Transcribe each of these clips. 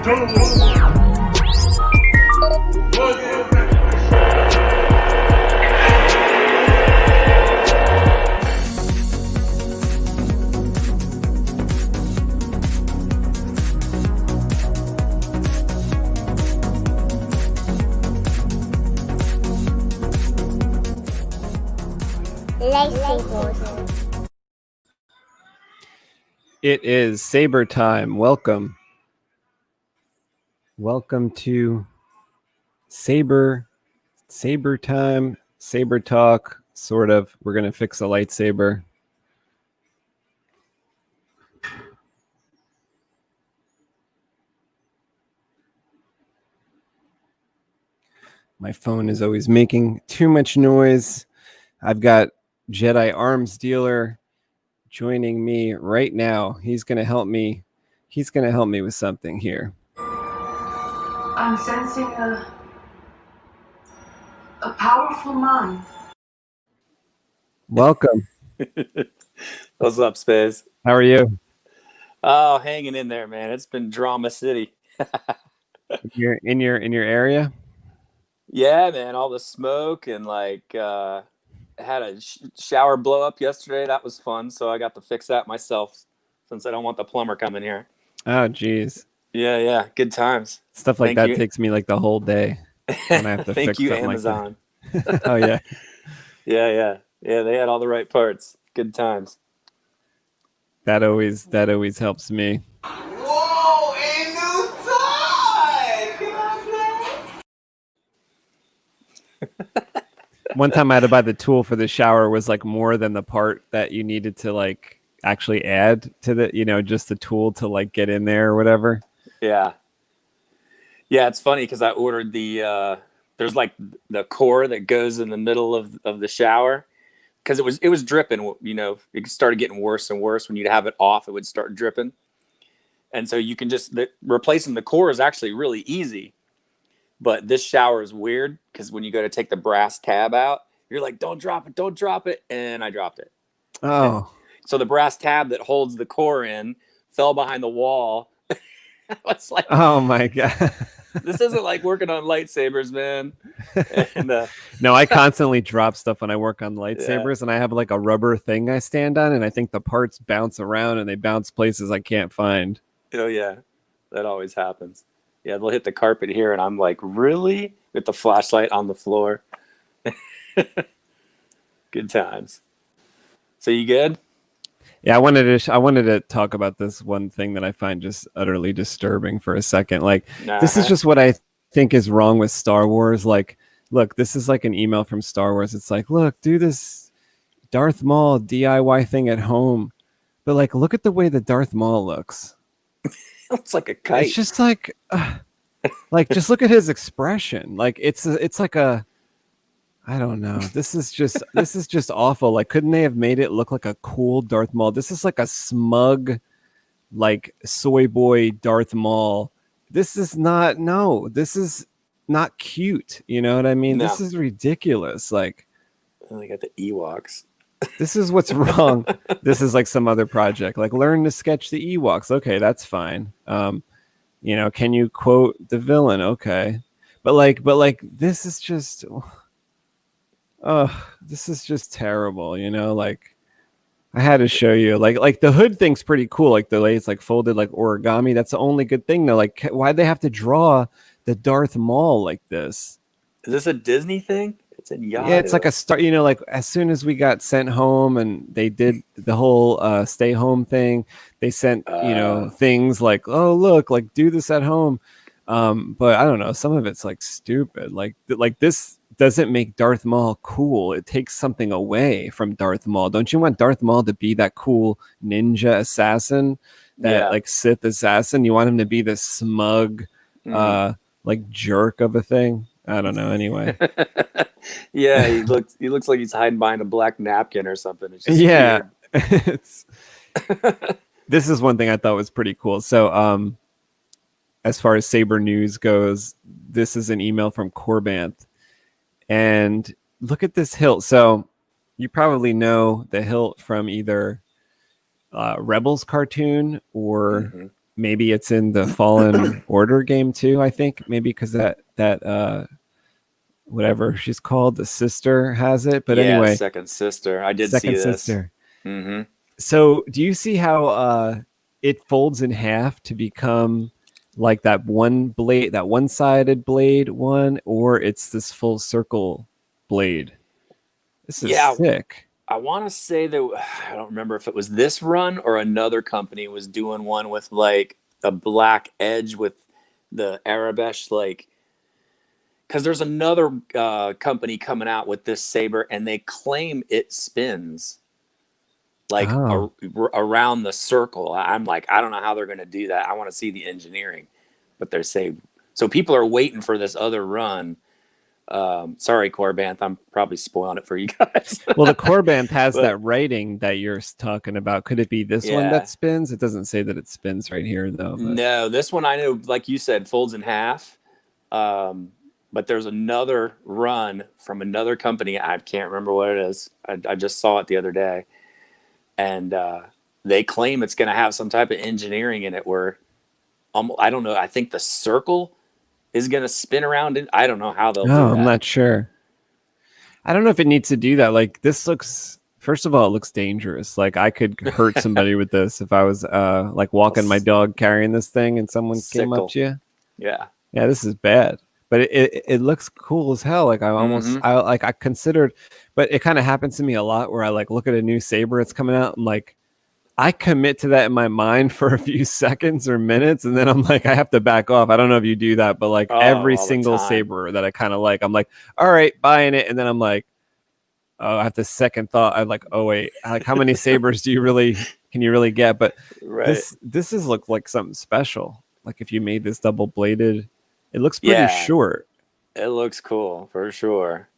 Lightsabers. It is Saber time. Welcome. Welcome to Saber time, Saber talk, sort of. We're going to fix a lightsaber. My phone is always making too much noise. I've got Jedi Arms Dealer joining me right now. He's going to help me. He's going to help me with something here. I'm sensing a powerful mind. Welcome. What's up, Space? How are you? Oh, hanging in there, man. It's been drama city. You're in your area? Yeah, man. All the smoke and had a shower blow up yesterday. That was fun. So I got to fix that myself since I don't want the plumber coming here. Oh, geez. Yeah. Good times. Stuff like that takes me like the whole day when I have to Thank fix you, something Amazon. Like that. Oh, yeah. Yeah. They had all the right parts. Good times. That always helps me. Whoa, a new toy! Can I play? One time I had to buy the tool for the shower was like more than the part that you needed to like actually add to the, just the tool to like get in there or whatever. Yeah, it's funny because I ordered the there's like the core that goes in the middle of the shower because it was dripping. It started getting worse and worse. When you'd have it off, it would start dripping, and so you can replacing the core is actually really easy. But this shower is weird because when you go to take the brass tab out, you're like, don't drop it, and I dropped it. Oh, and so the brass tab that holds the core in fell behind the wall. I was like, oh my God. This isn't like working on lightsabers, man. And, no, I constantly drop stuff when I work on lightsabers, and I have like a rubber thing I stand on, and I think the parts bounce around and they bounce places I can't find. Oh yeah, that always happens. Yeah, they'll hit the carpet here, and I'm like, really? With the flashlight on the floor. Good times. So you good? Yeah, I wanted to talk about this one thing that I find just utterly disturbing for a second. Like, This is just what I think is wrong with Star Wars. Like, look, this is like an email from Star Wars. It's like, look, do this Darth Maul DIY thing at home. But like, look at the way that Darth Maul looks. It's like a kite. It's just like just look at his expression. Like, it's like a, I don't know. This is just awful. Like, couldn't they have made it look like a cool Darth Maul? This is like a smug, like soy boy Darth Maul. This is not cute. You know what I mean? No. This is ridiculous. Like, they got the Ewoks. This is what's wrong. This is like some other project. Like, learn to sketch the Ewoks. Okay, that's fine. Can you quote the villain? Okay, but like this is just. Oh, this is just terrible, like I had to show you like the hood thing's pretty cool. Like the way it's like folded like origami. That's the only good thing though. Like, why'd they have to draw the Darth Maul like this? Is this a Disney thing? It's in Yahoo. Yeah, it's like a start, like as soon as we got sent home and they did the whole stay home thing, they sent, things like, oh, look, like do this at home. But I don't know, some of it's like stupid. Like this doesn't make Darth Maul cool. It takes something away from Darth Maul. Don't you want Darth Maul to be that cool ninja assassin, that like Sith assassin? You want him to be this smug, like jerk of a thing? I don't know. Anyway, yeah, he looks like he's hiding behind a black napkin or something. It's just it's. This is one thing I thought was pretty cool. So, as far as Saber news goes, this is an email from Corbanth. And look at this hilt. So you probably know the hilt from either Rebels cartoon or maybe it's in the Fallen Order game too. I think maybe because that whatever she's called, the sister has it. But anyway, second sister. I did see second this. sister. Mm-hmm. So do you see how it folds in half to become like that one blade, that one-sided blade one, or it's this full circle blade? This is sick. I want to say that I don't remember if it was this run or another company was doing one with like a black edge with the Arabesh, like, because there's another company coming out with this saber and they claim it spins like around the circle. I'm like, I don't know how they're going to do that. I want to see the engineering, but they're saying so. People are waiting for this other run. Sorry, Corbanth, I'm probably spoiling it for you guys. Well, the Corbanth has that writing that you're talking about. Could it be this one that spins? It doesn't say that it spins right here, though. But. No, this one I know, like you said, folds in half. But there's another run from another company. I can't remember what it is. I just saw it the other day. And they claim it's going to have some type of engineering in it where, I don't know, I think the circle is going to spin around. I don't know how they'll do that. I'm not sure. I don't know if it needs to do that. Like, this looks, first of all, it looks dangerous. Like, I could hurt somebody with this if I was like walking my dog carrying this thing and someone came up to you. Yeah. Yeah, this is bad. But it looks cool as hell. Like, I almost, I considered, but it kind of happens to me a lot where I like look at a new saber that's coming out. I'm like, I commit to that in my mind for a few seconds or minutes, and then I'm like, I have to back off. I don't know if you do that, but like every single saber that I kind of like, I'm like, all right, buying it, and then I'm like, oh, I have the second thought. I'm like, oh wait, like how many sabers can you really get? But this is look like something special. Like if you made this double bladed, it looks pretty short. It looks cool for sure.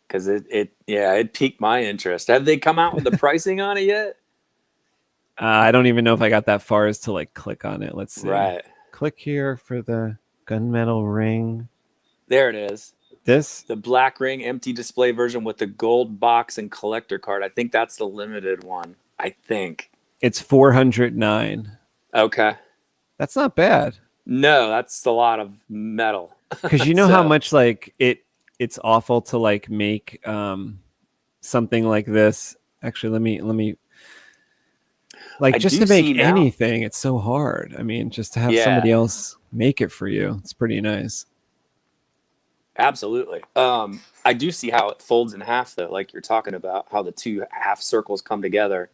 Because it piqued my interest. Have they come out with the pricing on it yet? I don't even know if I got that far as to like click on it. Let's see. Right. Click here for the gunmetal ring. There it is. The black ring empty display version with the gold box and collector card. I think that's the limited one. I think it's 409. Okay. That's not bad. No, that's a lot of metal. Because you know how much like it's awful to like make something like this. Actually, let me like just to make anything, it's so hard. I mean, just to have somebody else make it for you, it's pretty nice. Absolutely. I do see how it folds in half though, like you're talking about, how the two half circles come together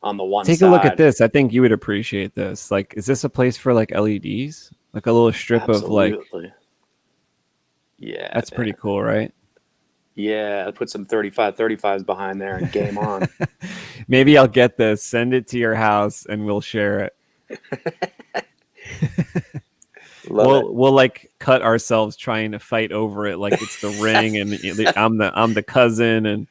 on the one side. Take a look at this. I think you would appreciate this. Like, is this a place for like LEDs? Like a little strip of like. Yeah. That's pretty cool, right? Yeah, I'll put some 35s behind there and game on. Maybe I'll get this, send it to your house, and we'll share it. We'll like cut ourselves trying to fight over it, like it's the ring, and I'm the cousin, and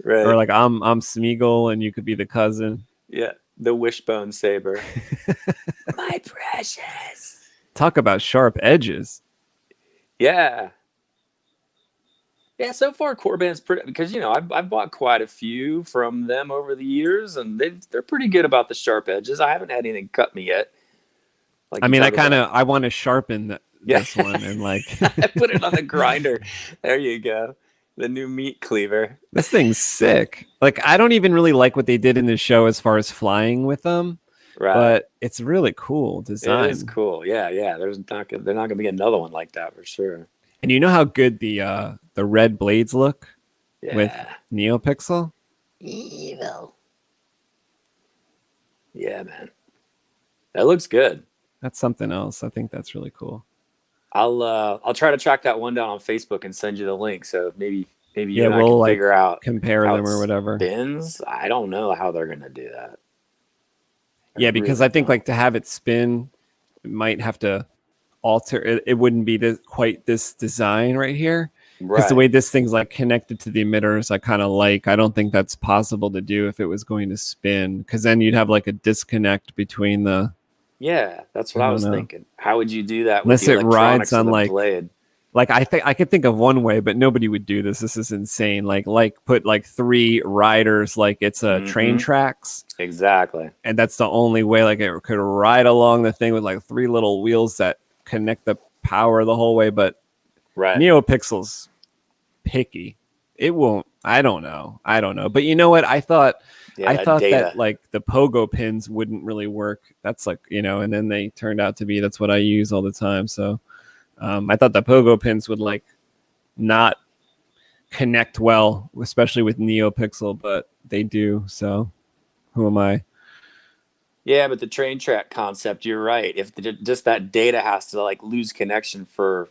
or like I'm Smeagol, and you could be the cousin. Yeah, the wishbone saber. My precious. Talk about sharp edges. Yeah. Yeah, so far Corbanth's pretty, because you know I've bought quite a few from them over the years, and they're pretty good about the sharp edges. I haven't had anything cut me yet. Like I mean, I want to sharpen this one and like I put it on the grinder. There you go, the new meat cleaver. This thing's sick. Like I don't even really like what they did in the show as far as flying with them, right? But it's really cool design. It is cool. Yeah. They're not gonna be another one like that for sure. And you know how good the red blades look with NeoPixel? Evil. Yeah, man. That looks good. That's something else. I think that's really cool. I'll try to track that one down on Facebook and send you the link. So maybe you and I we'll can figure out compare them or whatever. Spins? I don't know how they're gonna do that. Yeah, because I think like to have it spin, it might have to alter it wouldn't be quite this design right here, because the way this thing's like connected to the emitters, I don't think that's possible to do if it was going to spin, because then you'd have like a disconnect between the that's what I was thinking. How would you do that unless it rides on like blade? Like I could think of one way, but nobody would do this. This is insane. Like put like 3 riders like it's a train tracks. Exactly. And that's the only way like it could ride along the thing with like 3 little wheels that connect the power the whole way. But NeoPixel's picky. It won't. I don't know. But you know what? I thought that like the pogo pins wouldn't really work. That's like, and then they turned out to be, that's what I use all the time. So I thought the pogo pins would like not connect well, especially with NeoPixel, but they do. So who am I? Yeah, but the train track concept, you're right. If just that data has to like lose connection for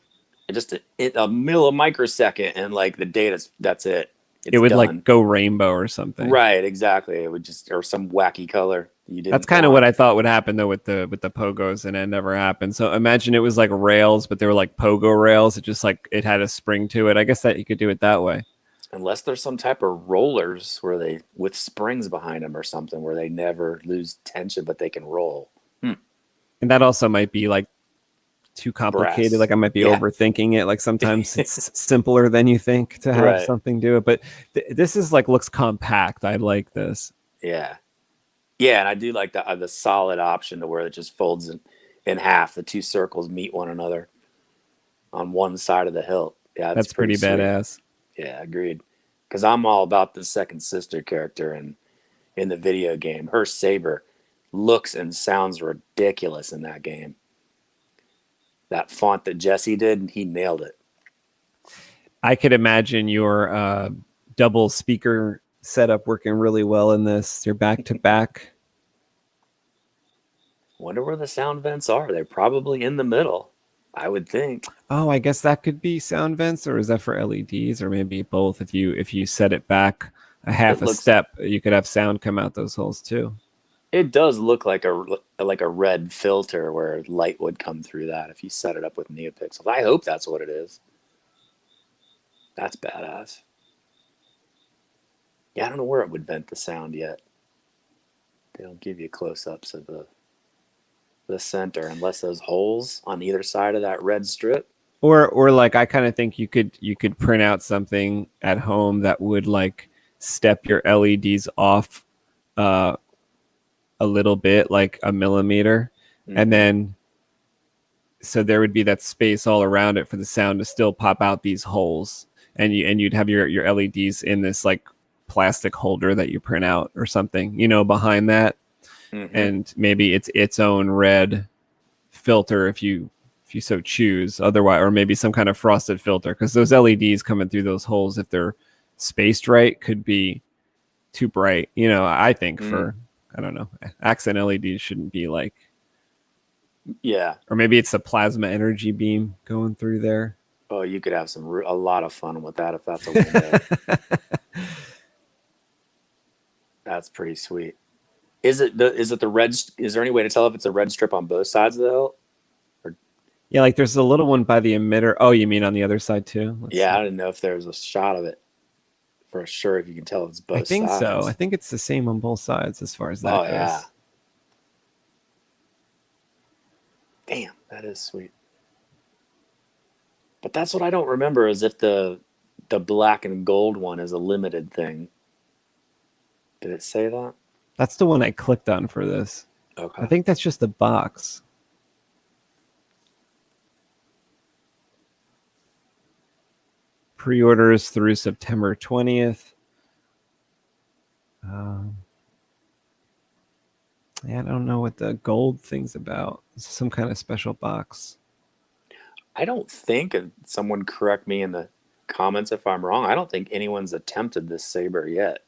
just a microsecond, and like the data's, that's it. It would done. Like go rainbow or something. Right, exactly. It would just, or some wacky color. That's kind of what I thought would happen though with the pogos, and it never happened. So imagine it was like rails, but they were like pogo rails. It just like it had a spring to it. I guess that you could do it that way. Unless there's some type of rollers where they with springs behind them or something where they never lose tension, but they can roll. And that also might be like too complicated. Brass. Like I might be overthinking it. Like sometimes it's simpler than you think to have something do it. But this is like looks compact. I like this. Yeah, and I do like the solid option to where it just folds in half. The 2 circles meet one another on one side of the hilt. Yeah, that's pretty badass. Yeah, agreed. Because I'm all about the second sister character in the video game. Her saber looks and sounds ridiculous in that game. That font that Jesse did, he nailed it. I could imagine your double speaker setup working really well in this. You're back to back. Wonder where the sound vents are. They're probably in the middle, I would think. Oh, I guess that could be sound vents, or is that for LEDs, or maybe both? If you set it back a step, you could have sound come out those holes too. It does look like a red filter where light would come through that if you set it up with NeoPixels. I hope that's what it is. That's badass. Yeah, I don't know where it would vent the sound yet. They don't give you close-ups of the center unless those holes on either side of that red strip. Or like I kind of think you could print out something at home that would like step your LEDs off a little bit, like a millimeter, and then so there would be that space all around it for the sound to still pop out these holes, and you'd have your LEDs in this like plastic holder that you print out or something, behind that, and maybe it's its own red filter if you so choose. Otherwise, or maybe some kind of frosted filter, because those LEDs coming through those holes, if they're spaced right, could be too bright. I think for I don't know, accent LEDs shouldn't be like, or maybe it's a plasma energy beam going through there. Oh, you could have a lot of fun with that if that's a window. That's pretty sweet. Is it the red? Is there any way to tell if it's a red strip on both sides of the hilt? Yeah, like there's a little one by the emitter. Oh, you mean on the other side too? Let's see. I didn't know if there's a shot of it for sure. If you can tell it's both sides. I think so. I think it's the same on both sides as far as that goes. Yeah. Damn, that is sweet. But that's what I don't remember, is if the black and gold one is a limited thing. Did it say that? That's the one I clicked on for this. Okay. I think that's just the box. Pre-orders through September 20th. Yeah, I don't know what the gold thing's about. It's some kind of special box. I don't think, and someone correct me in the comments if I'm wrong, I don't think anyone's attempted this Saber yet.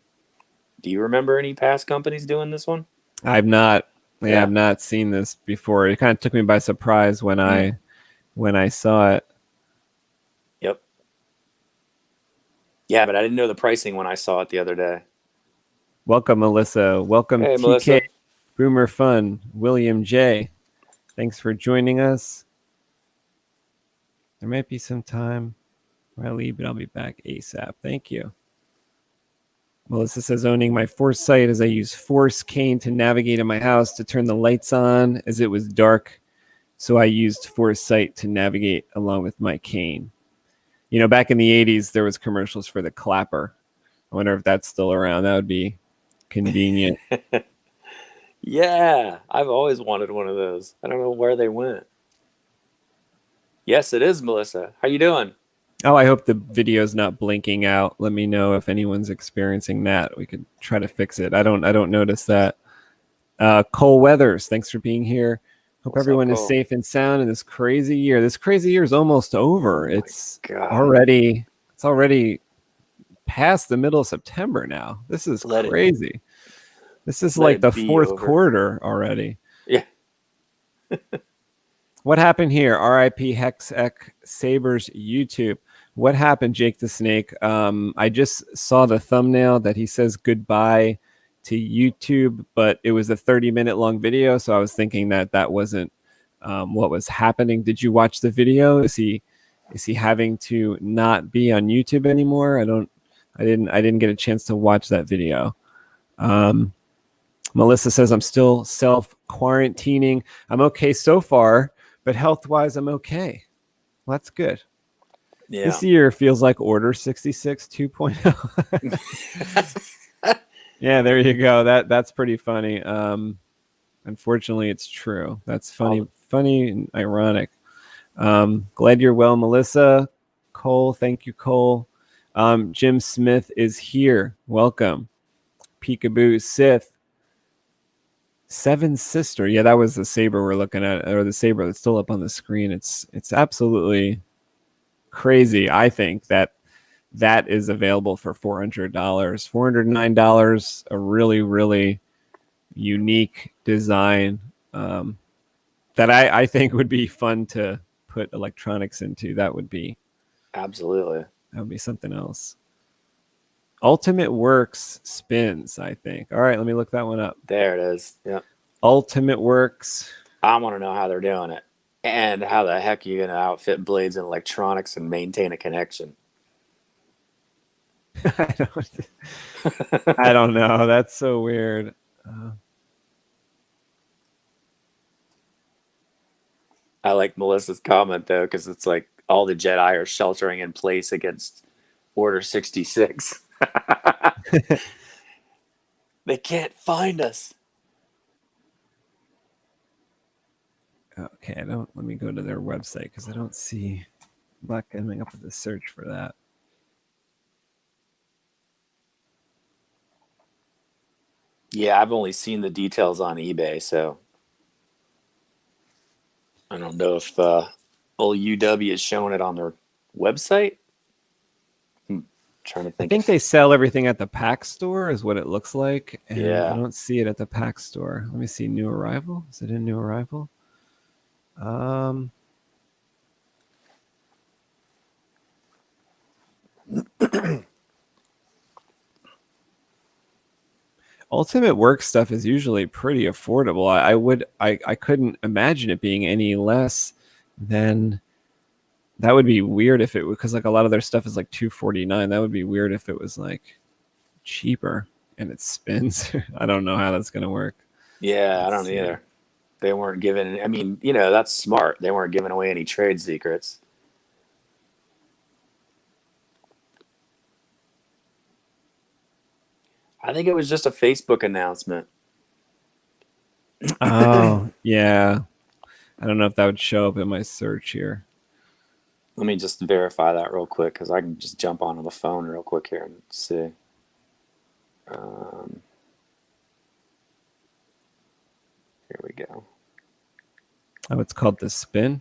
Do you remember any past companies doing this one? I've not. Yeah, I've not seen this before. It kind of took me by surprise when I saw it. Yep. Yeah, but I didn't know the pricing when I saw it the other day. Welcome, Melissa. Welcome, hey, TK, Melissa. Boomer Fun, William J. Thanks for joining us. There might be some time where I leave, but I'll be back ASAP. Thank you. Melissa says, owning my Force sight as I use Force cane to navigate in my house to turn the lights on as it was dark. So I used Force sight to navigate along with my cane. You know, back in the 80s, there was commercials for the clapper. I wonder if that's still around. That would be convenient. Yeah, I've always wanted one of those. I don't know where they went. Yes, it is, Melissa. How you doing? Oh, I hope the video's not blinking out. Let me know if anyone's experiencing that. We could try to fix it. I don't notice that. Cole Weathers, thanks for being here. Hope What's up, everyone is Cole? safe and sound in this crazy year. This crazy year is almost over. Oh my It's God. already past the middle of September now. This is Let it- crazy. This is let like it the be fourth over. quarter already. Yeah. What happened here? RIP HexEck Saber's YouTube. What happened, Jake the Snake? I just saw the thumbnail that he says goodbye to YouTube, but it was a 30-minute long video, so I was thinking that that wasn't what was happening. Did you watch the video? Is he having to not be on YouTube anymore? I didn't get a chance to watch that video. Melissa says I'm still self-quarantining. I'm okay so far, but health-wise, I'm okay. Well, that's good. Yeah. This year feels like Order 66 2.0. Yeah, there you go. That's pretty funny. Unfortunately, it's true. That's funny and ironic. Glad you're well, Melissa. Cole, thank you, Cole. Jim Smith is here. Welcome. Peekaboo Sith. Seven Sister. Yeah, that was the Saber we're looking at, or the Saber that's still up on the screen. It's absolutely crazy. I think that is available for $400. $409. A really, really unique design that I think would be fun to put electronics into. That would be Absolutely. something else. Ultimate Works spins, I think. All right, let me look that one up. There it is. Yeah. Ultimate Works. I want to know how they're doing it. And how the heck are you going to outfit blades and electronics and maintain a connection? I don't know. That's so weird. I like Melissa's comment, though, because it's like all the Jedi are sheltering in place against Order 66. They can't find us. Okay, let me go to their website because I don't see. I'm not coming up with a search for that. Yeah, I've only seen the details on eBay, so I don't know if old UW is showing it on their website. Trying to I think. think they sell everything at the PAX store, is what it looks like. And Yeah. I don't see it at the PAX store. Let me see. New Arrival. Is it in New Arrival? Ultimate Work stuff is usually pretty affordable. I couldn't imagine it being any less than. That would be weird if it was, because like a lot of their stuff is like $249. That would be weird if it was like cheaper and it spins. I don't know how that's gonna work. Yeah, I don't either. They weren't giving. I mean, that's smart. They weren't giving away any trade secrets. I think it was just a Facebook announcement. Oh, yeah. I don't know if that would show up in my search here. Let me just verify that real quick because I can just jump onto the phone real quick here and see. Here we go. Oh, it's called The Spin.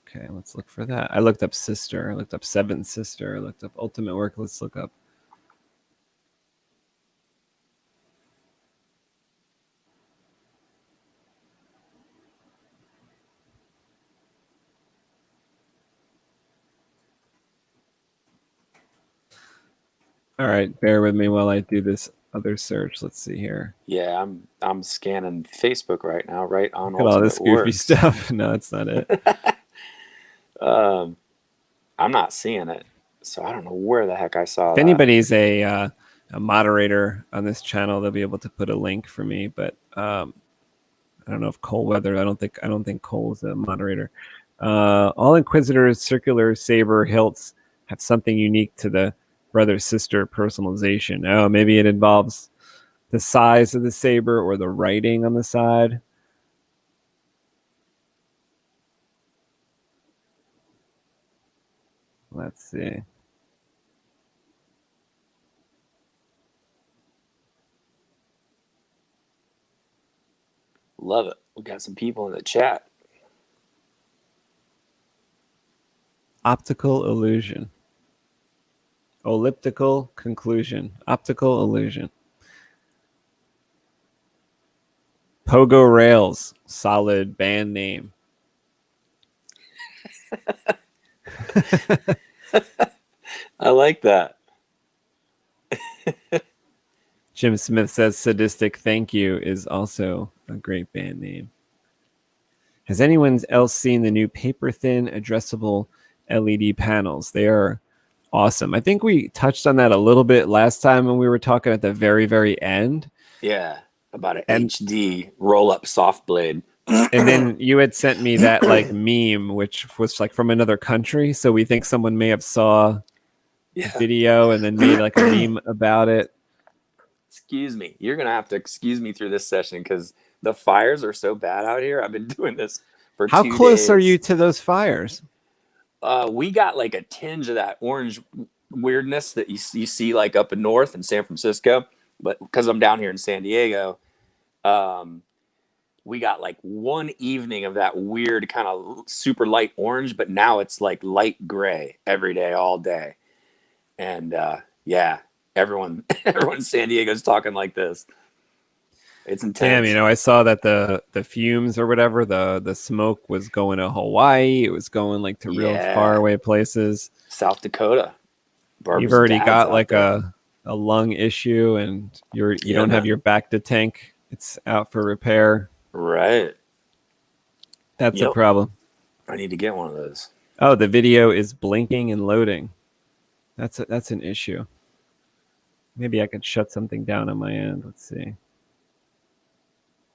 Okay, let's look for that. I looked up Sister. I looked up Seven Sister. I looked up Ultimate Work. Let's look up. All right, bear with me while I do this other search. Let's see here. Yeah, I'm scanning Facebook right now, right on Look at all this Ultimate goofy Works. stuff. No, it's not it. I'm not seeing it, so I don't know where the heck I saw If that. anybody's a moderator on this channel, they'll be able to put a link for me. But I don't know if Cole Weather. I don't think Cole's a moderator. All Inquisitors, Circular, Saber, Hilts have something unique to the brother-sister personalization. Oh, maybe it involves the size of the saber or the writing on the side. Let's see. Love it. We got some people in the chat. Optical illusion. Elliptical conclusion. Optical illusion. Pogo Rails. Solid band name. I like that. Jim Smith says sadistic thank you is also a great band name. Has anyone else seen the new paper thin addressable LED panels? They are awesome. I think we touched on that a little bit last time when we were talking at the very, very end. Yeah, about an HD roll-up soft blade. And then you had sent me that like meme, which was like from another country. So we think someone may have saw the video and then made like a meme about it. Excuse me. You're going to have to excuse me through this session because the fires are so bad out here. I've been doing this for 2 days. How close are you to those fires? We got like a tinge of that orange weirdness that you see like up in north in San Francisco. But because I'm down here in San Diego, we got like one evening of that weird kind of super light orange, but now it's like light gray every day, all day. And yeah, everyone in San Diego's talking like this. It's intense. Damn, I saw that the fumes or whatever, the smoke was going to Hawaii. It was going like to real far away places. South Dakota. You've already got like a lung issue, and you don't have your back to tank. It's out for repair. Right. That's a problem. I need to get one of those. Oh, the video is blinking and loading. That's an issue. Maybe I could shut something down on my end. Let's see.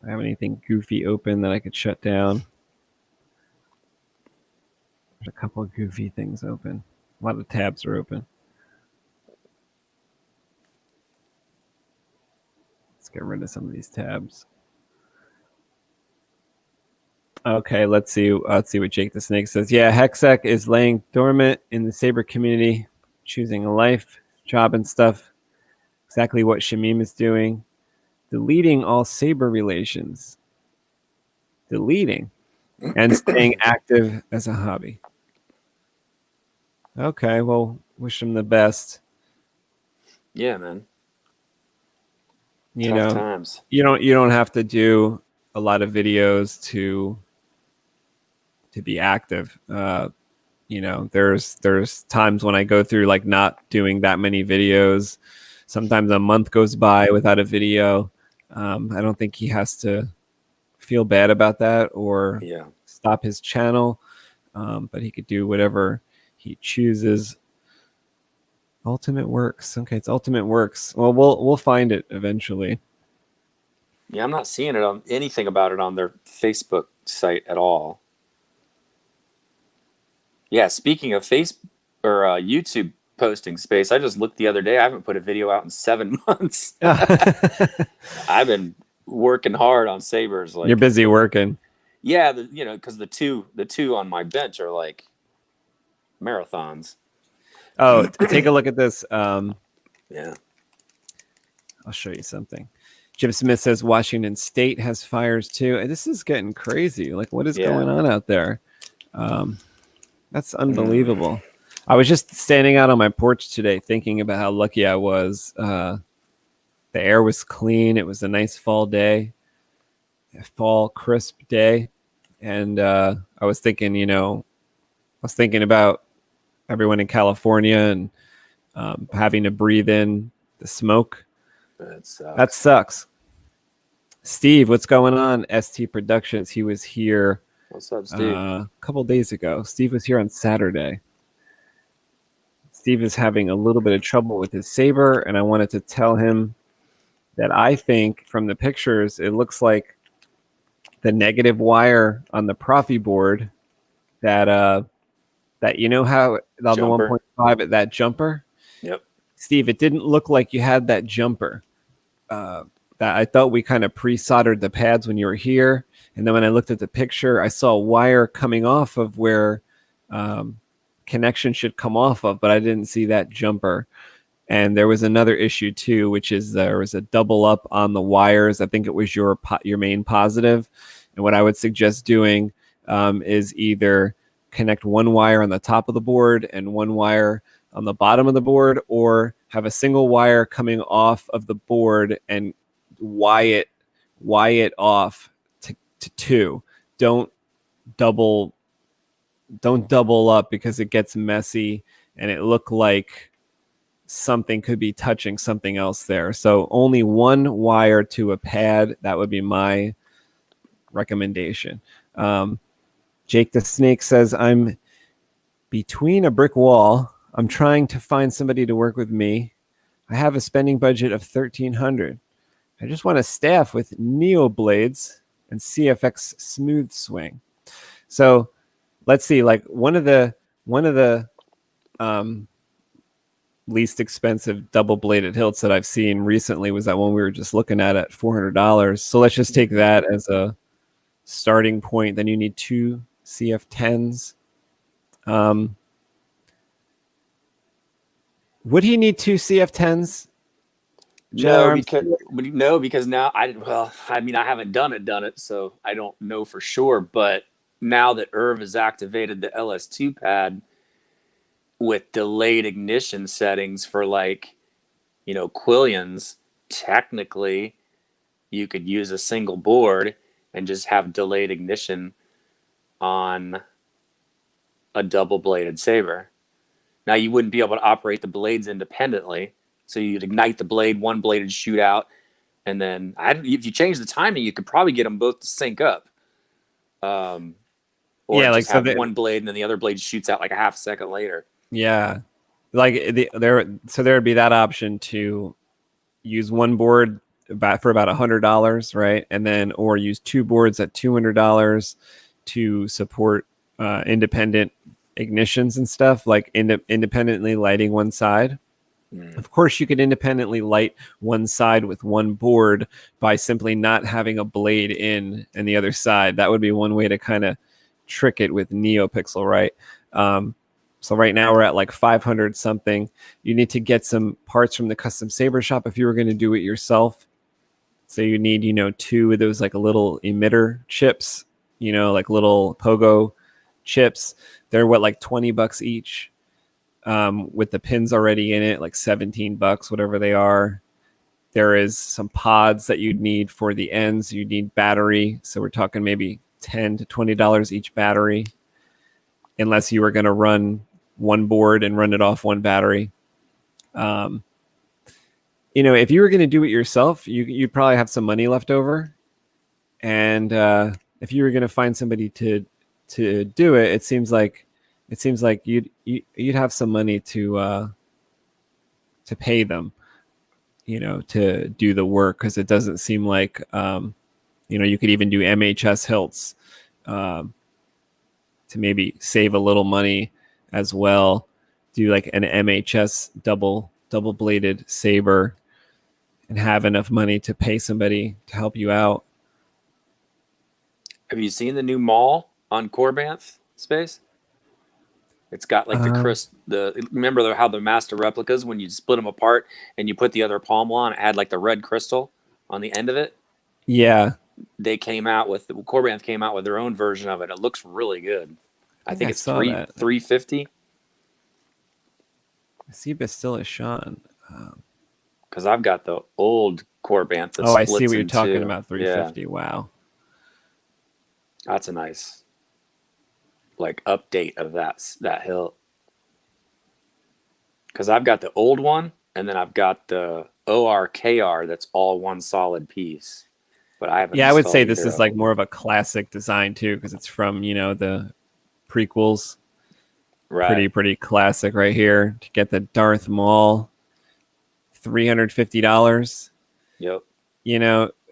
I have anything goofy open that I could shut down? There's a couple of goofy things open. A lot of tabs are open. Let's get rid of some of these tabs. Okay, let's see what Jake the Snake says. Yeah, Hexec is laying dormant in the Saber community, choosing a life, job and stuff. Exactly what Shamim is doing. Deleting all Saber relations. Deleting. And staying active as a hobby. Okay, well, wish him the best. Yeah, man. Tough times. You don't have to do a lot of videos to be active. There's times when I go through like not doing that many videos. Sometimes a month goes by without a video. I don't think he has to feel bad about that or stop his channel. But he could do whatever he chooses. Ultimate Works. Okay, it's Ultimate Works. Well, we'll find it eventually. Yeah, I'm not seeing anything about it on their Facebook site at all. Yeah, speaking of YouTube posting space, I just looked the other day. I haven't put a video out in 7 months. I've been working hard on Sabers. Like, you're busy working. Yeah, because the two on my bench are like marathons. Oh, take a look at this. Yeah, I'll show you something. Jim Smith says Washington State has fires too. And this is getting crazy. Like, what is going on out there? That's unbelievable. I was just standing out on my porch today thinking about how lucky I was. The air was clean. It was a nice fall day, a fall crisp day. And I was thinking, about everyone in California and having to breathe in the smoke. That sucks. Steve, what's going on? ST Productions. He was here. What's up, Steve? A couple days ago. Steve was here on Saturday. Steve is having a little bit of trouble with his Saber, and I wanted to tell him that I think from the pictures, it looks like the negative wire on the Proffieboard that how the Jumper. 5 at that jumper. Yep. Steve, it didn't look like you had that jumper. That I thought we kind of pre-soldered the pads when you were here, and then when I looked at the picture, I saw a wire coming off of where connection should come off of, but I didn't see that jumper. And there was another issue too, which is there was a double up on the wires. I think it was your main positive. And what I would suggest doing is either connect one wire on the top of the board and one wire on the bottom of the board, or have a single wire coming off of the board and wire it off to 2. Don't double up, because it gets messy and it looked like something could be touching something else there. So only one wire to a pad. That would be my recommendation. Jake the Snake says, I'm between a brick wall. I'm trying to find somebody to work with me. I have a spending budget of $1,300. I just want a staff with Neo blades and CFX smooth swing. So let's see, like one of the least expensive double bladed hilts that I've seen recently was that one we were just looking at $400. So let's just take that as a starting point. Then you need 2 CF10s. Would he need 2 CF10s? No, because now I haven't done it, so I don't know for sure. But now that Irv has activated the LS2 pad with delayed ignition settings for Quillians, technically you could use a single board and just have delayed ignition on a double bladed saber. Now you wouldn't be able to operate the blades independently. So you'd ignite the blade, one bladed shoot out, and then if you change the timing, you could probably get them both to sync up. Or just have one blade and then the other blade shoots out like a half second later. Yeah, there would be that option to use one board for about $100, right? And then or use 2 boards at $200 to support independent ignitions and stuff, like independently lighting one side. Of course, you could independently light one side with one board by simply not having a blade in the other side. That would be one way to kind of trick it with NeoPixel, right? So right now we're at like 500 something. You need to get some parts from the custom saber shop if you were going to do it yourself. So you need, 2 of those like little emitter chips, like little pogo chips. They're like $20 each. With the pins already in it, like $17, whatever they are. There is some pods that you'd need for the ends. You need battery. So we're talking maybe $10 to $20 each battery, unless you were going to run one board and run it off one battery. If you were going to do it yourself, you'd probably have some money left over. And if you were going to find somebody to do it, it seems like you'd have some money to pay them, to do the work, because it doesn't seem like you could even do MHS hilts to maybe save a little money as well. Do like an MHS double bladed saber and have enough money to pay somebody to help you out. Have you seen the new Maul on Corbanth Space? It's got like remember how the master replicas, when you split them apart and you put the other pommel on, it had like the red crystal on the end of it? Yeah. Corbanth came out with their own version of it. It looks really good. I think it's $350. I see Bastilla Sean. Because I've got the old Corbanth. I see what you're talking about. $350. Yeah. Wow. That's a nice update of that hilt. Because I've got the old one, and then I've got the ORKR that's all one solid piece. But I haven't. Yeah, I would say this is like more of a classic design too, because it's from the prequels. Right. Pretty classic right here. To get the Darth Maul, $350. Yep.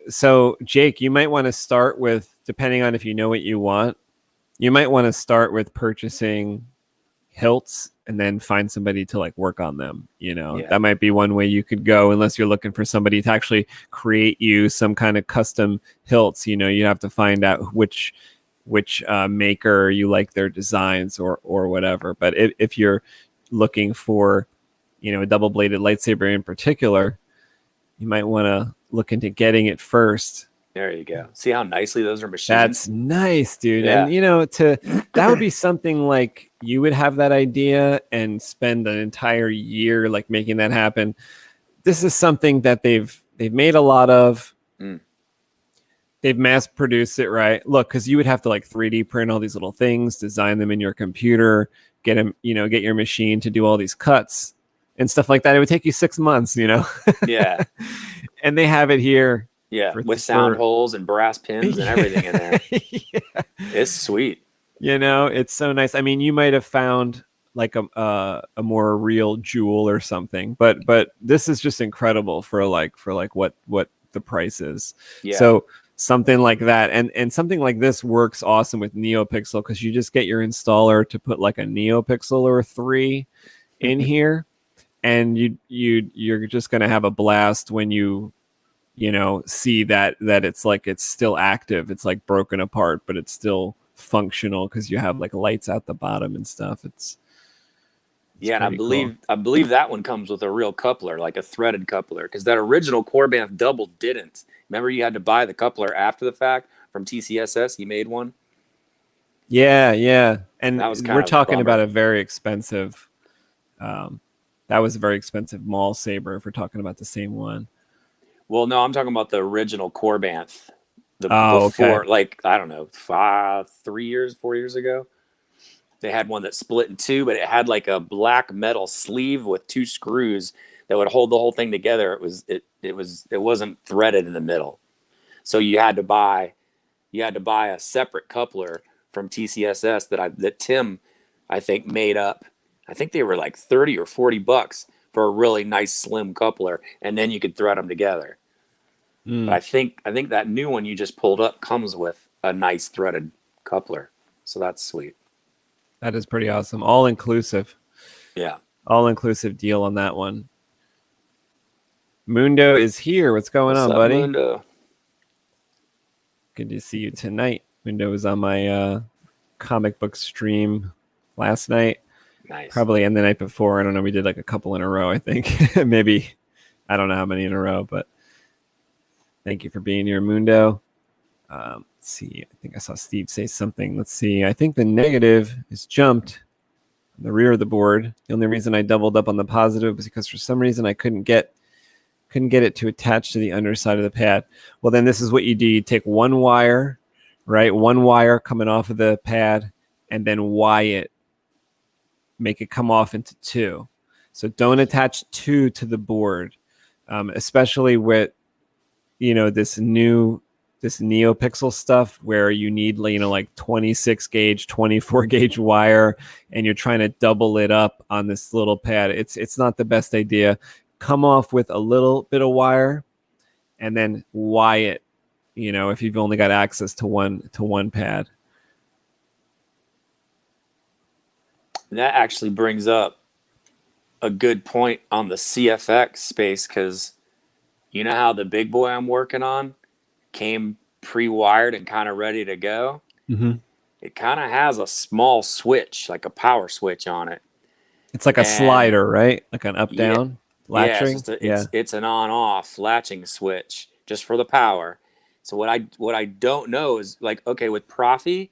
So Jake, you might want to start with, depending on if you know what you want, you might want to start with purchasing hilts and then find somebody to like work on them. Yeah. That might be one way you could go, unless you're looking for somebody to actually create you some kind of custom hilts. You have to find out which maker you like their designs or whatever. But if you're looking for a double-bladed lightsaber in particular, you might want to look into getting it first. There you go. See how nicely those are machined? That's nice, dude. Yeah. And that would be something like you would have that idea and spend an entire year like making that happen. This is something that they've made a lot of. They've mass produced it, right? Look, because you would have to like 3D print all these little things, design them in your computer, get them, get your machine to do all these cuts and stuff like that. It would take you 6 months, Yeah. And they have it here. Yeah, with sound holes and brass pins and everything in there. Yeah. It's sweet. It's so nice. I mean, you might have found like a more real jewel or something, but this is just incredible for what the price is. Yeah. So something like that, and something like this works awesome with NeoPixel, because you just get your installer to put like a NeoPixel or 3 in here, and you're just gonna have a blast when you see that it's still active. It's like broken apart, but it's still functional because you have like lights out the bottom and stuff. It's and I believe that one comes with a real coupler, like a threaded coupler, because that original Corbanth double didn't. Remember, you had to buy the coupler after the fact from TCSS. He made one. Yeah, and we're talking bummer. about a very expensive. That was a very expensive Maul Saber. If we're talking about the same one. Well, no, I'm talking about the original Corbanth. Okay. Like, I don't know, 4 years ago. They had one that split in two, but it had like a black metal sleeve with 2 screws that would hold the whole thing together. It wasn't threaded in the middle. So you had to buy a separate coupler from TCSS that Tim, I think, made up. I think they were like $30 or $40 for a really nice slim coupler, and then you could thread them together. But I think that new one you just pulled up comes with a nice threaded coupler, so that's sweet. That is pretty awesome. All inclusive. Yeah. All inclusive deal on that one. Mundo is here. What's going on, up, buddy? Mundo? Good to see you tonight. Mundo was on my comic book stream last night. Nice. Probably, and the night before. I don't know. We did like a couple in a row, I think. Maybe. I don't know how many in a row, but thank you for being here, Mundo. Let's see. I think I saw Steve say something. Let's see. I think the negative is jumped on the rear of the board. The only reason I doubled up on the positive was because for some reason I couldn't get it to attach to the underside of the pad. Well, then this is what you do. You take one wire, right? One wire coming off of the pad, and then Y it. Make it come off into 2. So don't attach 2 to the board, especially with this NeoPixel stuff where you need like 26 gauge, 24 gauge wire, and you're trying to double it up on this little pad. It's not the best idea. Come off with a little bit of wire, and then Y it. If you've only got access to one pad. That actually brings up a good point on the CFX space, because you know how the big boy I'm working on came pre-wired and kind of ready to go? Mm-hmm. It kind of has a small switch, like a power switch on it. It's like a slider, right? Like an up-down latching? It's an on-off latching switch just for the power. So what I don't know is, like, okay, with Proffi,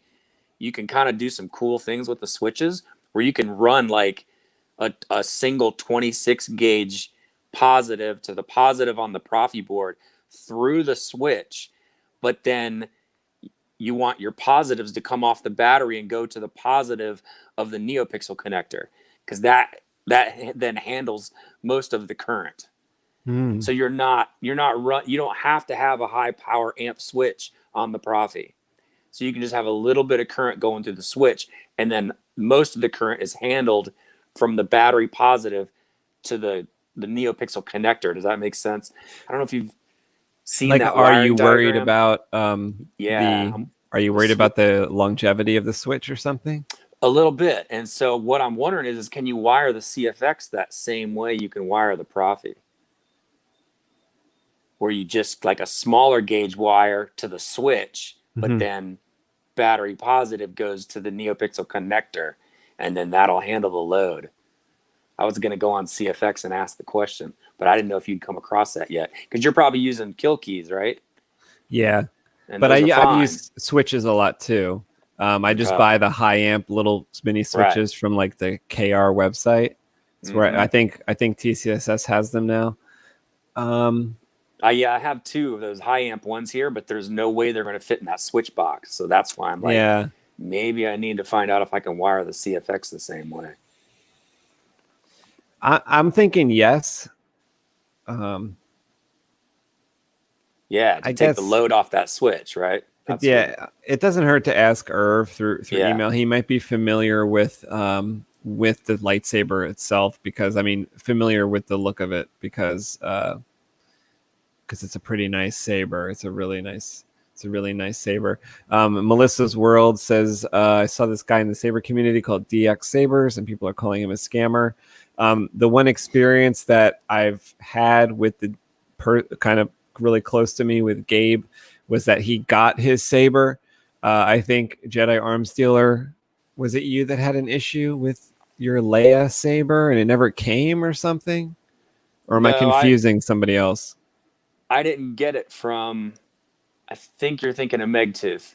you can kind of do some cool things with the switches, where you can run like a single 26 gauge positive to the positive on the Proffieboard through the switch, but then you want your positives to come off the battery and go to the positive of the NeoPixel connector, because that then handles most of the current. So you don't have to have a high power amp switch on the Proffi. So you can just have a little bit of current going through the switch, and then most of the current is handled from the battery positive to the NeoPixel connector. Does that make sense? I don't know if you've seen that. Are you worried diagram. about Yeah. are you worried about the longevity of the switch or something? A little bit. And so what I'm wondering is can you wire the CFX that same way you can wire the Proffi? Where you just like a smaller gauge wire to the switch, but then battery positive goes to the NeoPixel connector, and then that'll handle the load. I was going to go on CFX and ask the question, but I didn't know if you'd come across that yet, because you're probably using kill keys, right? Yeah, And but those are I've fine. used switches a lot too. I just buy the high amp little mini switches from like the KR website. It's where I think TCSS has them now. Yeah, I have 2 of those high amp ones here, but there's no way they're going to fit in that switch box. So that's why I'm like, maybe I need to find out if I can wire the CFX the same way. I'm thinking yes. Yeah, to take the load off that switch, right? It doesn't hurt to ask Irv through email. He might be familiar with the lightsaber itself, because I mean, familiar with the look of it, because it's a pretty nice saber. It's a really nice saber. Melissa's World says, I saw this guy in the saber community called DX Sabers, and people are calling him a scammer. The one experience that I've had with the kind of really close to me with Gabe was that he got his saber. I think Jedi Arms Dealer, was it you that had an issue with your Leia saber and it never came or something? Or am I confusing somebody else? I didn't get it from, I think you're thinking of Megtooth.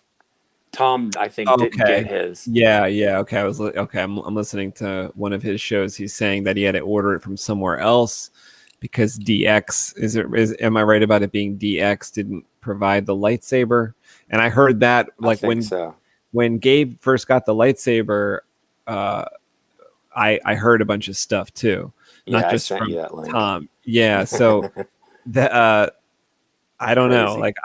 Tom, I think, didn't get his. Yeah. Okay, I'm listening to one of his shows. He's saying that he had to order it from somewhere else because DX am I right about it being DX didn't provide the lightsaber? And I heard that like when Gabe first got the lightsaber, I heard a bunch of stuff too, not just from Tom. Yeah, so that I don't know. Like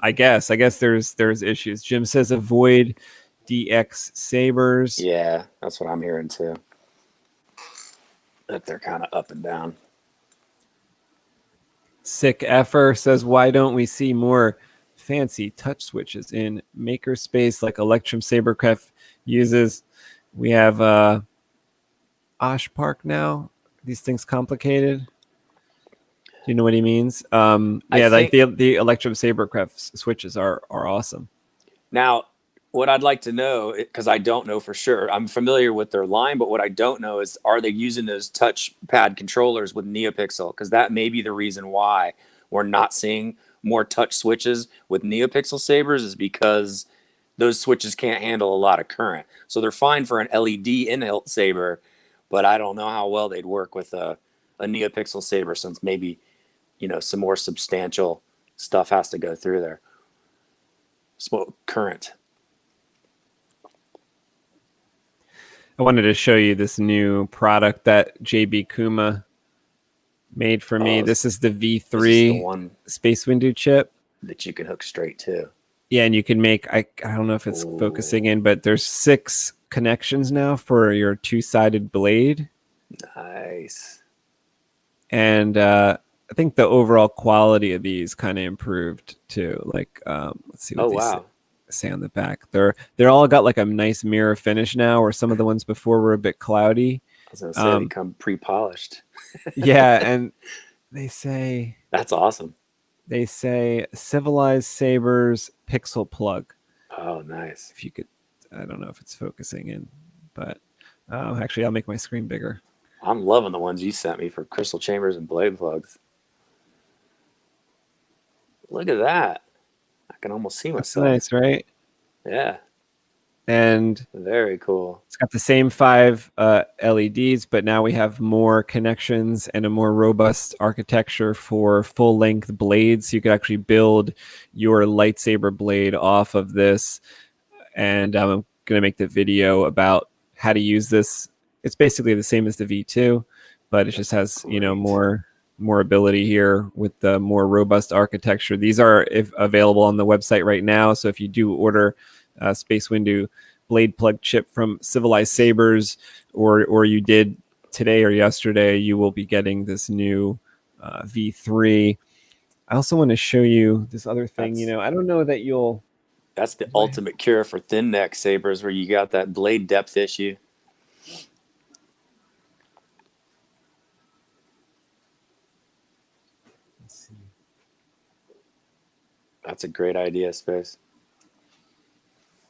I guess there's issues. Jim says avoid DX sabers. Yeah, that's what I'm hearing too. That they're kind of up and down. Sick Effer says, why don't we see more fancy touch switches in makerspace like Electrum Sabercraft uses? We have Osh Park now. These things complicated. Do you know what he means? Like the Electrum Sabercraft switches are awesome. Now, what I'd like to know, because I don't know for sure, I'm familiar with their line, but what I don't know is, are they using those touchpad controllers with NeoPixel? Because that may be the reason why we're not seeing more touch switches with NeoPixel sabers, is because those switches can't handle a lot of current. So they're fine for an LED in-hilt saber, but I don't know how well they'd work with a NeoPixel saber, since maybe some more substantial stuff has to go through there. Smoke current. I wanted to show you this new product that JB Kuma made for me. This is the V3 SpaceWindu chip that you can hook straight to. Yeah, and you can make, I don't know if it's focusing in, but there's 6 connections now for your 2-sided blade. Nice. And I think the overall quality of these kind of improved too. Like, let's see what they say on the back. They're all got like a nice mirror finish now, where some of the ones before were a bit cloudy. I was gonna say they become pre-polished. Yeah, and they say that's awesome. They say Civilized Sabers pixel plug. Oh, nice. If you could, I don't know if it's focusing in, but actually I'll make my screen bigger. I'm loving the ones you sent me for crystal chambers and blade plugs. Look at that. I can almost see myself. That's nice, right? Yeah. And very cool. It's got the same 5 LEDs, but now we have more connections and a more robust architecture for full-length blades. So you could actually build your lightsaber blade off of this. And I'm going to make the video about how to use this. It's basically the same as the V2, but it just has more ability here with the more robust architecture. These are available on the website right now. So if you do order SpaceWindu blade plug chip from Civilized Sabers, or you did today or yesterday, you will be getting this new V3. I also want to show you this other thing. I don't know that you'll That's the ultimate cure for thin neck sabers, where you got that blade depth issue. Let's see. That's a great idea, Space.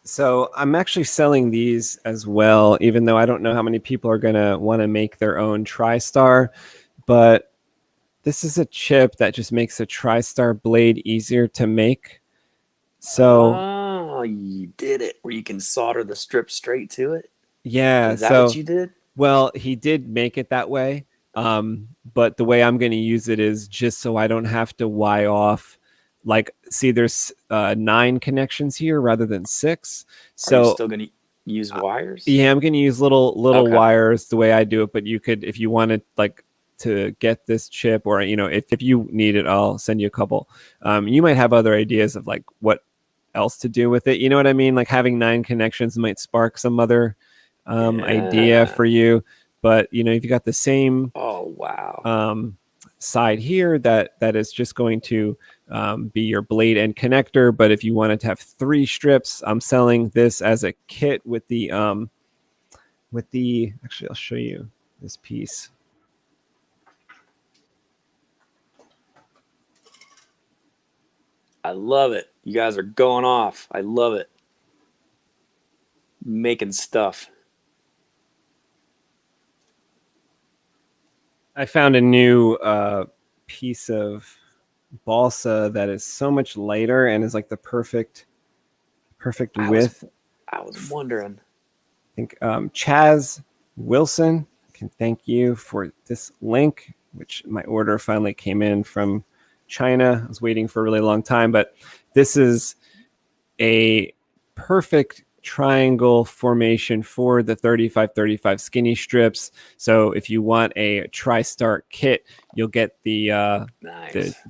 So I'm actually selling these as well, even though I don't know how many people are going to want to make their own TriStar. But this is a chip that just makes a TriStar blade easier to make. So oh, you did it, where you can solder the strip straight to it. yeah, Is that what you did? Well, he did make it that way. But the way I'm going to use it is just so I don't have to wire off. Like, see, there's 9 connections here rather than 6. So are you still going to use wires? Yeah, I'm going to use little Okay. wires the way I do it. But you could, if you wanted, like, to get this chip, or if you need it, I'll send you a couple. You might have other ideas of like what else to do with it. You know what I mean? Like having 9 connections might spark some other idea for you. But if you got the same side here that is just going to be your blade and connector, but if you wanted to have 3 strips, I'm selling this as a kit with the actually I'll show you this piece. I love it. You guys are going off. I love it. Making stuff. I found a new piece of balsa that is so much lighter and is like the perfect width. I was wondering. I think Chaz Wilson can thank you for this link, which my order finally came in from China. I was waiting for a really long time, but this is a perfect triangle formation for the 35-35 skinny strips. So if you want a TriStar kit, you'll get the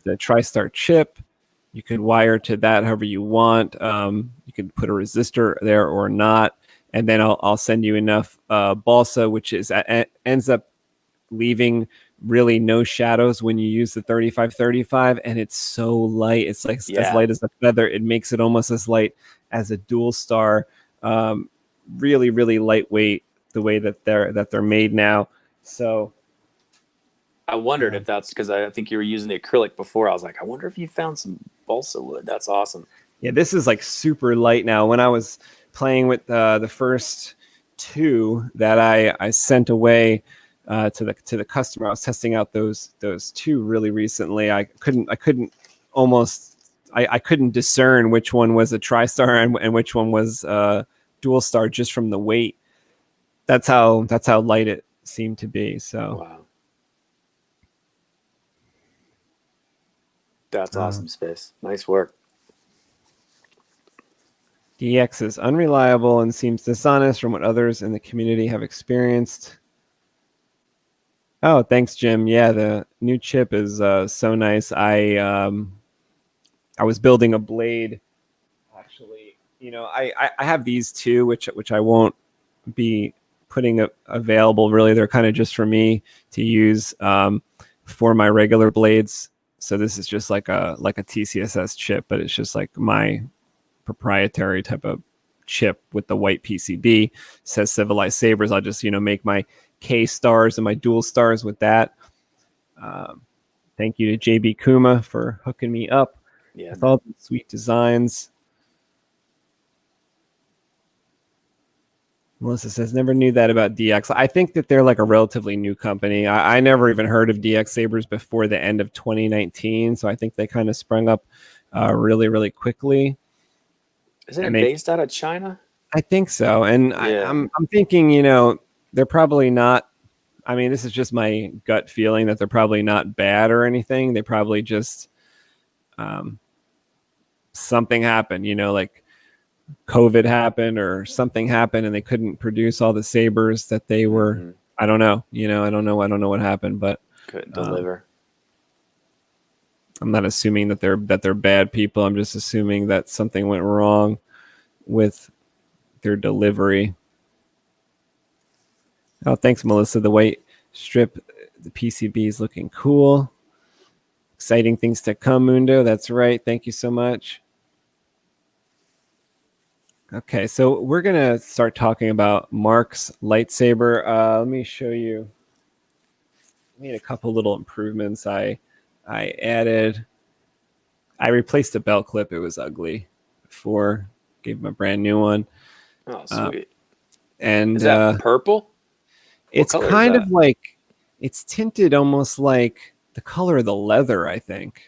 TriStar chip. You could wire to that however you want. You could put a resistor there or not, and then I'll send you enough balsa, which ends up leaving really no shadows when you use the 35-35, and it's so light. It's like as light as a feather. It makes it almost as light as a dual star. Really, really lightweight the way that they're made now. So I wondered if that's because I think you were using the acrylic before. I was like, I wonder if you found some balsa wood. That's awesome. Yeah, this is like super light now. When I was playing with the first 2 that I sent away to the customer, I was testing out those 2 really recently. I couldn't discern which one was a TriStar and which one was dual star just from the weight. That's how light it seemed to be. So wow, that's awesome, Space. Nice work. DX is unreliable and seems dishonest from what others in the community have experienced. Oh, thanks, Jim. Yeah, the new chip is so nice. I was building a blade. Actually, I have these 2, which I won't be putting available. Really, they're kind of just for me to use for my regular blades. So this is just like a TCSS chip, but it's just like my proprietary type of chip with the white PCB. It says Civilized Sabers. I'll just make my K stars and my dual stars with that. Thank you to JB Kuma for hooking me up with all the sweet designs. Melissa says, never knew that about DX. I think that they're like a relatively new company. I never even heard of DX Sabers before the end of 2019. So I think they kind of sprung up really, really quickly. Isn't it based out of China? I think so. And I'm thinking, they're probably not. I mean, this is just my gut feeling that they're probably not bad or anything. They probably just something happened, like COVID happened or something happened and they couldn't produce all the sabers that they were. I don't know. I don't know what happened, but couldn't deliver. I'm not assuming that they're bad people. I'm just assuming that something went wrong with their delivery. Oh, thanks, Melissa. The white strip, the PCB is looking cool. Exciting things to come, Mundo. That's right. Thank you so much. Okay, so we're gonna start talking about Marc's lightsaber. Let me show you. I made a couple little improvements. I added. I replaced the belt clip. It was ugly before. Gave him a brand new one. Oh, sweet. And Is that purple? it's color is kind that? of like it's tinted almost like the color of the leather, I think.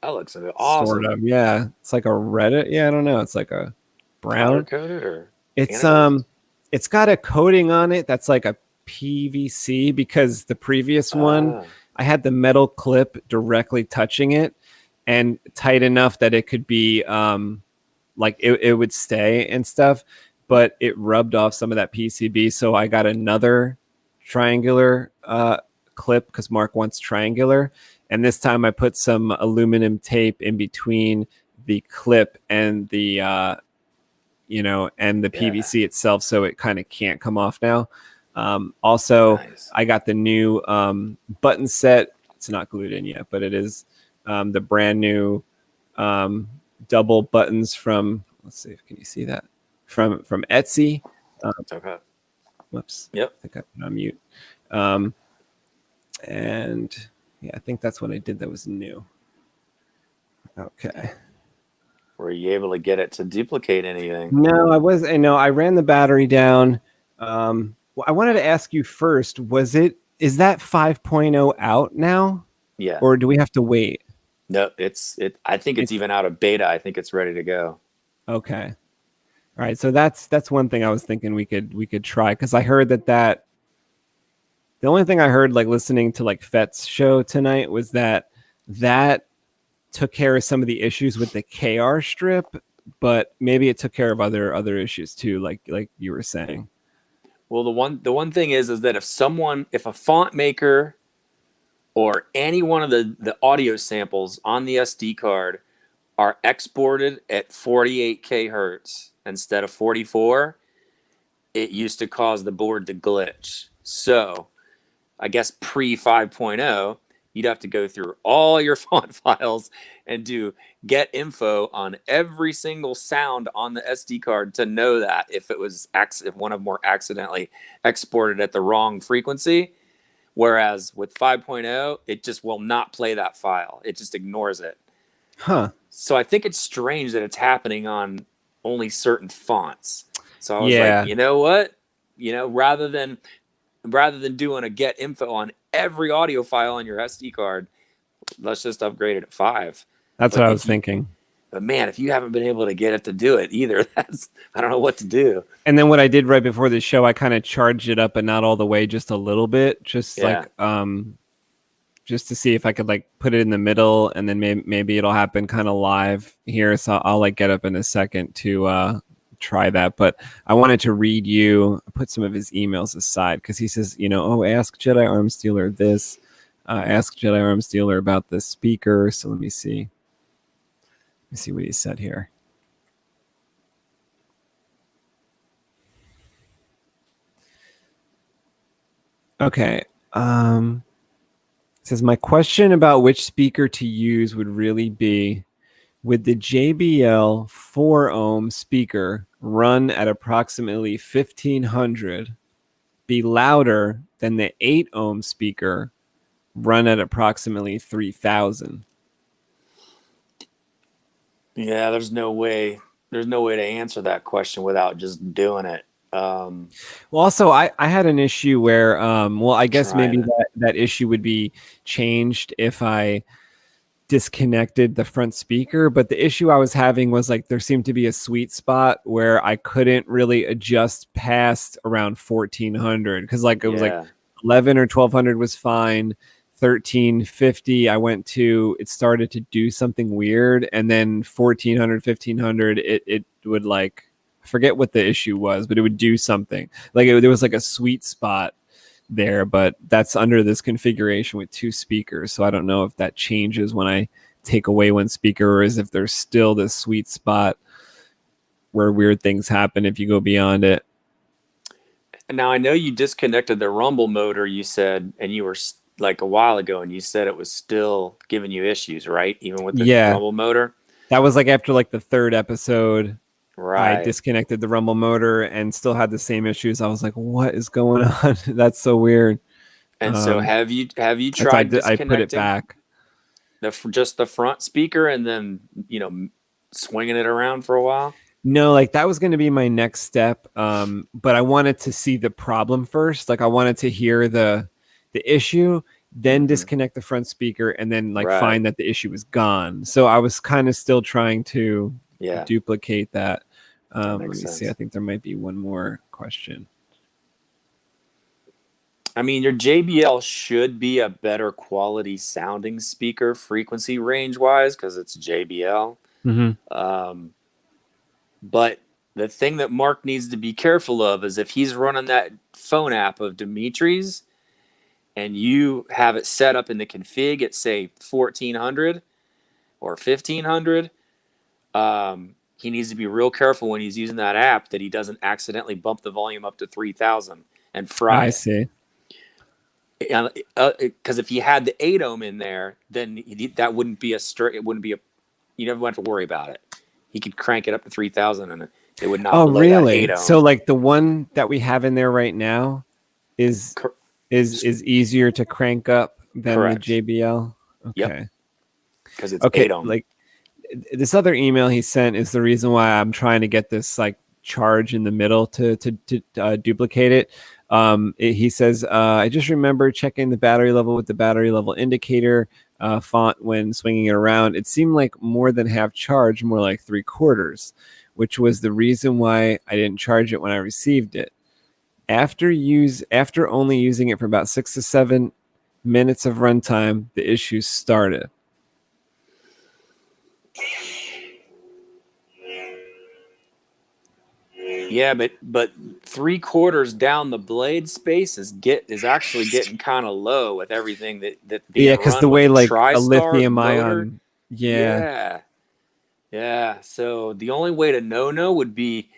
That looks awesome. Sort of, yeah. It's like a red. Yeah, I don't know. It's like a brown. Powder coated or It's anodized? it's got a coating on it that's like a PVC because the previous one I had the metal clip directly touching it and tight enough that it could be like it would stay and stuff, but it rubbed off some of that PCB. So I got another triangular clip because Marc wants triangular. And this time I put some aluminum tape in between the clip and the and the PVC itself, so it kind of can't come off now. Also, Nice. I got the new button set. It's not glued in yet, but it is the brand new double buttons from. Let's see, can you see that from Etsy? Okay. Whoops. Yep. I think I put on mute. And yeah, I think that's what I did. That was new. Okay. Were you able to get it to duplicate anything? No, I was. No, I ran the battery down. Well, I wanted to ask you first. Is that 5.0 out now, Yeah. or do we have to wait? No, I think it's even out of beta. I think it's ready to go. Okay. All right. So that's one thing I was thinking we could try, because I heard that the only thing I heard, like listening to like Fett's show tonight, was that took care of some of the issues with the KR strip, but maybe it took care of other issues too, like you were saying. Well, the one thing is that if a font maker or any one of the audio samples on the SD card are exported at 48K hertz instead of 44, it used to cause the board to glitch. So I guess pre 5.0, you'd have to go through all your font files and do get info on every single sound on the SD card to know that if one of them were accidentally exported at the wrong frequency. Whereas with 5.0, it just will not play that file. It just ignores it. Huh. So I think it's strange that it's happening on only certain fonts. So I was Yeah. like, you know what? Rather than doing a get info on every audio file on your SD card, let's just upgrade it at 5. That's what I was thinking. But man, if you haven't been able to get it to do it either, I don't know what to do. And then what I did right before the show, I kind of charged it up, but not all the way, just a little bit, just to see if I could like put it in the middle, and then maybe it'll happen kind of live here. So I'll like get up in a second to try that. But I wanted to read you, put some of his emails aside, because he says, ask Jedi Arms Dealer this, ask Jedi Arms Dealer about the speaker. So let me see what he said here. Okay. It says, my question about which speaker to use would really be, would the JBL 4 ohm speaker run at approximately 1500 be louder than the 8 ohm speaker run at approximately 3000? Yeah, there's no way to answer that question without just doing it. Well, also, I had an issue where, I guess maybe that issue would be changed if I disconnected the front speaker. But the issue I was having was like there seemed to be a sweet spot where I couldn't really adjust past around 1400, because like it was like 11 or 1200 was fine. 1350 I went to, it started to do something weird, and then 1400 1500 it would like, I forget what the issue was, but it would do something like there was like a sweet spot there, but that's under this configuration with 2 speakers. So I don't know if that changes when I take away one speaker, or is if there's still this sweet spot where weird things happen if you go beyond it. Now I know you disconnected the rumble motor, you said, and you were like a while ago, and you said it was still giving you issues, right? Even with the rumble motor. That was like after like the 3rd episode. I Right. disconnected the rumble motor and still had the same issues. I was like, what is going on? That's so weird. And so have you That's why tried I put it disconnecting back. just the front speaker and then, swinging it around for a while? No, like that was going to be my next step. But I wanted to see the problem first. Like I wanted to hear the issue, then disconnect the front speaker, and then like Right. find that the issue was gone. So I was kind of still trying to duplicate that. Let me see. I think there might be one more question. I mean, your JBL should be a better quality sounding speaker frequency range wise because it's JBL. But the thing that Marc needs to be careful of is if he's running that phone app of Dimitri's and you have it set up in the config at, say, 1400 or 1500, he needs to be real careful when he's using that app that he doesn't accidentally bump the volume up to 3000 and fry I it. see. Because if you had the 8 ohm in there, then that wouldn't be it wouldn't be you never have to worry about it. He could crank it up to 3000 and it would not blow that 8 ohm. So like the one that we have in there right now is easier to crank up than the JBL. Okay. Because it's 8 ohm. Like this other email he sent is the reason why I'm trying to get this like charge in the middle to duplicate it. He says, I just remember checking the battery level with the battery level indicator font when swinging it around. It seemed like more than half charge, more like 3/4, which was the reason why I didn't charge it when I received it. After only using it for about 6 to 7 minutes of runtime, the issues started. Yeah, but 3/4 down the blade space is actually getting kind of low with everything that because the way like a lithium motor. ion. Yeah. So the only way to know would be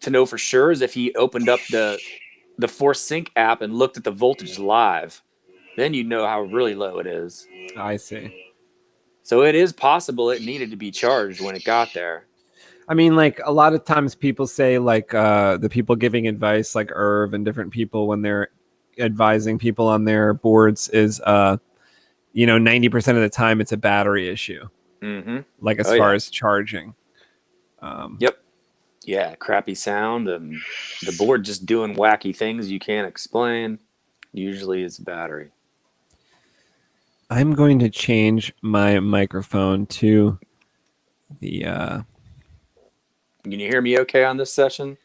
to know for sure is if he opened up the Force Sync app and looked at the voltage live. Then you'd know how really low it is. I see. So it is possible it needed to be charged when it got there. I mean, like a lot of times people say like the people giving advice like Irv and different people when they're advising people on their boards is 90% of the time it's a battery issue. Like as far as charging. Yep. Yeah, crappy sound and the board just doing wacky things you can't explain. Usually it's battery. I'm going to change my microphone to the Can you hear me okay on this session?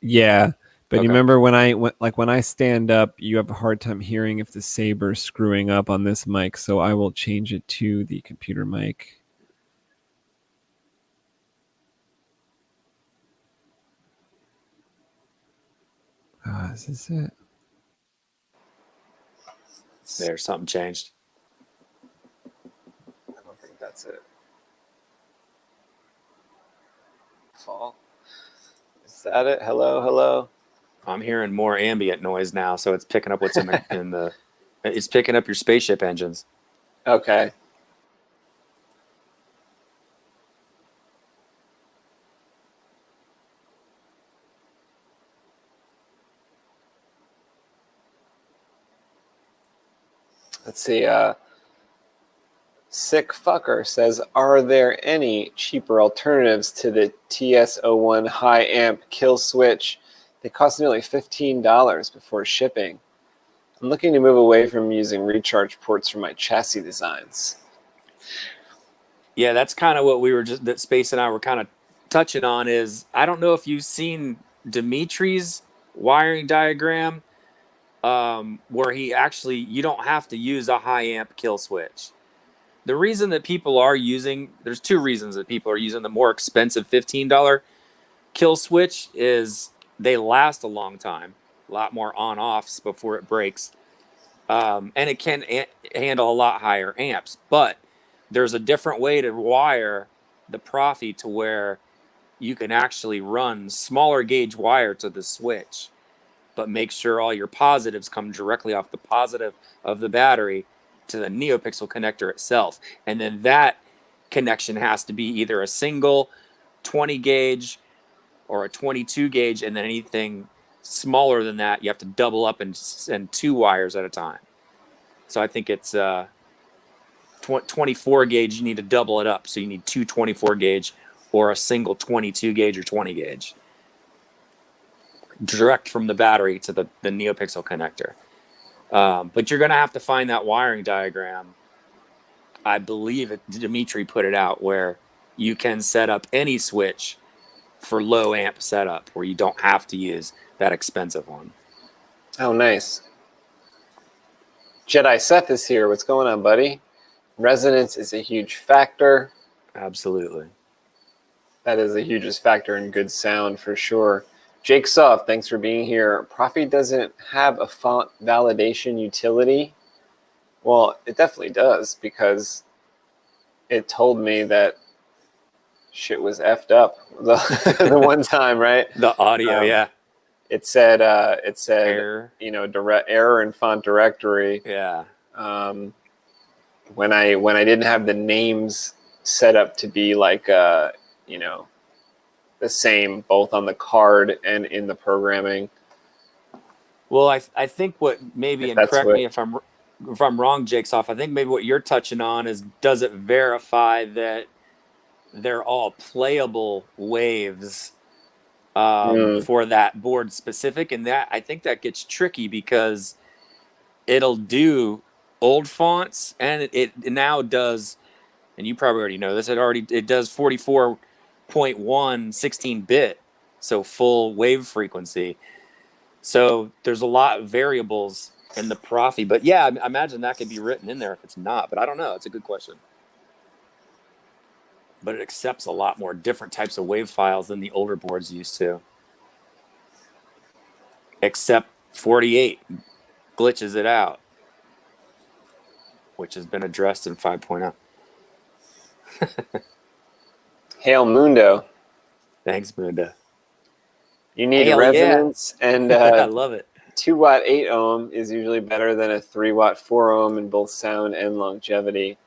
Yeah, but you remember when I stand up, you have a hard time hearing if the Saber's screwing up on this mic, so I will change it to the computer mic. Is this it? There's something changed. I don't think that's it. Fall. Is that it? Hello. I'm hearing more ambient noise now, so it's picking up what's in the it's picking up your spaceship engines. Okay. Let's see. Sick Fucker says, are there any cheaper alternatives to the TS01 high amp kill switch? They cost nearly $15 before shipping. I'm looking to move away from using recharge ports for my chassis designs. Yeah, that's kind of what that Space and I were kind of touching on is, I don't know if you've seen Dimitri's wiring diagram where you don't have to use a high amp kill switch. The reason that people are there's two reasons that people are using the more expensive $15 kill switch is they last a long time, a lot more on-offs before it breaks, and it can handle a lot higher amps. But there's a different way to wire the Proffi to where you can actually run smaller gauge wire to the switch, but make sure all your positives come directly off the positive of the battery to the NeoPixel connector itself. And then that connection has to be either a single 20 gauge or a 22 gauge, and then anything smaller than that, you have to double up and send 2 wires at a time. So I think it's 24 gauge, you need to double it up. So you need 2 24 gauge or a single 22 gauge or 20 gauge direct from the battery to the NeoPixel connector. But you're going to have to find that wiring diagram. I believe Dimitri put it out where you can set up any switch for low amp setup where you don't have to use that expensive one. Oh, nice. Jedi Seth is here. What's going on, buddy? Resonance is a huge factor. Absolutely. That is the hugest factor in good sound for sure. Jake Soft, thanks for being here. Proffi doesn't have a font validation utility. Well, it definitely does because it told me that shit was effed up the one time, right? The audio, yeah. It said Error. Direct error in font directory. Yeah. When I didn't have the names set up to be like the same both on the card and in the programming. Well, I think what maybe, and correct me if I'm wrong, Jake's off. I think maybe what you're touching on is, does it verify that they're all playable waves for that board specific? And that, I think that gets tricky because it'll do old fonts, and it now does, and you probably already know this, it does 44.1 16-bit, so full wave frequency. So there's a lot of variables in the Proffi, but yeah, I imagine that could be written in there if it's not, but I don't know. It's a good question. But it accepts a lot more different types of wave files than the older boards used to. Except 48 glitches it out, which has been addressed in 5.0. Hail Mundo. Thanks, Mundo. You need Hail resonance, and I love it. 2-watt 8 ohm is usually better than a 3-watt 4 ohm in both sound and longevity.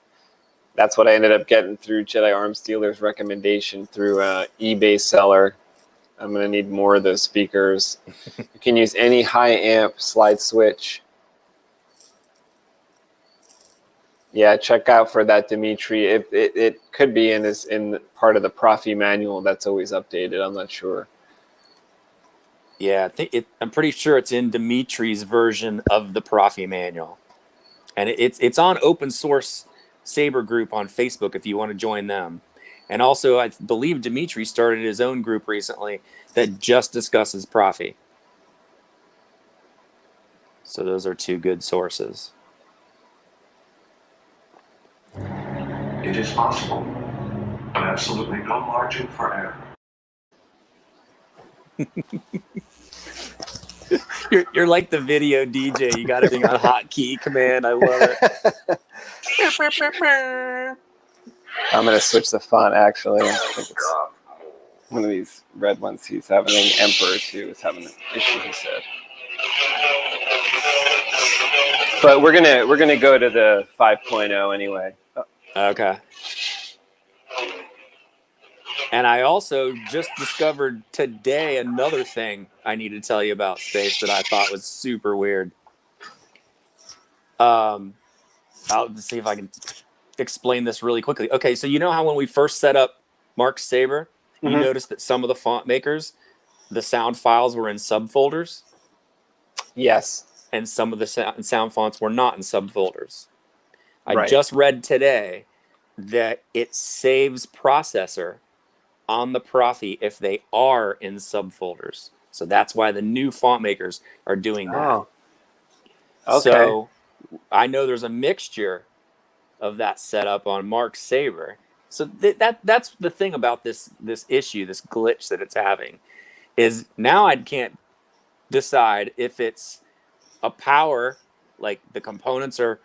That's what I ended up getting through Jedi Arms Dealer's recommendation through eBay seller. I'm going to need more of those speakers. You can use any high amp slide switch. Yeah, check out for that, Dimitri. It could be in part of the Proffi manual that's always updated. I'm not sure. Yeah, I'm pretty sure it's in Dimitri's version of the Proffi manual, and it's on open source Saber group on Facebook if you want to join them. And also, I believe Dimitri started his own group recently that just discusses Proffi. So those are 2 good sources. It is possible, but absolutely no margin for error. You're like the video DJ. You got everything on hotkey command. I love it. I'm going to switch the font, actually. I think it's one of these red ones. He's having an Emperor, too. Is having an issue, he said. But we're gonna go to the 5.0 anyway. Okay. And I also just discovered today another thing I need to tell you about Space that I thought was super weird. I'll see if I can explain this really quickly. Okay, so you know how when we first set up Marc's Saber, you noticed that some of the font makers, the sound files were in subfolders? Yes. And some of the sound fonts were not in subfolders. I Right. just read today that it saves processor on the Proffi if they are in subfolders. So that's why the new font makers are doing that. Oh. Okay. So I know there's a mixture of that setup on Marc's Saber. So that's the thing about this issue, this glitch that it's having, is now I can't decide if it's a power, like the components are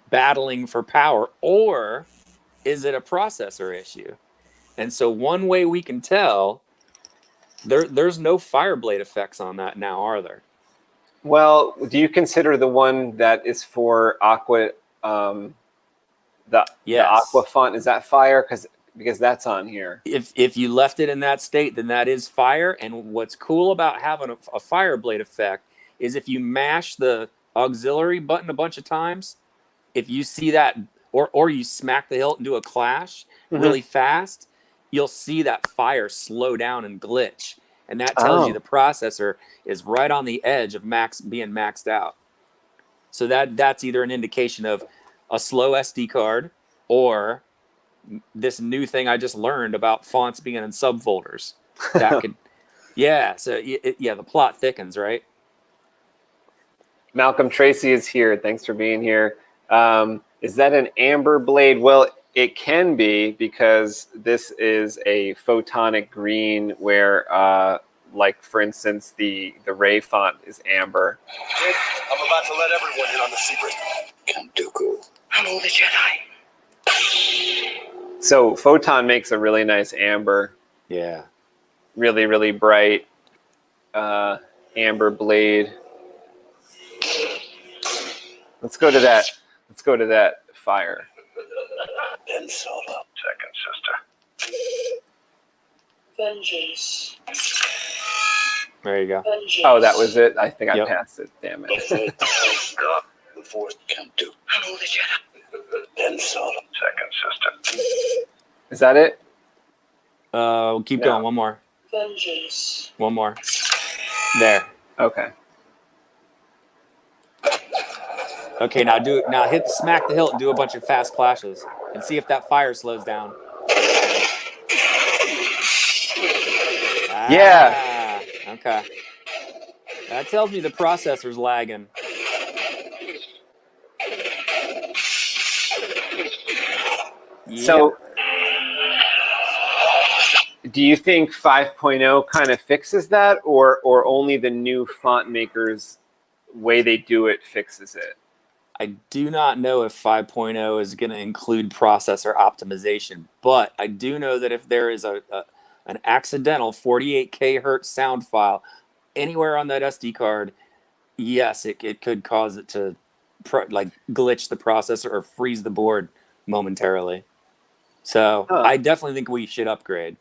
battling for power, or is it a processor issue? And so one way we can tell, there's no Fireblade effects on that now, are there? Well, do you consider the one that is for Aqua, the Yes. Aqua font, is that Fire? Because Because that's on here. If you left it in that state, then that is fire. And what's cool about having a fire blade effect is if you mash the auxiliary button a bunch of times, if you see that, or you smack the hilt and do a clash really fast, you'll see that fire slow down and glitch. And that tells you the processor is right on the edge of being maxed out. So that's either an indication of a slow SD card or this new thing I just learned about fonts being in subfolders. That could, yeah. So the plot thickens, right? Malcolm Tracy is here. Thanks for being here. Is that an amber blade? Well, it can be, because this is a photonic green where, like, for instance, the Ray font is amber. I'm about to let everyone in on the secret. Count Dooku. I'm all the Jedi. So Photon makes a really nice amber. Yeah. Really, really bright amber blade. Let's go to that. Let's go to that fire. Ben Solo. Second sister. Vengeance. There you go. Vengeance. Oh, that was it? I think I Yep. passed it. Damn it. The fourth Count Dooku. I'm all the Jedi. Ben Solo. Second sister. Is that it? We'll keep going. One more. Vengeance. One more. There. Okay. Okay, now smack the hilt and do a bunch of fast clashes and see if that fire slows down. Yeah. Okay. That tells me the processor's lagging. So, do you think 5.0 kind of fixes that, or only the new font makers' way they do it fixes it? I do not know if 5.0 is going to include processor optimization, but I do know that if there is an accidental 48K hertz sound file anywhere on that SD card, yes, it could cause it to glitch the processor or freeze the board momentarily. So I definitely think we should upgrade,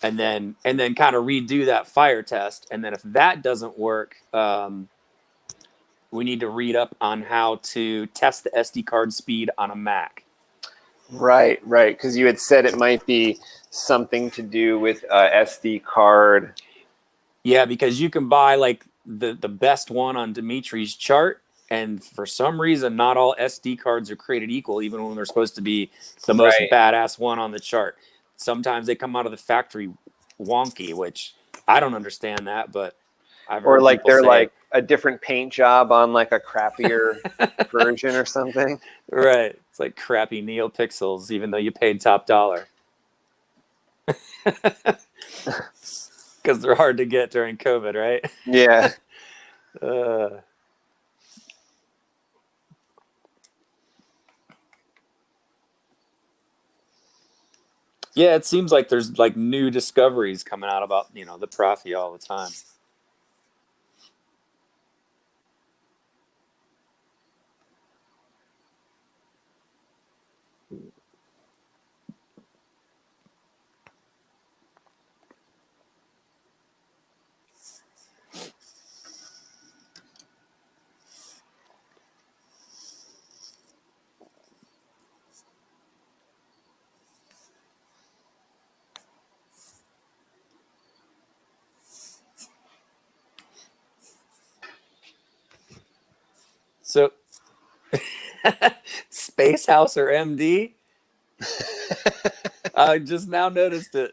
and then kind of redo that fire test. And then if that doesn't work, we need to read up on how to test the SD card speed on a Mac. Right. Because you had said it might be something to do with SD card. Yeah, because you can buy like the best one on Dimitri's chart, and for some reason, not all SD cards are created equal, even when they're supposed to be the most badass one on the chart. Sometimes they come out of the factory wonky, which I don't understand that, but I've heard like people they're say like a different paint job on like a crappier version or something. Right. It's like crappy NeoPixels, even though you paid top dollar. Because they're hard to get during COVID, right? Yeah. Yeah, it seems like there's like new discoveries coming out about, the Proffi all the time. So, Space House or MD? I just now noticed it.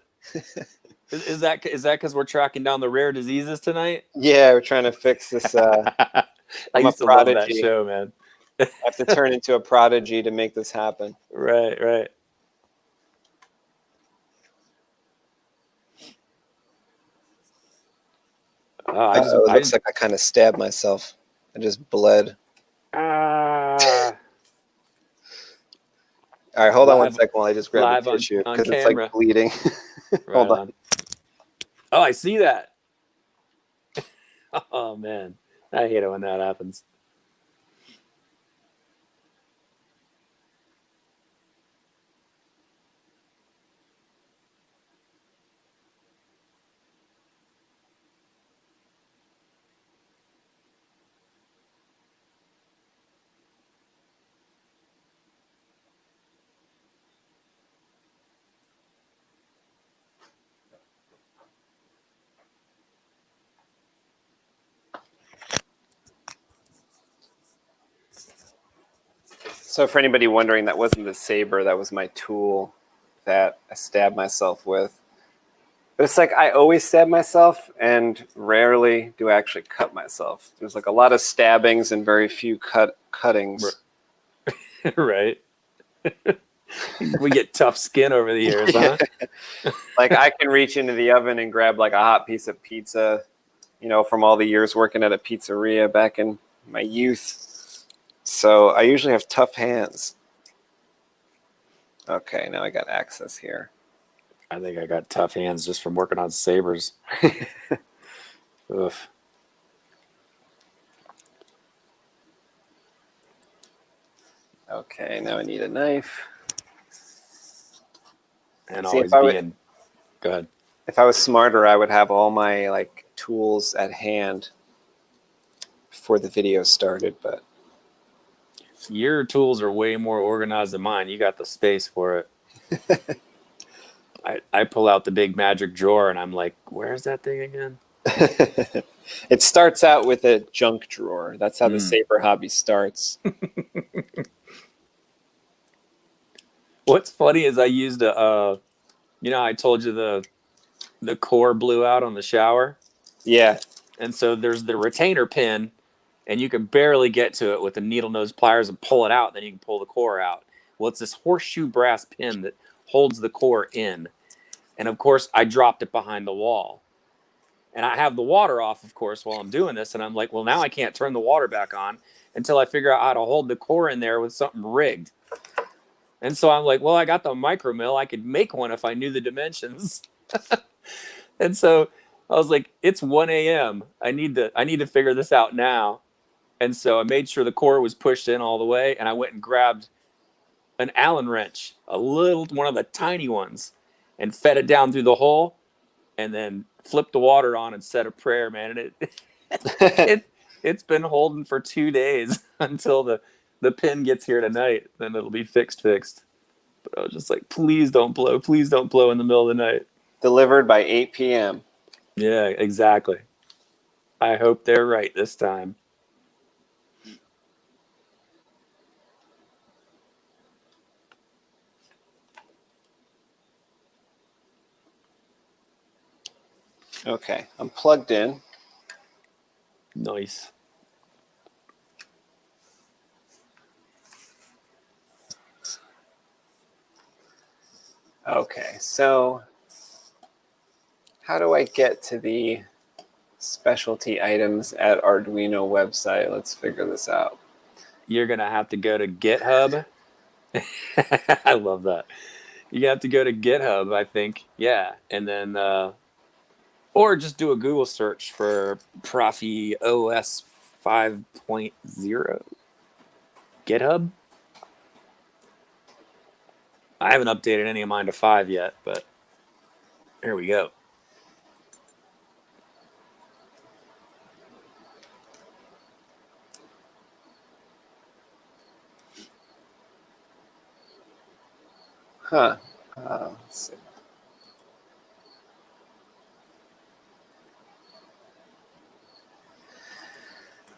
Is that because we're tracking down the rare diseases tonight? Yeah, we're trying to fix this. I used to love that show, man. I have to turn into a prodigy to make this happen. Right. It looks like I kind of stabbed myself. I just bled. All right, hold on one second while I just grab the tissue because it's like bleeding. Hold on. Oh, I see that. Oh, man. I hate it when that happens. So for anybody wondering, that wasn't the saber. That was my tool that I stabbed myself with. But it's like I always stab myself, and rarely do I actually cut myself. There's like a lot of stabbings and very few cuttings. Right. We get tough skin over the years, huh? Like I can reach into the oven and grab like a hot piece of pizza, you know, from all the years working at a pizzeria back in my youth. So I usually have tough hands. Okay, now I got access here. I think I got tough hands just from working on sabers. Oof. Okay, now I need a knife. And See, always go ahead. If I was smarter, I would have all my like tools at hand before the video started, but Your tools are way more organized than mine. You got the space for it. I pull out the big magic drawer and I'm like, where's that thing again? it starts out with a junk drawer. That's how the saber hobby starts. What's funny is I used a, I told you the core blew out on the shower. Yeah. And so there's the retainer pin, and you can barely get to it with the needle nose pliers and pull it out. Then you can pull the core out. Well, it's this horseshoe brass pin that holds the core in. And of course, I dropped it behind the wall. And I have the water off, of course, while I'm doing this. And I'm like, well, now I can't turn the water back on until I figure out how to hold the core in there with something rigged. And so I'm like, well, I got the micro mill. I could make one if I knew the dimensions. And so I was like, it's 1 a.m. I need to figure this out now. And so I made sure the core was pushed in all the way. And I went and grabbed an Allen wrench, one of the tiny ones, and fed it down through the hole, and then flipped the water on and said a prayer, man. And it's been holding for 2 days until the pin gets here tonight. Then it'll be fixed. But I was just like, please don't blow in the middle of the night. Delivered by 8 p.m. Yeah, exactly. I hope they're right this time. Okay, I'm plugged in. Nice. Okay, so how do I get to the specialty items at Arduino website? Let's figure this out. You're going to have to go to GitHub. I love that. You have to go to GitHub, I think. Yeah. And then, or just do a Google search for Proffi OS 5.0. GitHub. I haven't updated any of mine to 5 yet, but here we go. Huh. Let's see.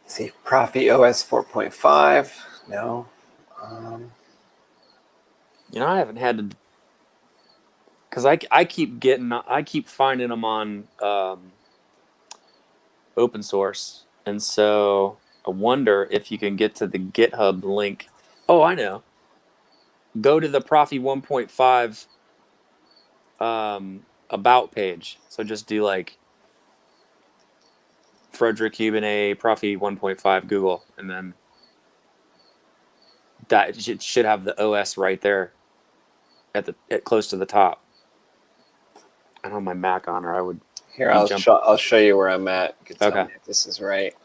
Let's see, Proffi OS 4.5. No. I haven't had to, because I keep finding them on open source, and so I wonder if you can get to the GitHub link. Oh, I know. Go to the Proffi 1.5 about page. So just do like Frederick Hubenet Proffi 1.5 Google, and then that it should have the OS right there at close to the top. I don't have my Mac on, or I would. Here, I'll show you where I'm at. You can tell Okay. me if this is right.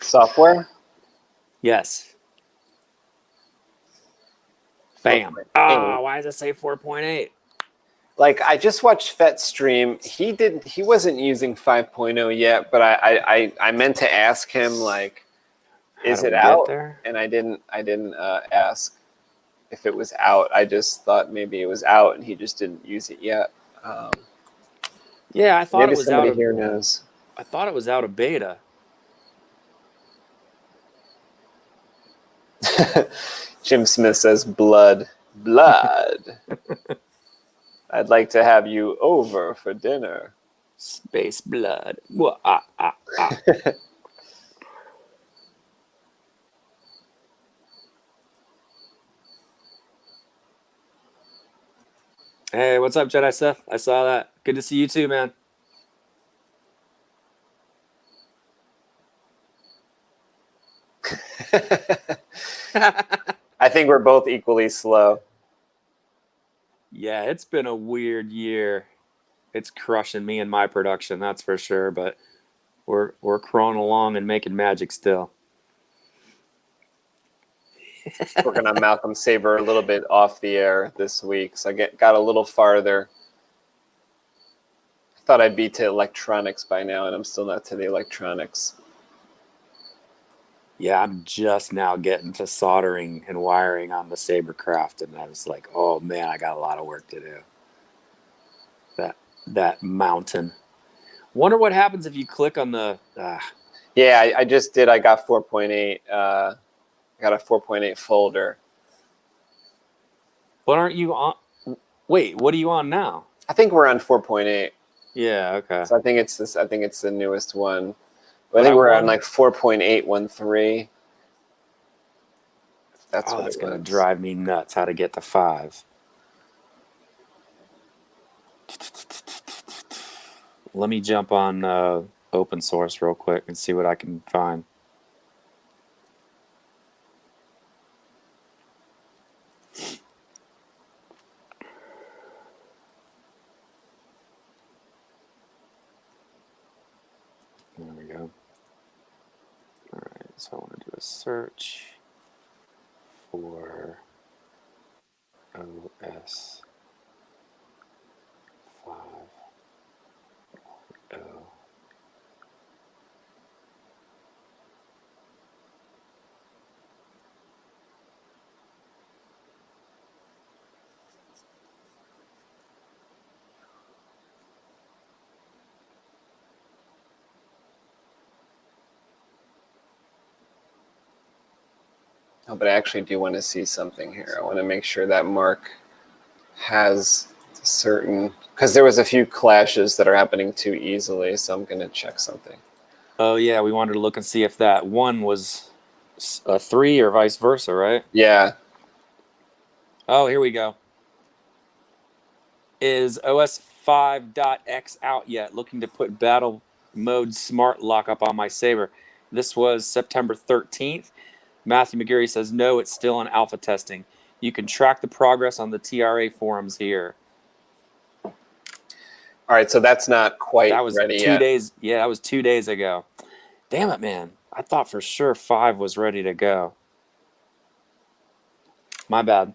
Software? Yes. Bam. 4.8. Oh, why does it say 4.8? Like, I just watched Fett stream. He wasn't using 5.0 yet, but I meant to ask him, like, is it out? There? And I didn't ask if it was out. I just thought maybe it was out and he just didn't use it yet. Yeah, I thought Maybe it was somebody out. here knows. I thought it was out of beta. Jim Smith says, blood. Blood. I'd like to have you over for dinner. Space blood. Whoa, Hey, what's up, Jedi Seth? I saw that. Good to see you too, man. I think we're both equally slow. Yeah, it's been a weird year. It's crushing me and my production, that's for sure. But we're crawling along and making magic still. Working on Malcolm Saber a little bit off the air this week, so I got a little farther. I thought I'd be to electronics by now, and I'm still not to the electronics. Yeah, I'm just now getting to soldering and wiring on the Sabercraft, and I was like, oh man, I got a lot of work to do. That mountain. Wonder what happens if you click on the. Yeah, I just did. I got 4.8. I got a 4.8 folder. But aren't you on? Wait, what are you on now? I think we're on 4.8. Yeah, okay. So I think it's this. I think it's the newest one. But I think we're on like 4.813. That's what that's it gonna was. drive me nuts. How to get to 5? Let me jump on open source real quick and see what I can find. There we go. All right, so I want to do a search for OS 5.0. Oh, but I actually do want to see something here. I want to make sure that Marc has certain, because there was a few clashes that are happening too easily, so I'm going to check something. Oh yeah, we wanted to look and see if that 1 was a 3 or vice versa, right? Yeah. Oh, here we go. Is OS 5.x out yet? Looking to put battle mode smart lock up on my Saber. This was September 13th. Matthew McGarry says, no, it's still in alpha testing. You can track the progress on the TRA forums here. All right, so that's not quite That was ready 2 yet. days. Yeah, that was 2 days ago. Damn it, man. I thought for sure 5 was ready to go. My bad.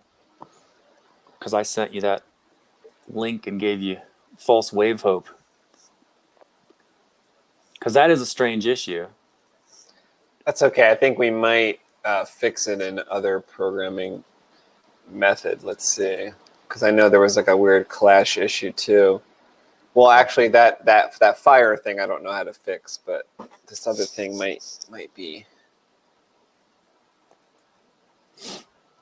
Because I sent you that link and gave you false wave hope. Because that is a strange issue. That's okay. I think we might fix it in other programming method. Let's see. Because I know there was like a weird clash issue too. Well, actually, that fire thing I don't know how to fix, but this other thing might be.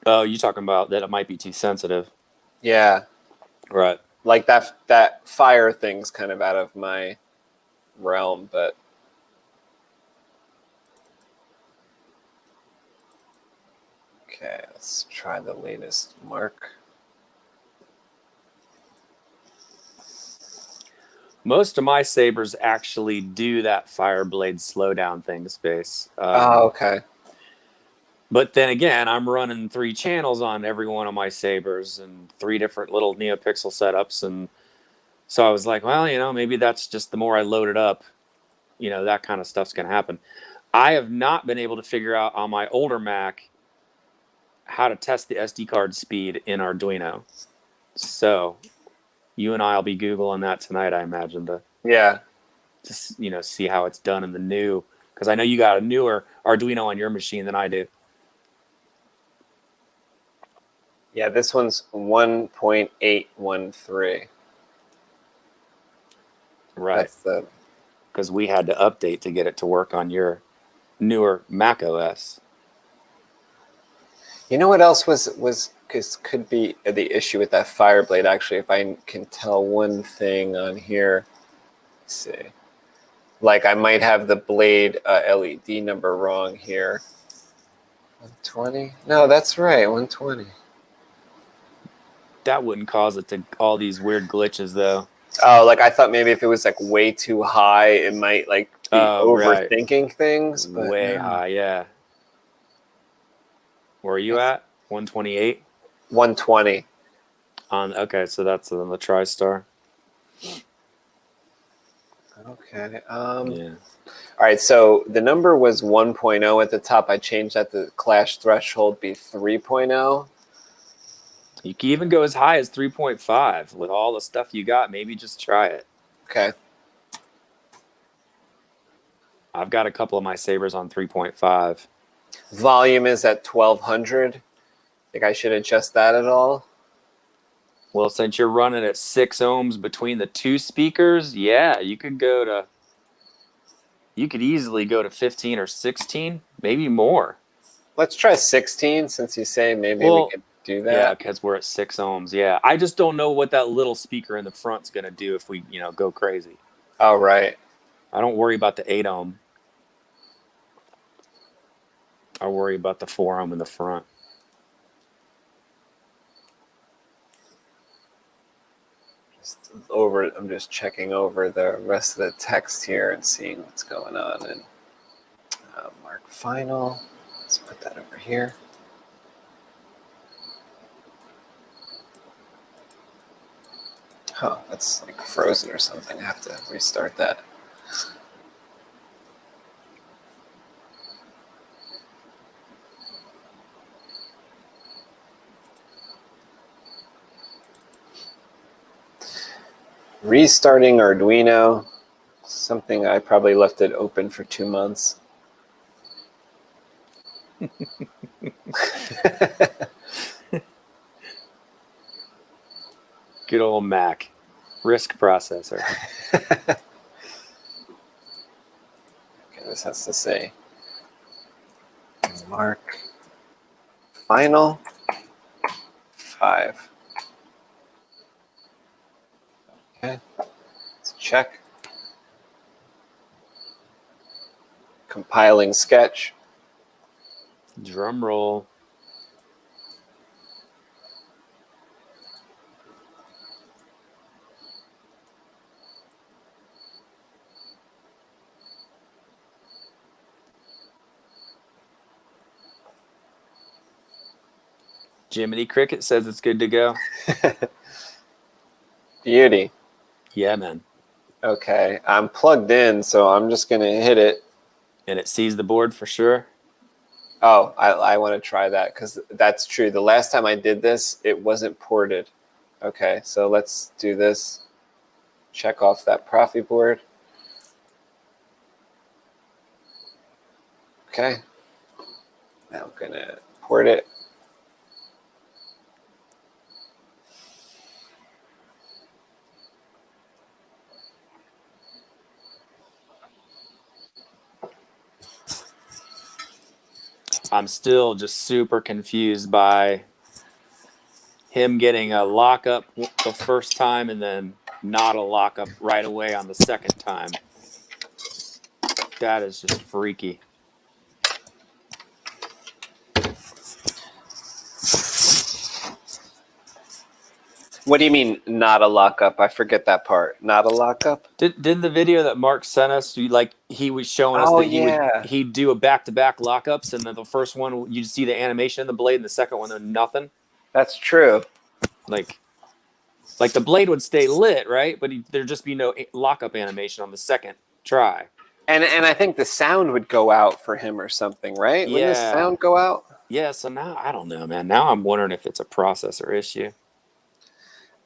Oh, you talking about that it might be too sensitive? Yeah. Right. Like that fire thing's kind of out of my realm, but. Okay, let's try the latest Marc. Most of my Sabers actually do that Fireblade slowdown thing, Space. Okay. But then again, I'm running 3 channels on every one of my Sabers and 3 different little NeoPixel setups. And so I was like, well, maybe that's just the more I load it up, that kind of stuff's going to happen. I have not been able to figure out on my older Mac how to test the SD card speed in Arduino. So you and I will be Googling that tonight, I imagine, to see how it's done in the new, because I know you got a newer Arduino on your machine than I do. Yeah, this one's 1.813. Right. That's the because we had to update to get it to work on your newer Mac OS. You know what else was because could be the issue with that Fireblade? Actually, if I can tell one thing on here, let's see. Like I might have the blade LED number wrong here. 120? No, that's right, 120. That wouldn't cause it to all these weird glitches though. Oh, like I thought maybe if it was like way too high, it might like be overthinking things. But way high, yeah. Where are you at? 128? 120. Okay, so that's on the TriStar. Okay. Yeah. All right, so the number was 1.0 at the top. I changed that to clash threshold be 3.0. You can even go as high as 3.5 with all the stuff you got. Maybe just try it. Okay. I've got a couple of my Sabers on 3.5. Volume is at 1200. Think I should adjust that at all? Well, since you're running at 6 ohms between the two speakers, yeah, you could easily go to 15 or 16, maybe more. Let's try 16 since you say maybe we could do that. Yeah, because we're at 6 ohms. Yeah, I just don't know what that little speaker in the front's going to do if we, go crazy. Oh, right. I don't worry about the 8 ohm. I worry about the 4 ohm in the front. I'm just checking over the rest of the text here and seeing what's going on. And Marc final. Let's put that over here. Oh, that's like frozen or something. I have to restart that. Restarting Arduino, something I probably left it open for 2 months. Good old Mac. RISC processor. Okay, this has to say Marc final 5. Okay, let's check. Compiling sketch. Drum roll. Jiminy Cricket says it's good to go. Beauty. Yeah, man. Okay, I'm plugged in, so I'm just going to hit it. And it sees the board for sure? Oh, I want to try that because that's true. The last time I did this, it wasn't ported. Okay, so let's do this. Check off that Proffieboard. Okay. Now I'm going to port it. I'm still just super confused by him getting a lockup the first time and then not a lockup right away on the second time. That is just freaky. What do you mean, not a lockup? I forget that part. Not a lockup? Didn't the video that Marc sent us, he was showing us that he'd do a back-to-back lockups, and then the first one you'd see the animation of the blade, and the second one nothing. That's true. Like the blade would stay lit, right? But there'd just be no lockup animation on the second try. And I think the sound would go out for him or something, right? Yeah. Wouldn't the sound go out? Yeah, so now, I don't know, man. Now I'm wondering if it's a processor issue.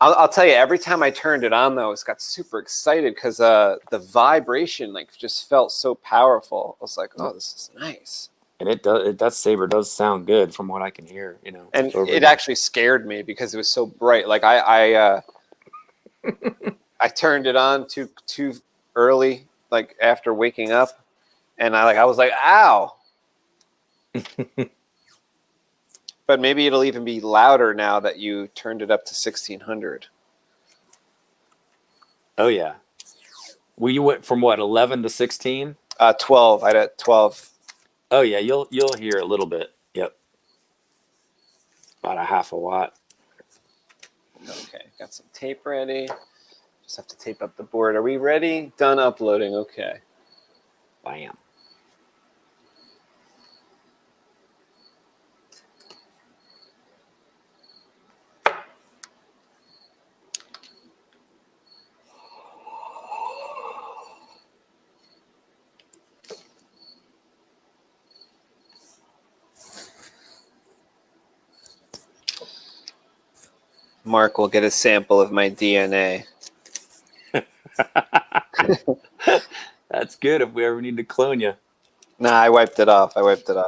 I'll tell you, every time I turned it on, though, I got super excited because the vibration just felt so powerful. I was like, oh, this is nice. And that Saber does sound good from what I can hear, And it actually scared me because it was so bright. Like I turned it on too early like after waking up, and I was like, ow. But maybe it'll even be louder now that you turned it up to 1600. Oh yeah. Well, you went from what, 11 to 16? 12. I had 12. Oh yeah, you'll hear a little bit. Yep. About a half a watt. Okay, got some tape ready. Just have to tape up the board. Are we ready? Done uploading. Okay. Bam. Mark will get a sample of my DNA. That's good if we ever need to clone you. Nah, I wiped it off.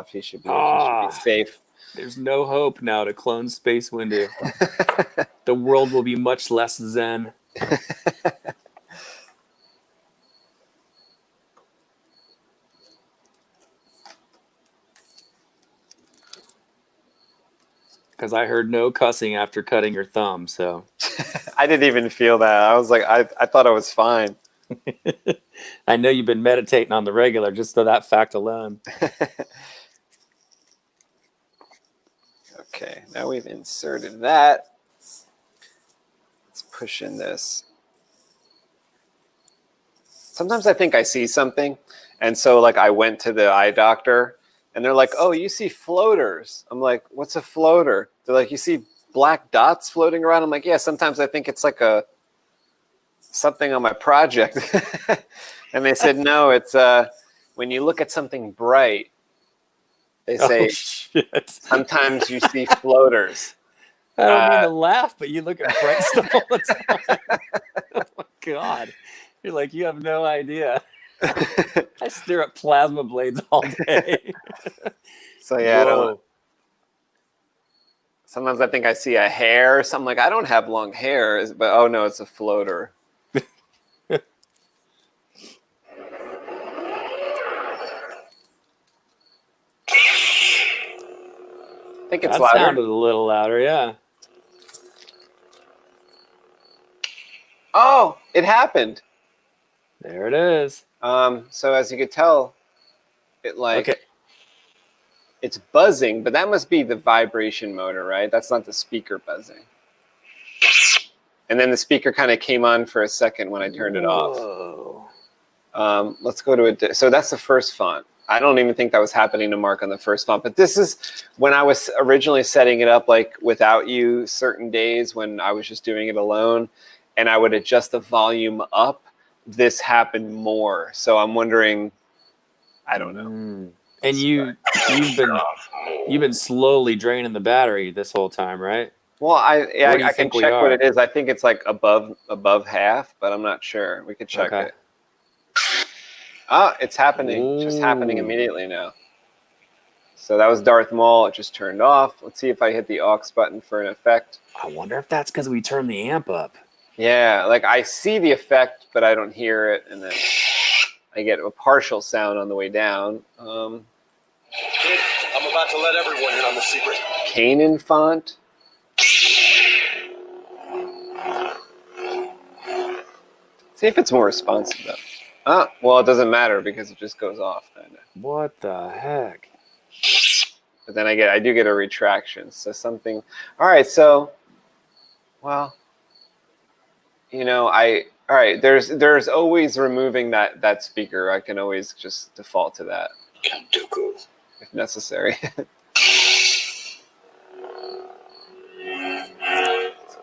He should be safe. There's no hope now to clone SpaceWindu. The world will be much less zen. Because I heard no cussing after cutting your thumb, so. I didn't even feel that. I was like, I thought I was fine. I know you've been meditating on the regular, just for that fact alone. Okay, now we've inserted that. Let's push in this. Sometimes I think I see something, and so like I went to the eye doctor, and they're like, "Oh, you see floaters." I'm like, "What's a floater?" They're like, "You see black dots floating around." I'm like, "Yeah." Sometimes I think it's like something on my project, and they said, "No, it's when you look at something bright." They say, shit. Sometimes you see floaters. I don't mean to laugh, but you look at bright stuff all the time. Oh my God. You're like, you have no idea. I stare at plasma blades all day. So yeah, I don't know. Sometimes I think I see a hair or something. Like, I don't have long hair, but oh no, it's a floater. I think it's that louder. Sounded a little louder, yeah. Oh, it happened. There it is. So as you could tell, it's buzzing, but that must be the vibration motor, right? That's not the speaker buzzing. And then the speaker kind of came on for a second when I turned it off. Let's go to so that's the first font. I don't even think that was happening to Mark on the first font, but this is when I was originally setting it up, like without you, certain days when I was just doing it alone, and I would adjust the volume up. This happened more, so I'm wondering. I don't know. And you've been slowly draining the battery this whole time, right? Well, I can check what it is. I think it's like above half, but I'm not sure. We could check it. Oh, it's happening. It's just happening immediately now. So that was Darth Maul. It just turned off. Let's see if I hit the aux button for an effect. I wonder if that's because we turned the amp up. Yeah, like I see the effect, but I don't hear it, and then I get a partial sound on the way down. Kid, I'm about to let everyone in on the secret. Kanan font. See if it's more responsive though. Oh, well, it doesn't matter because it just goes off. Kinda. What the heck? But then I do get a retraction. So something. All right. So, well, you know, all right. There's always removing that speaker. I can always just default to that. Can't do good. If necessary.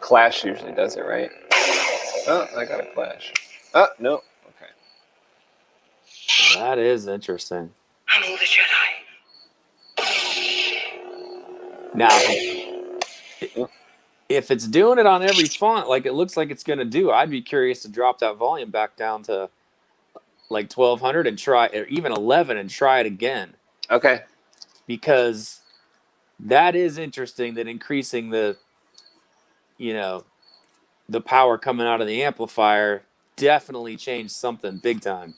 Clash usually does it, right? Oh, I got a clash. Oh, no. Okay. That is interesting. Hello, the Jedi. Now, if it's doing it on every font like it looks like it's going to do, I'd be curious to drop that volume back down to like 1200 and try, or even 11 and try it again. Okay. Because that is interesting, that increasing the, you know, the power coming out of the amplifier definitely changed something big time.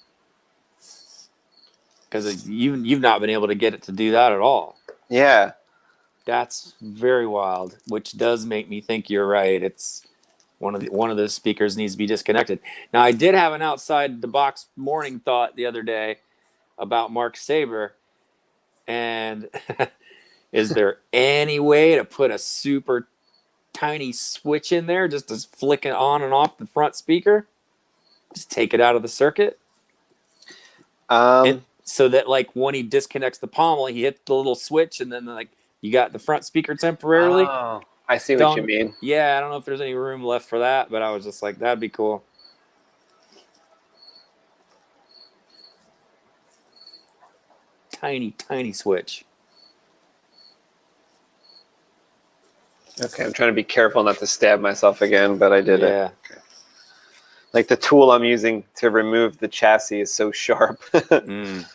because you've not been able to get it to do that at all. Yeah. That's very wild, which does make me think you're right. It's one of those speakers needs to be disconnected. Now, I did have an outside the box morning thought the other day about Marc's Saber, and is there any way to put a super tiny switch in there just to flick it on and off the front speaker? Just take it out of the circuit, and so that like when he disconnects the pommel, he hits the little switch, and then like you got the front speaker temporarily. Oh, I see what you mean. Yeah, I don't know if there's any room left for that, but I was just like, that'd be cool. Tiny switch. Okay, I'm trying to be careful not to stab myself again, but I did it. Yeah. Okay. Like the tool I'm using to remove the chassis is so sharp. Mm.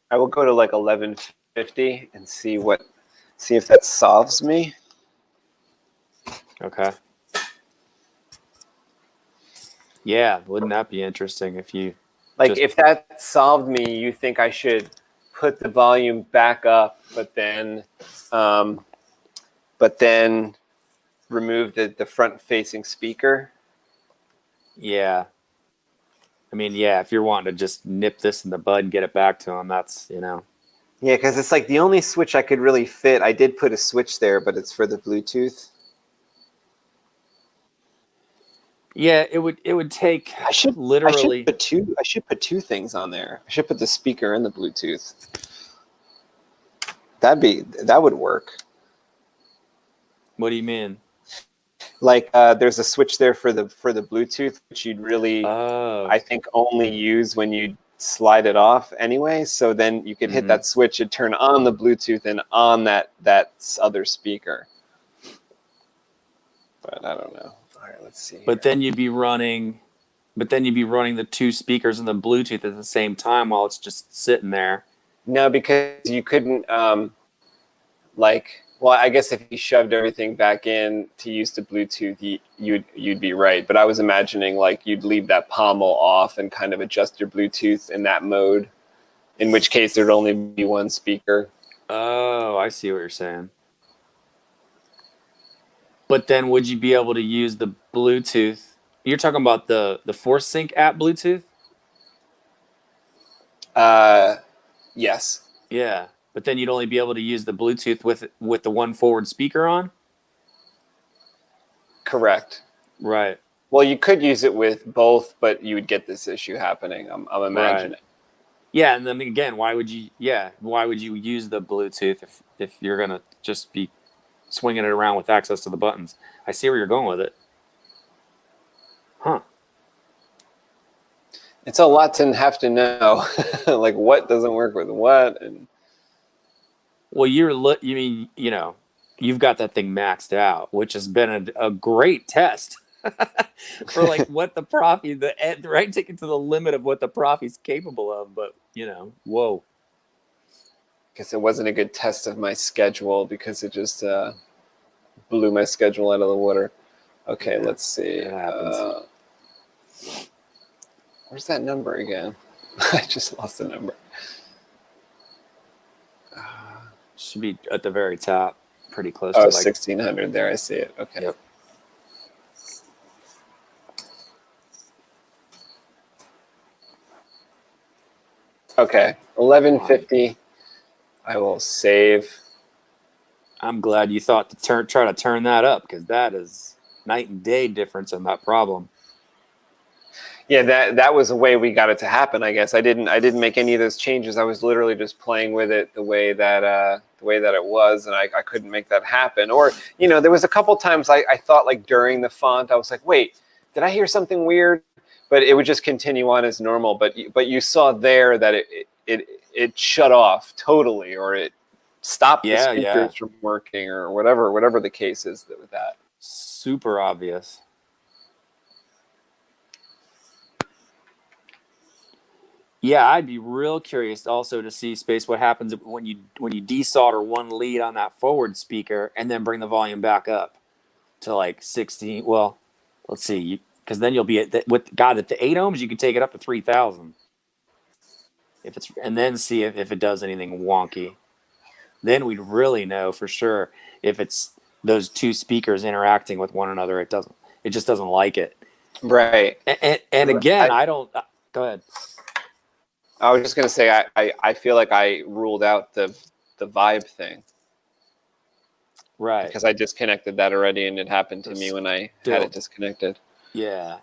I will go to like 1150 and see if that solves me. Okay. Yeah, wouldn't that be interesting if you if that solved me, you think I should put the volume back up, but then remove the front-facing speaker? Yeah. I mean, yeah, if you're wanting to just nip this in the bud and get it back to him, that's, Yeah, because it's like the only switch I could really fit. I did put a switch there, but it's for the Bluetooth. Yeah, it would take literally. I should put two things on there. I should put the speaker and the Bluetooth. That would work. What do you mean? Like there's a switch there for the Bluetooth, which you'd really, I think, only use when you slide it off anyway. So then you could hit that switch and turn on the Bluetooth and on that other speaker. But I don't know. All right, let's see. But then you'd be running the two speakers and the Bluetooth at the same time while it's just sitting there. No, because you couldn't well, I guess if you shoved everything back in to use the Bluetooth, you'd be right. But I was imagining like you'd leave that pommel off and kind of adjust your Bluetooth in that mode, in which case there'd only be one speaker. Oh, I see what you're saying. But then would you be able to use the Bluetooth? You're talking about the ForceSync app Bluetooth? Yes. Yeah. But then you'd only be able to use the Bluetooth with the one forward speaker on? Correct. Right. Well, you could use it with both, but you would get this issue happening. I'm imagining. Right. Yeah, and then again, why would you use the Bluetooth if you're going to just be swinging it around with access to the buttons? I see where you're going with it. Huh. It's a lot to have to know, like what doesn't work with what. And well, you've got that thing maxed out, which has been a great test for like what the Proffi, right, taking to the limit of what the Proffi's capable of. But whoa. Guess it wasn't a good test of my schedule because it just blew my schedule out of the water. Okay, let's see. It happens. Where's that number again? I just lost the number. Should be at the very top, pretty close to like 1600 there. I see it. Okay. Yep. Okay, 1150. I will save. I'm glad you thought to try to turn that up, because that is night and day difference in that problem. Yeah, that was the way we got it to happen. I guess I didn't make any of those changes. I was literally just playing with it the way that it was, and I couldn't make that happen. Or there was a couple times I thought like during the font I was like, wait, did I hear something weird? But it would just continue on as normal. But you saw there that it shut off totally, or it stopped the speakers from working, or whatever the case is with that. Super obvious. Yeah, I'd be real curious also to see, Space, what happens when you desolder one lead on that forward speaker and then bring the volume back up to like 16. Well, let's see, because then you'll be at the 8 ohms, you can take it up to 3,000. And then see if it does anything wonky. Then we'd really know for sure if it's those two speakers interacting with one another. It just doesn't like it. Right. And again, I don't. Go ahead. I was just gonna say I feel like I ruled out the vibe thing. Right. Because I disconnected that already, and it happened to me when I had it disconnected. Yeah.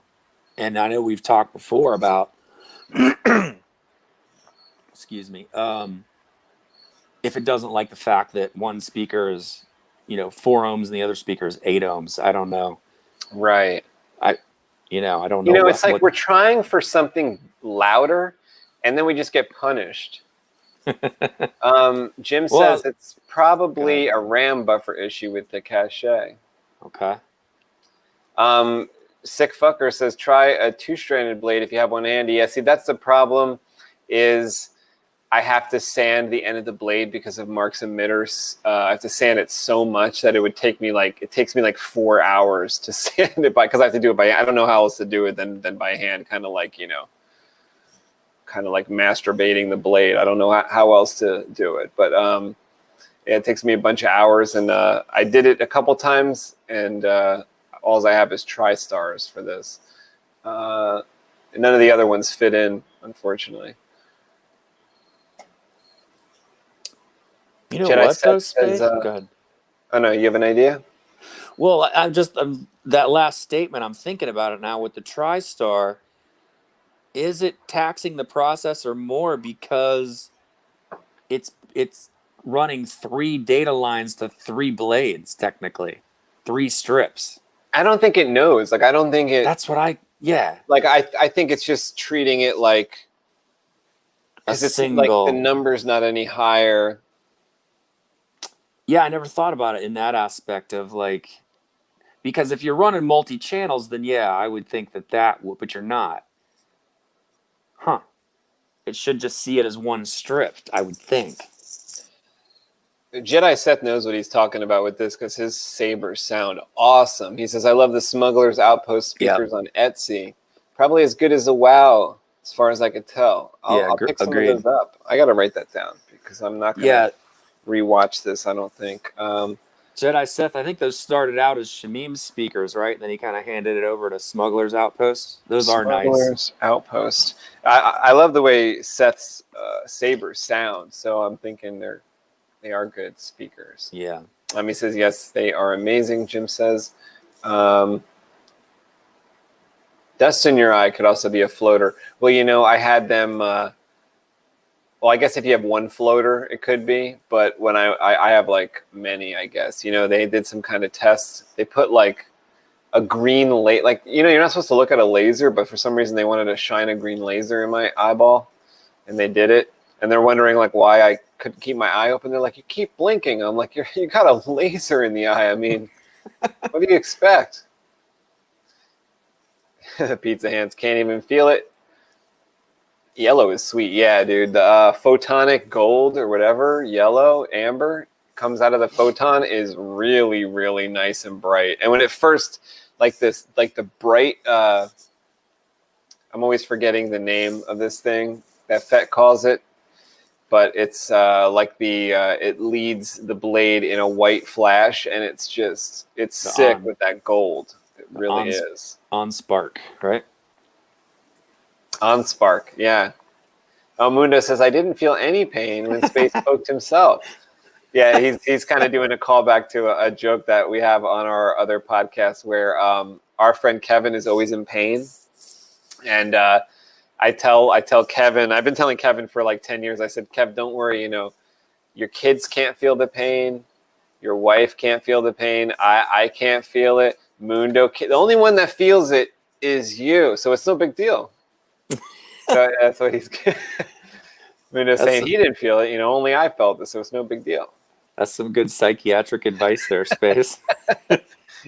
And I know we've talked before about excuse me. If it doesn't like the fact that one speaker is, 4 ohms and the other speaker is 8 ohms, I don't know. Right. I don't know. It's like we're trying for something louder, and then we just get punished. Jim says it's probably a RAM buffer issue with the cache. Okay. Sick Fucker says try a 2-stranded blade if you have one handy. Yeah, see, that's the problem, is I have to sand the end of the blade because of Marc's emitters. I have to sand it so much that it takes me like 4 hours to sand it because I have to do it by hand. I don't know how else to do it than by hand, kind of like masturbating the blade. I don't know how else to do it, but it takes me a bunch of hours, and I did it a couple times, and all I have is TriStars for this. None of the other ones fit in, unfortunately. You know what, though, Space? Go ahead. Oh, no, you have an idea? Well, I'm that last statement, I'm thinking about it now with the TriStar. Is it taxing the processor more because it's running 3 data lines to 3 blades, technically? 3 strips. I don't think it knows. I don't think it... That's what I think it's just treating it like... Because it's like the number's not any higher... Yeah, I never thought about it in that aspect of because if you're running multi-channels, then yeah, I would think that would, but you're not. Huh. It should just see it as one strip, I would think. Jedi Seth knows what he's talking about with this because his Sabers sound awesome. He says, I love the Smuggler's Outpost speakers on Etsy. Probably as good as a WoW, as far as I could tell. I'll pick some of those up. I got to write that down because I'm not going to rewatch this, I don't think. Jedi Seth, I think those started out as Shamim's speakers, right? And then he kind of handed it over to Smuggler's Outpost. Those are nice. Smuggler's Outpost. I love the way Seth's Sabers sound, so I'm thinking they are good speakers. Yeah. He says, yes, they are amazing, Jim says. Dust in your eye could also be a floater. Well, I had them... Well, I guess if you have one floater, it could be. But when I have many, I guess. They did some kind of tests. They put a green light. You're not supposed to look at a laser, but for some reason they wanted to shine a green laser in my eyeball, and they did it. And they're wondering why I couldn't keep my eye open. They're like, you keep blinking. I'm like, you got a laser in the eye. I mean, what do you expect? Pizza hands can't even feel it. Yellow is sweet. Yeah, dude. The photonic gold or whatever, yellow, amber, comes out of the photon is really, really nice and bright. And when it first, the bright, I'm always forgetting the name of this thing that Fett calls it, but it's it leads the blade in a white flash, and it's sick with that gold. It really is. On spark, right? On spark, yeah. Mundo says, I didn't feel any pain when Space poked himself. Yeah, he's kind of doing a callback to a joke that we have on our other podcast where our friend Kevin is always in pain. And I tell Kevin, I've been telling Kevin for 10 years, I said, Kev, don't worry, your kids can't feel the pain. Your wife can't feel the pain. I can't feel it. Mundo, the only one that feels it is you. So it's no big deal. So that's what he's saying. He didn't feel it. Only I felt it, so it's no big deal. That's some good psychiatric advice there, Space.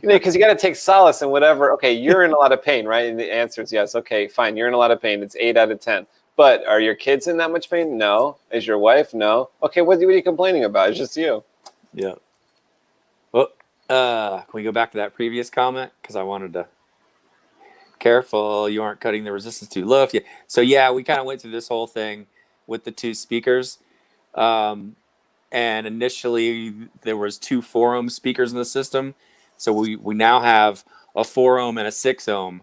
Because you got to take solace in whatever. Okay, you're in a lot of pain, right? And the answer is yes. Okay, fine. You're in a lot of pain. It's 8 out of 10. But are your kids in that much pain? No. Is your wife? No. Okay, what are you complaining about? It's just you. Yeah. Well, can we go back to that previous comment? Because I wanted to. Careful, you aren't cutting the resistance too low. So yeah, we kind of went through this whole thing with the 2 speakers. And initially there was 2 4-ohm speakers in the system. So we now have a 4-ohm and a 6-ohm.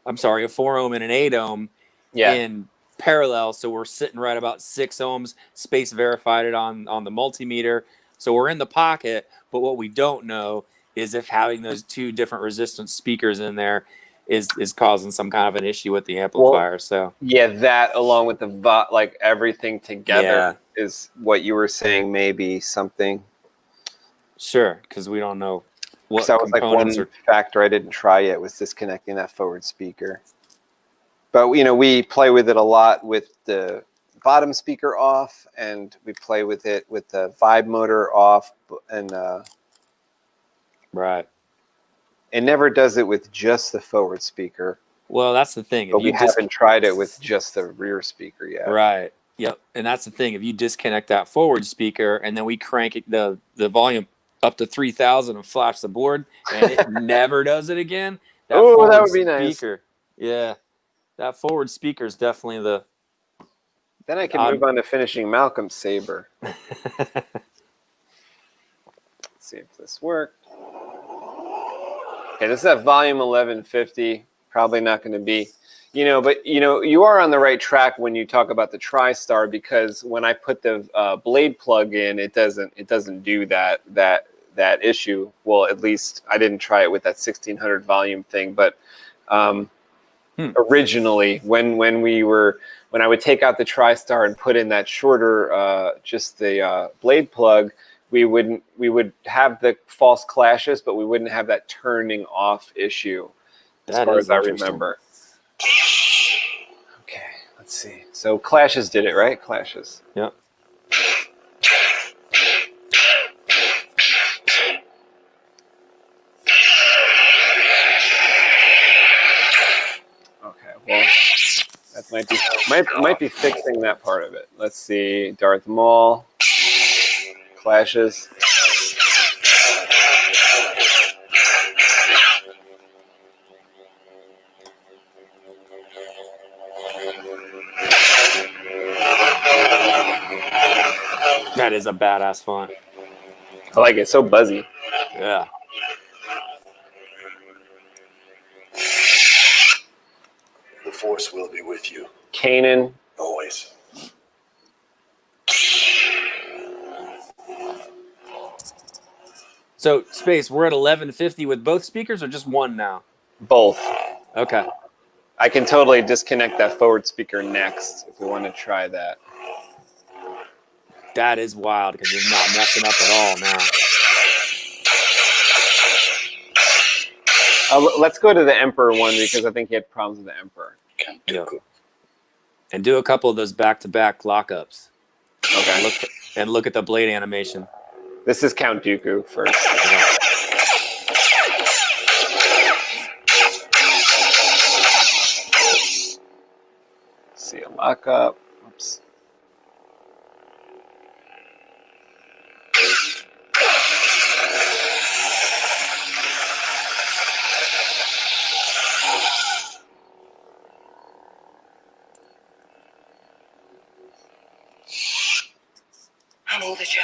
I'm sorry, a 4-ohm and an 8-ohm in parallel. So we're sitting right about 6 ohms. Space verified it on the multimeter. So we're in the pocket, but what we don't know is if having those 2 different resistance speakers in there is causing some kind of an issue with the amplifier. Well, so yeah, that along with the everything together is what you were saying. Maybe something. Sure, because we don't know what that was like one factor I didn't try yet was disconnecting that forward speaker. But we play with it a lot with the bottom speaker off, and we play with it with the vibe motor off, and right. It never does it with just the forward speaker. Well, that's the thing. But we haven't tried it with just the rear speaker yet. Right. Yep. And that's the thing. If you disconnect that forward speaker and then we crank the volume up to 3,000 and flash the board, and it never does it again. That would be nice. Yeah. That forward speaker is definitely the. Then I can move on to finishing Malcolm's Saber. Let's see if this worked. Okay, this is at volume 1150. Probably not going to be, but you are on the right track when you talk about the TriStar, because when I put the blade plug in, it doesn't do that issue. Well, at least I didn't try it with that 1600 volume thing, but originally when I would take out the TriStar and put in that shorter, just the blade plug, we would have the false clashes, but we wouldn't have that turning off issue, as far as I remember. Okay, let's see. So clashes did it, right? Clashes. Yep. Okay, well, that might be fixing that part of it. Let's see. Darth Maul. Clashes. That is a badass font. I like it. It's so buzzy. Yeah. The Force will be with you. Kanan. Always. So, Space, we're at 1150 with both speakers or just one now? Both. Okay. I can totally disconnect that forward speaker next if we want to try that. That is wild because you're not messing up at all now. Let's go to the Emperor one because I think he had problems with the Emperor. Yep. And do a couple of those back-to-back lockups. Okay. Look at the blade animation. This is Count Dooku first. See a lockup. Oops. Hello, the Jedi.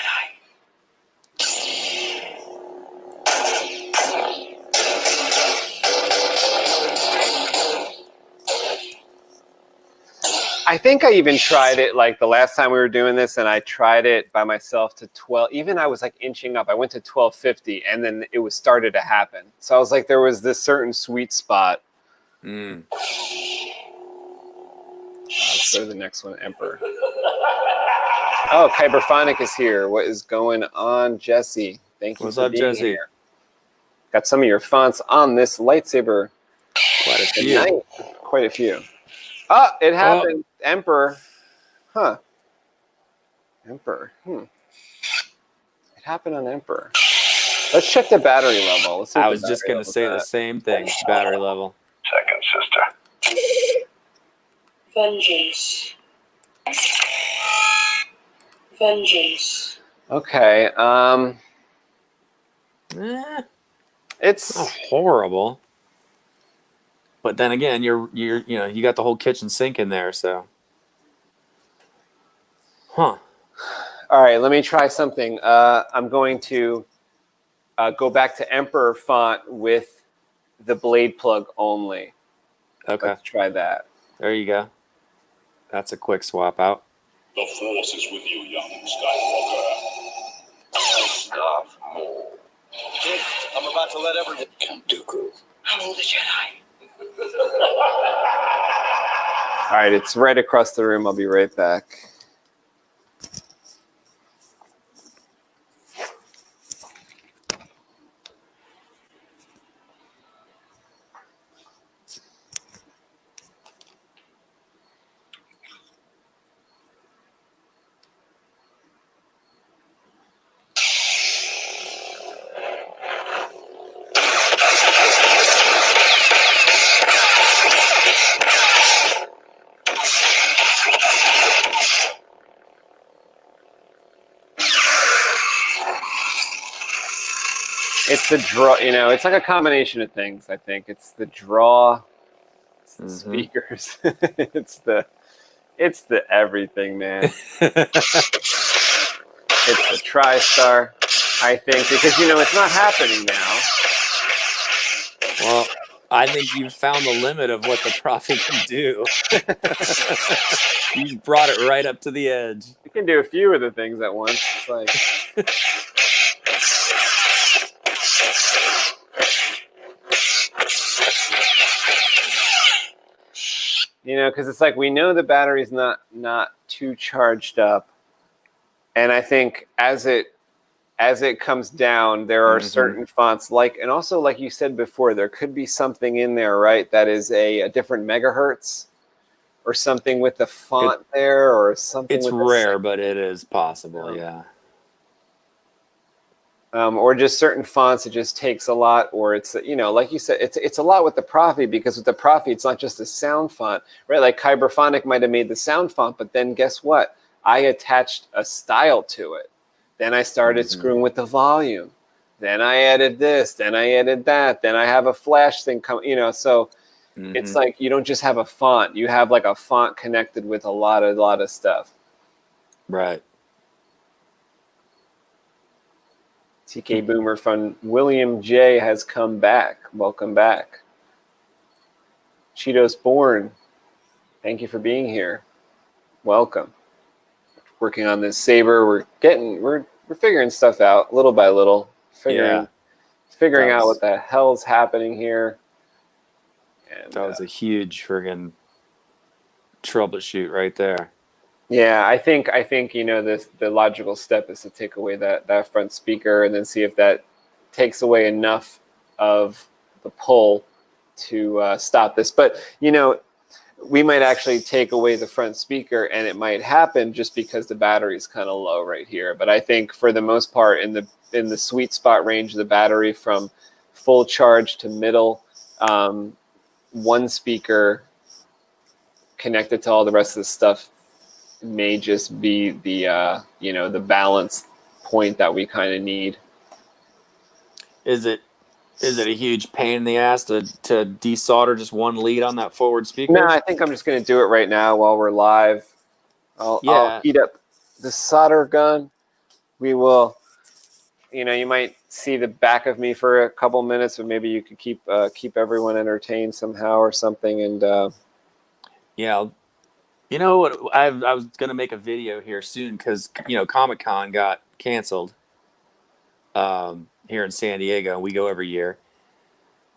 I think I even tried it like the last time we were doing this, and I tried it by myself to 12. Even I was like inching up. I went to 1250, and then it was started to happen. So I was like, there was this certain sweet spot. Let's go to the next one, Emperor. Oh, Kyberphonic is here. What is going on, Jesse? Thank you. What's for up, being Jesse? Here. Got some of your fonts on this lightsaber. Quite a Good few. night. Quite a few. Oh, it happened. Emperor. Huh. Emperor. It happened on Emperor. Let's check the battery level. Let's see I what was the just battery going to say the level's same thing. Battery level. Second, sister. Vengeance. Vengeance. at. Okay. It's not It's horrible. But then again, you got the whole kitchen sink in there, so. Huh. all right. Let me try something. I'm going to go back to Emperor font with the blade plug only. Okay. Let's try that. There you go. That's a quick swap out. The Force is with you, young Skywalker. Darth Maul. Kid, I'm about to let everyone. Count Dooku. Hello, the Jedi. All right. It's right across the room. I'll be right back. It's the draw, it's like a combination of things, I think. It's the draw, it's the speakers, it's the everything, man. It's the TriStar, I think, because, it's not happening now. Well, I think you've found the limit of what the Prophet can do. You brought it right up to the edge. You can do a few of the things at once. It's like... because it's like we know the battery's not too charged up, and I think as it comes down, there are certain fonts and also like you said before, there could be something in there, right? That is a different megahertz, or something with the font there, or something. It's rare, but it is possible, yeah. Or just certain fonts, it just takes a lot, or it's, like you said, it's a lot with the Proffi, because with the Proffi, it's not just a sound font, right? Like Kyberphonic might have made the sound font, but then guess what? I attached a style to it. Then I started screwing with the volume. Then I added this, then I added that, then I have a flash thing coming, so it's like you don't just have a font, you have like a font connected with a lot of stuff. Right. TK Boomer from William J has come back. Welcome back. Cheetos Born, thank you for being here. Welcome. Working on this Saber. We're figuring stuff out little by little. Figuring out what the hell's happening here. And that was a huge friggin' troubleshoot right there. Yeah, I think the logical step is to take away that front speaker, and then see if that takes away enough of the pull to stop this. But we might actually take away the front speaker, and it might happen just because the battery is kind of low right here. But I think for the most part, in the sweet spot range of the battery, from full charge to middle, one speaker connected to all the rest of the stuff may just be the the balance point that we kind of need. Is it a huge pain in the ass to desolder just one lead on that forward speaker? No, I think I'm just going to do it right now while we're live. I'll heat up the solder gun. We will, you might see the back of me for a couple minutes, but maybe you could keep everyone entertained somehow or something. And yeah. You know what? I was gonna make a video here soon because Comic-Con got canceled here in San Diego. We go every year,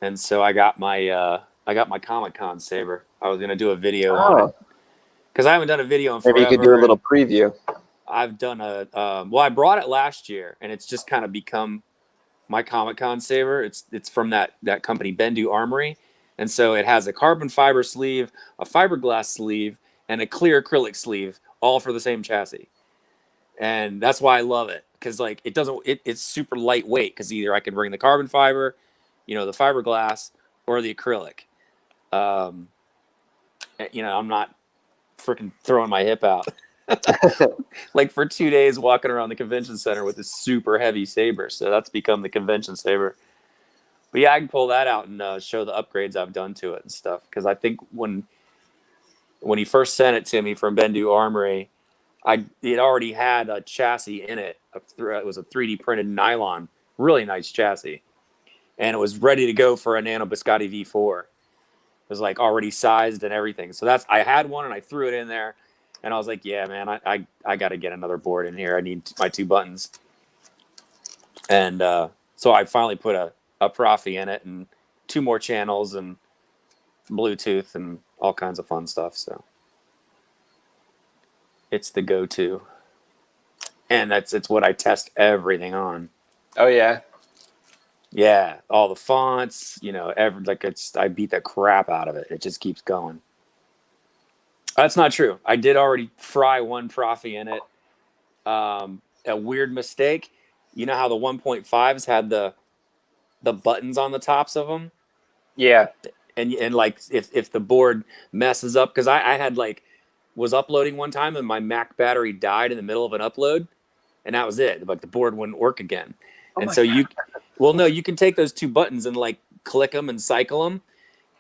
and so I got my Comic-Con saber. I was gonna do a video on it because I haven't done a video in forever. Maybe you could do a little preview. I've done I brought it last year, and it's just kind of become my Comic-Con saber. It's from that company Bendu Armory, And so it has a carbon fiber sleeve, a fiberglass sleeve, and a clear acrylic sleeve, all for the same chassis. And that's why I love it, because like it's super lightweight, because either I can bring the carbon fiber, the fiberglass, or the acrylic. I'm not freaking throwing my hip out. Like for 2 days walking around the convention center with this super heavy saber. So that's become the convention saber. But yeah, I can pull that out and show the upgrades I've done to it and stuff. Because I think when he first sent it to me from Bendu Armory, it already had a chassis in it. It was a 3D printed nylon, really nice chassis. And it was ready to go for a Nano Biscotti V4. It was like already sized and everything. So I had one and I threw it in there. And I was like, yeah, man, I got to get another board in here. I need my 2 buttons. And so I finally put a Proffi in it and 2 more channels and Bluetooth and all kinds of fun stuff. So it's the go-to. And it's what I test everything on. Oh, yeah. Yeah, all the fonts, I beat the crap out of it. It just keeps going. That's not true. I did already fry one Proffi in it. A weird mistake. You know how the 1.5s had the buttons on the tops of them? Yeah. And like if the board messes up, because I had was uploading one time and my Mac battery died in the middle of an upload, and that was it. Like the board wouldn't work again. And so you can take those 2 buttons and click them and cycle them,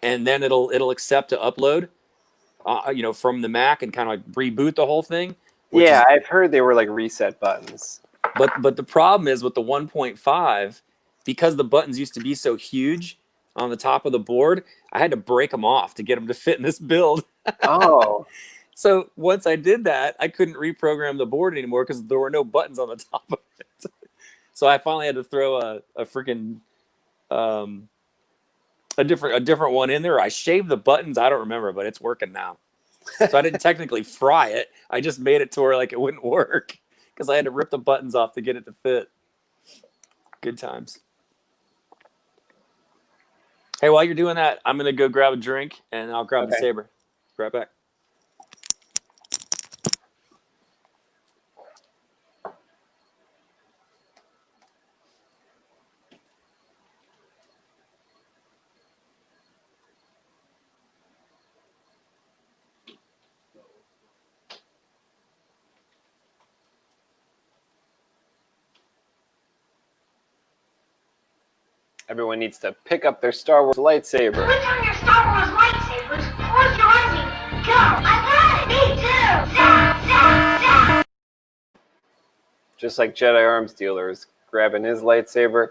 and then it'll accept to upload. From the Mac and kind of reboot the whole thing. Yeah, I've heard they were like reset buttons. But the problem is with the 1.5, because the buttons used to be so huge on the top of the board, I had to break them off to get them to fit in this build. Oh. So once I did that, I couldn't reprogram the board anymore because there were no buttons on the top of it. So I finally had to throw a freaking a different one in there. I shaved the buttons. I don't remember, but it's working now. So I didn't technically fry it. I just made it to where it wouldn't work because I had to rip the buttons off to get it to fit. Good times. Hey, while you're doing that, I'm going to go grab a drink and I'll grab the saber. Right back. Everyone needs to pick up their Star Wars lightsaber. Put down your Star Wars lightsabers. Organizing. Go. I got it. Me too. Zap, zap, zap. Just like Jedi Arms Dealers grabbing his lightsaber.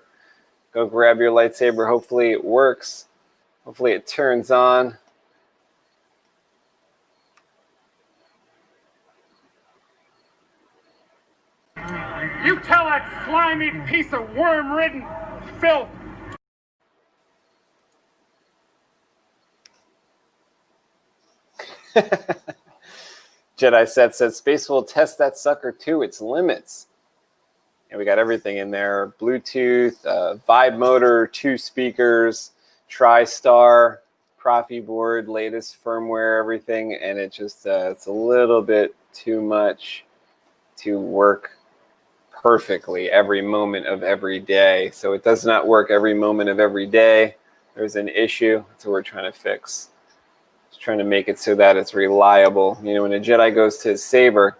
Go grab your lightsaber. Hopefully it works. Hopefully it turns on. You tell that slimy piece of worm-ridden filth. Jedi Set says Space will test that sucker to its limits. And we got everything in there. Bluetooth, Vibe motor, 2 speakers, TriStar, Proffieboard, latest firmware, everything. And it just it's a little bit too much to work perfectly every moment of every day. So it does not work every moment of every day. There's an issue. That's what we're trying to fix. Trying to make it so that it's reliable. When a Jedi goes to his saber,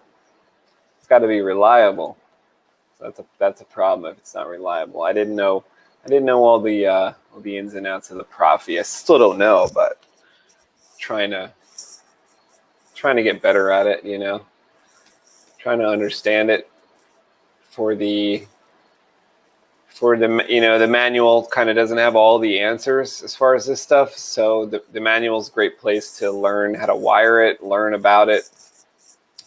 it's got to be reliable. So that's a problem if it's not reliable. I didn't know all the ins and outs of the Proffi. I still don't know, but trying to get better at it. Trying to understand it. For the the manual kind of doesn't have all the answers as far as this stuff. So the manual is a great place to learn how to wire it, learn about it.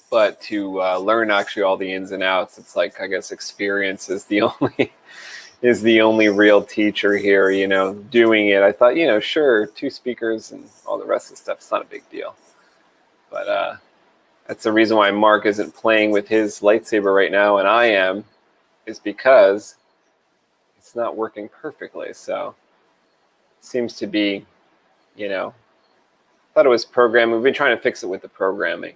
But to learn actually all the ins and outs, it's like, I guess experience is the only real teacher here, doing it. I thought, sure, 2 speakers and all the rest of the stuff, it's not a big deal. But that's the reason why Marc isn't playing with his lightsaber right now, and I am, is because it's not working perfectly. So it seems to be, you know, thought it was programming. We've been trying to fix it with the programming,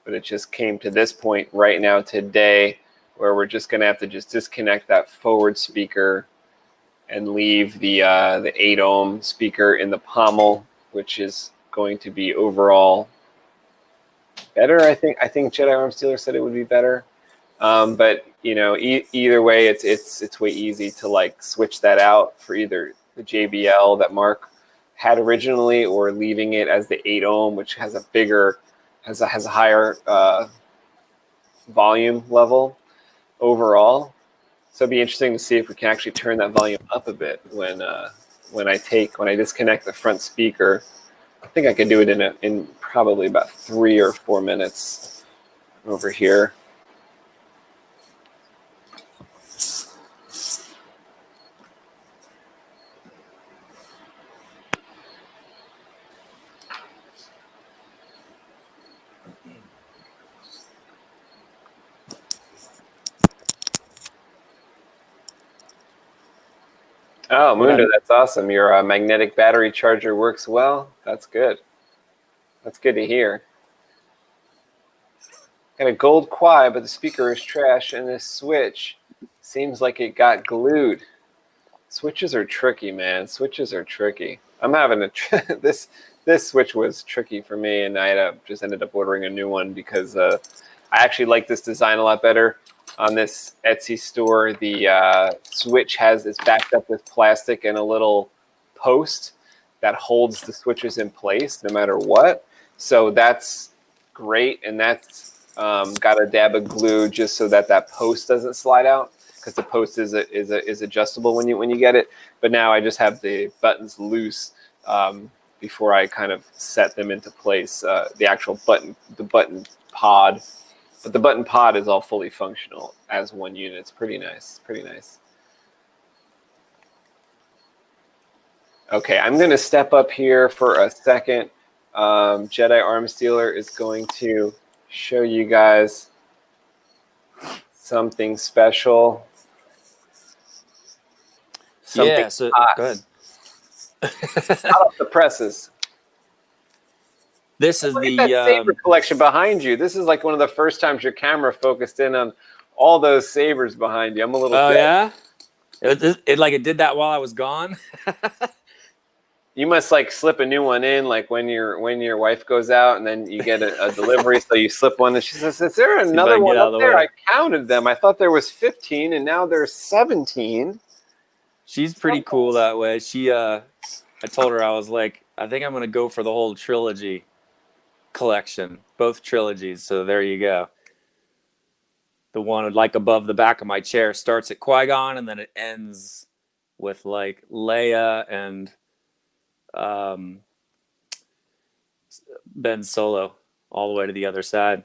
but it just came to this point right now today where we're just going to have to just disconnect that forward speaker and leave the 8 ohm speaker in the pommel, which is going to be overall better. I think Jedi Arms Dealer said it would be better. But you know, either way, it's way easy to like switch that out for either the JBL that Marc had originally, or leaving it as the 8 ohm, which has a bigger, has a higher volume level overall. So it'd be interesting to see if we can actually turn that volume up a bit when I disconnect the front speaker. I think I could do it in probably about 3 or 4 minutes over here. Oh, Mundo, that's awesome. Your magnetic battery charger works well. That's good. That's good to hear. Got a gold quai, but the speaker is trash, and this switch seems like it got glued. Switches are tricky, man. Switches are tricky. I'm having a this switch was tricky for me, and I just ended up ordering a new one because I actually like this design a lot better. On this Etsy store, the switch is backed up with plastic and a little post that holds the switches in place no matter what. So that's great, and that's got a dab of glue just so that post doesn't slide out, because the post is adjustable when you get it. But now I just have the buttons loose before I kind of set them into place. The actual button pod. But the button pod is all fully functional as one unit. It's pretty nice. Pretty nice. Okay, I'm going to step up here for a second. Jedi Arms Dealer is going to show you guys something special. Something yeah, so hot. go ahead. Hot off the presses. This is Look the at that Saber collection behind you. This is like one of the first times your camera focused in on all those sabers behind you. I'm a little. Oh dead. yeah, it did that while I was gone. You must like slip a new one in, like when your wife goes out and then you get a delivery, so you slip one. And she says, "Is there another one up there?" I counted them. I thought there was 15, and now there's 17. She's pretty cool that way. I told her, I was like, I think I'm gonna go for the whole trilogy collection, both trilogies. So there you go. The one like above the back of my chair starts at Qui-Gon, and then it ends with like Leia and Ben Solo all the way to the other side.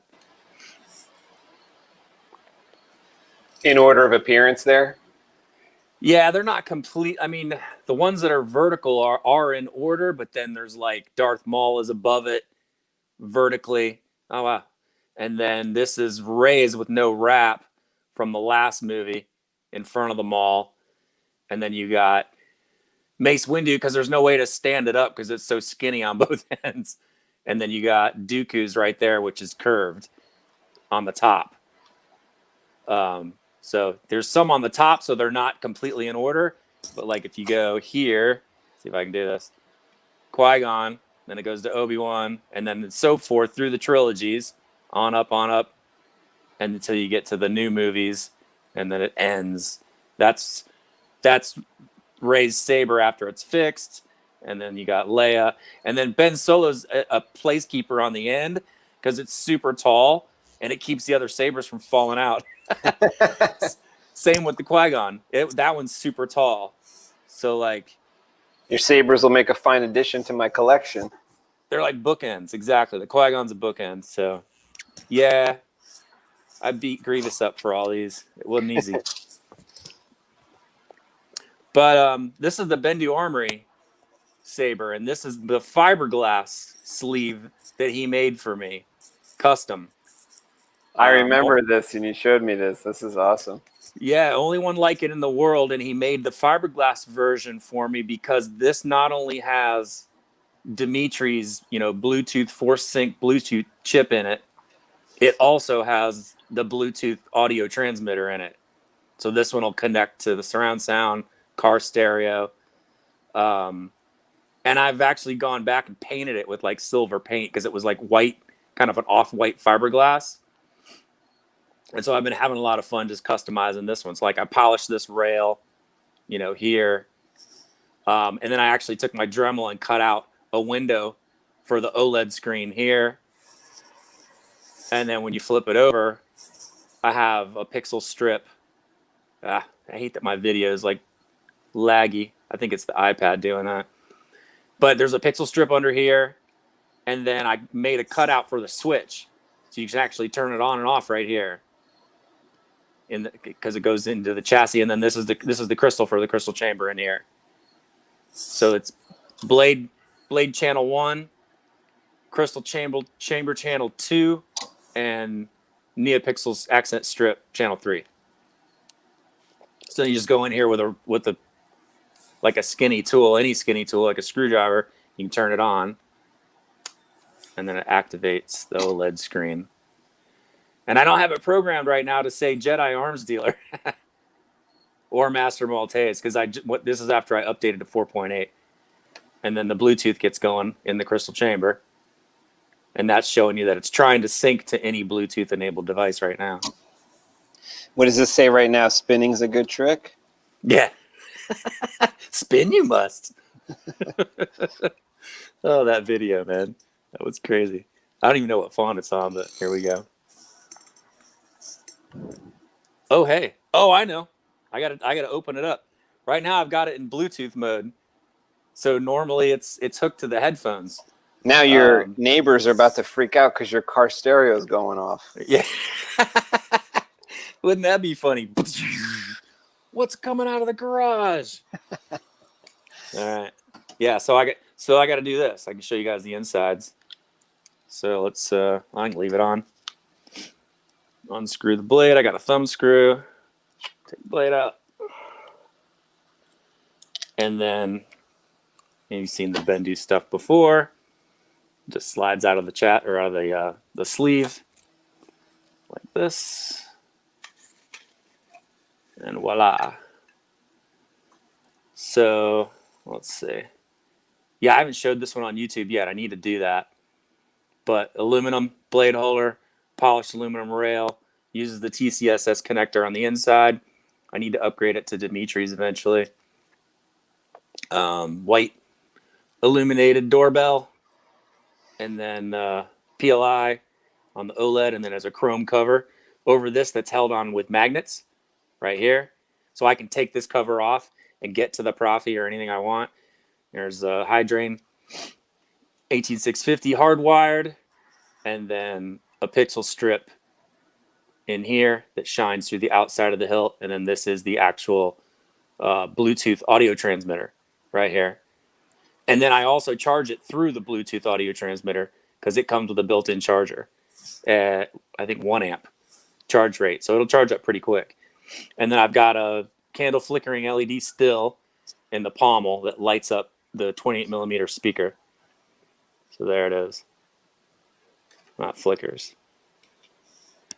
In order of appearance there? Yeah, they're not complete. I mean, the ones that are vertical are in order, but then there's like Darth Maul is above it vertically. Oh, wow. And then this is Rey's with no wrap from the last movie in front of the Maul. And then you got Mace Windu, because there's no way to stand it up because it's so skinny on both ends. And then you got Dooku's right there, which is curved on the top. So there's some on the top, so they're not completely in order. But like if you go here, see if I can do this, Qui-Gon, then it goes to Obi-Wan, and then so forth through the trilogies, on up, and until you get to the new movies, and then it ends. That's Rey's saber after it's fixed, and then you got Leia, and then Ben Solo's a placekeeper on the end because it's super tall and it keeps the other sabers from falling out. Same with the Qui-Gon. That one's super tall, so like your sabers will make a fine addition to my collection. They're like bookends, exactly. The Qui-Gon's a bookend, so yeah, I beat Grievous up for all these. It wasn't easy. But this is the Bendu Armory saber, and this is the fiberglass sleeve that he made for me, custom. I remember this, and you showed me this. This is awesome. Yeah, only one like it in the world, and he made the fiberglass version for me because this not only has Dimitri's, Bluetooth Force Sync Bluetooth chip in it, it also has the Bluetooth audio transmitter in it. So this one will connect to the surround sound, car stereo. And I've actually gone back and painted it with like silver paint because it was like white, kind of an off-white fiberglass. And so I've been having a lot of fun just customizing this one. So like I polished this rail, here. And then I actually took my Dremel and cut out a window for the OLED screen here. And then when you flip it over, I have a pixel strip. I hate that my video is like laggy. I think it's the iPad doing that. But there's a pixel strip under here. And then I made a cutout for the switch. So you can actually turn it on and off right here. Because it goes into the chassis. And then this is the crystal for the crystal chamber in here. So it's blade channel 1, crystal chamber channel 2, and NeoPixels accent strip channel 3. So you just go in here with a like a skinny tool, any skinny tool, like a screwdriver, you can turn it on, and then it activates the OLED screen. And I don't have it programmed right now to say Jedi Arms Dealer or Master Maltese, because this is after I updated to 4.8. And then the Bluetooth gets going in the crystal chamber. And that's showing you that it's trying to sync to any Bluetooth-enabled device right now. What does this say right now? Spinning's a good trick? Yeah. Spin you must. Oh, that video, man. That was crazy. I don't even know what font it's on, but here we go. Oh, hey. Oh, I know. I gotta open it up. Right now I've got it in Bluetooth mode. So normally it's hooked to the headphones. Now your neighbors are about to freak out because your car stereo is going off. Yeah. Wouldn't that be funny? What's coming out of the garage? All right. Yeah, so I got to do this. I can show you guys the insides. So let's I can leave it on. Unscrew the blade. I got a thumb screw. Take the blade out. And then you've seen the Bendu stuff before. Just slides out of the chat or out of the sleeve like this. And voila. So let's see. Yeah, I haven't showed this one on YouTube yet. I need to do that. But aluminum blade holder, polished aluminum rail, uses the TCSS connector on the inside. I need to upgrade it to Dimitri's eventually. White illuminated doorbell, and then PLI on the OLED, and then as a chrome cover over this that's held on with magnets right here. So I can take this cover off and get to the Proffi or anything I want. There's a high drain 18650 hardwired, and then a pixel strip in here that shines through the outside of the hilt, and then this is the actual Bluetooth audio transmitter right here. And then I also charge it through the Bluetooth audio transmitter because it comes with a built-in charger at, I think, 1 amp charge rate. So it'll charge up pretty quick. And then I've got a candle flickering LED still in the pommel that lights up the 28mm speaker. So there it is. Not flickers.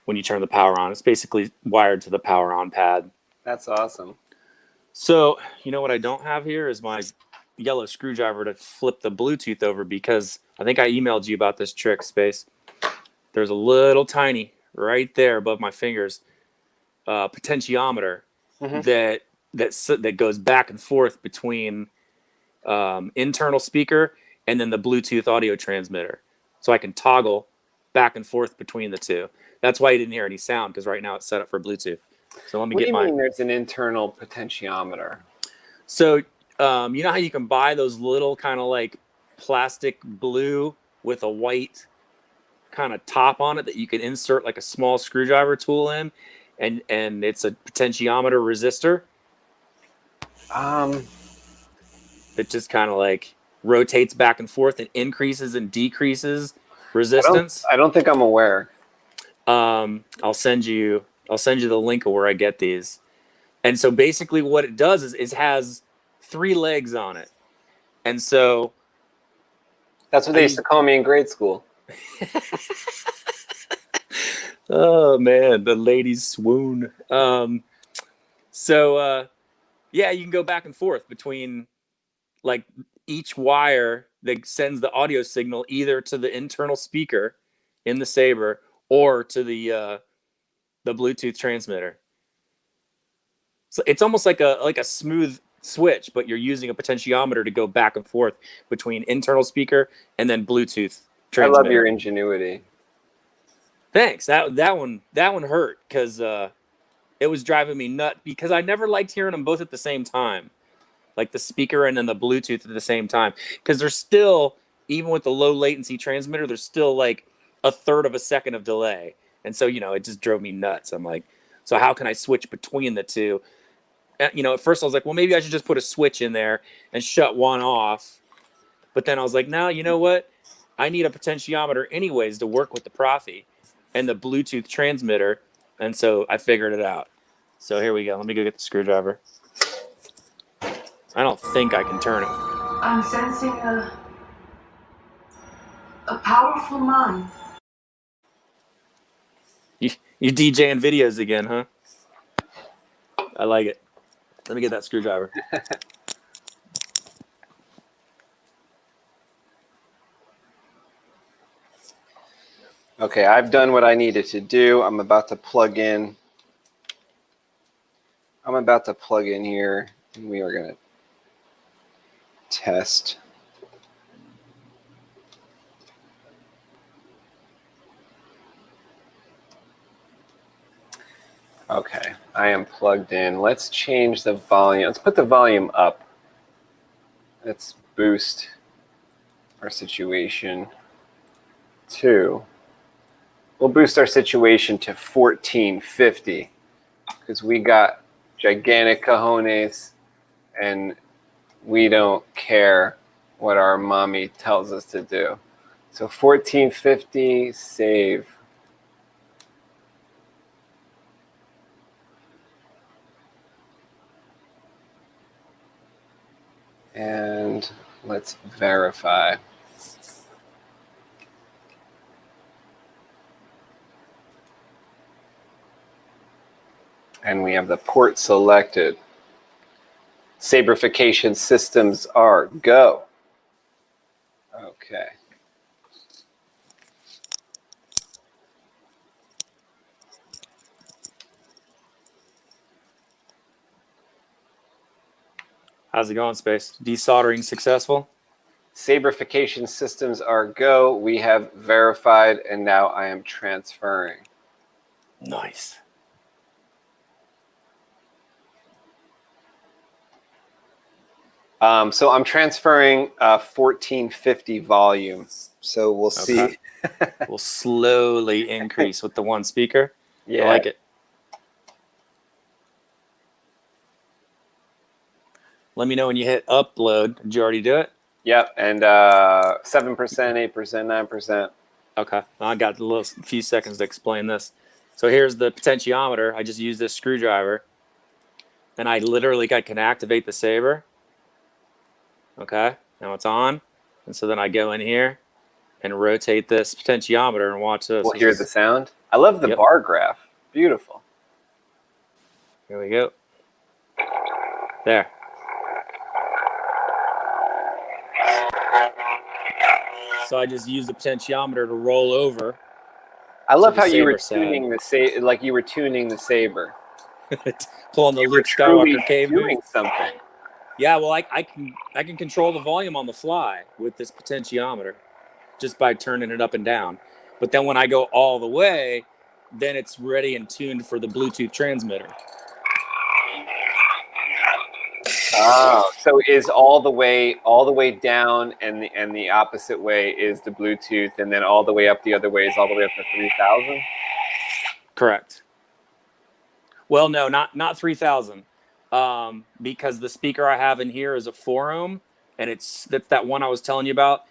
When you turn the power on, it's basically wired to the power on pad. That's awesome. So, you know what I don't have here is my yellow screwdriver to flip the Bluetooth over, because I think I emailed you about this trick, Space. There's a little tiny right there above my fingers potentiometer that goes back and forth between internal speaker and then the Bluetooth audio transmitter. So I can toggle back and forth between the two. That's why you didn't hear any sound, because right now it's set up for Bluetooth. So let me get my... What do you mean there's an internal potentiometer? So you know how you can buy those little kind of like plastic blue with a white kind of top on it that you can insert like a small screwdriver tool in, and it's a potentiometer resistor. It just kind of like rotates back and forth and increases and decreases resistance. I don't think I'm aware. I'll send you the link of where I get these. And so basically what it does is has 3 legs on it. And so That's what they used to call me in grade school. Oh man, the ladies swoon. Yeah, you can go back and forth between like each wire that sends the audio signal either to the internal speaker in the Saber or to the Bluetooth transmitter. So it's almost like a smooth switch, but you're using a potentiometer to go back and forth between internal speaker and then Bluetooth transmitter. I love your ingenuity. Thanks. That one hurt because it was driving me nuts because I never liked hearing them both at the same time, like the speaker and then the Bluetooth at the same time, because there's still, even with the low latency transmitter, there's still like a third of a second of delay, and so it just drove me nuts. I'm like, so how can I switch between the two? At first I was like, well, maybe I should just put a switch in there and shut one off, but then I was like, no, you know what? I need a potentiometer anyways to work with the Proffi and the Bluetooth transmitter, and so I figured it out. So here we go. Let me go get the screwdriver. I don't think I can turn it. I'm sensing a powerful mind. You DJing videos again, huh? I like it. Let me get that screwdriver. Okay, I've done what I needed to do. I'm about to plug in here. And we are going to test. Okay, I am plugged in. Let's change the volume. Let's put the volume up. Let's boost our situation to, we'll boost our situation to 1450 because we got gigantic cojones and we don't care what our mommy tells us to do. So 1450, save. And let's verify. And we have the port selected. Saberification systems are go. Okay. How's it going, Space? Desoldering successful? Saberification systems are go. We have verified, and now I am transferring. Nice. So I'm transferring 1450 volume. So we'll see. We'll slowly increase with the one speaker. Yeah. I like it. Let me know when you hit upload. Did you already do it? Yep. And 7%, 8%, 9%. Okay. I got a few seconds to explain this. So here's the potentiometer. I just used this screwdriver. And I literally can activate the Saber. Okay. Now it's on. And so then I go in here and rotate this potentiometer and watch this. We'll hear the sound. I love the bar graph. Beautiful. Here we go. There. So I just used the potentiometer to roll over. I love how you were tuning the Saber, like you were tuning the Saber. Pulling the Luke Skywalker cave doing something. Yeah, well, I can control the volume on the fly with this potentiometer just by turning it up and down. But then when I go all the way, then it's ready and tuned for the Bluetooth transmitter. Oh, so is all the way down and the opposite way is the Bluetooth, and then all the way up the other way is all the way up to 3000? Correct. Well, no, not 3000. Because the speaker I have in here is a 4-ohm, and that's that one I was telling you about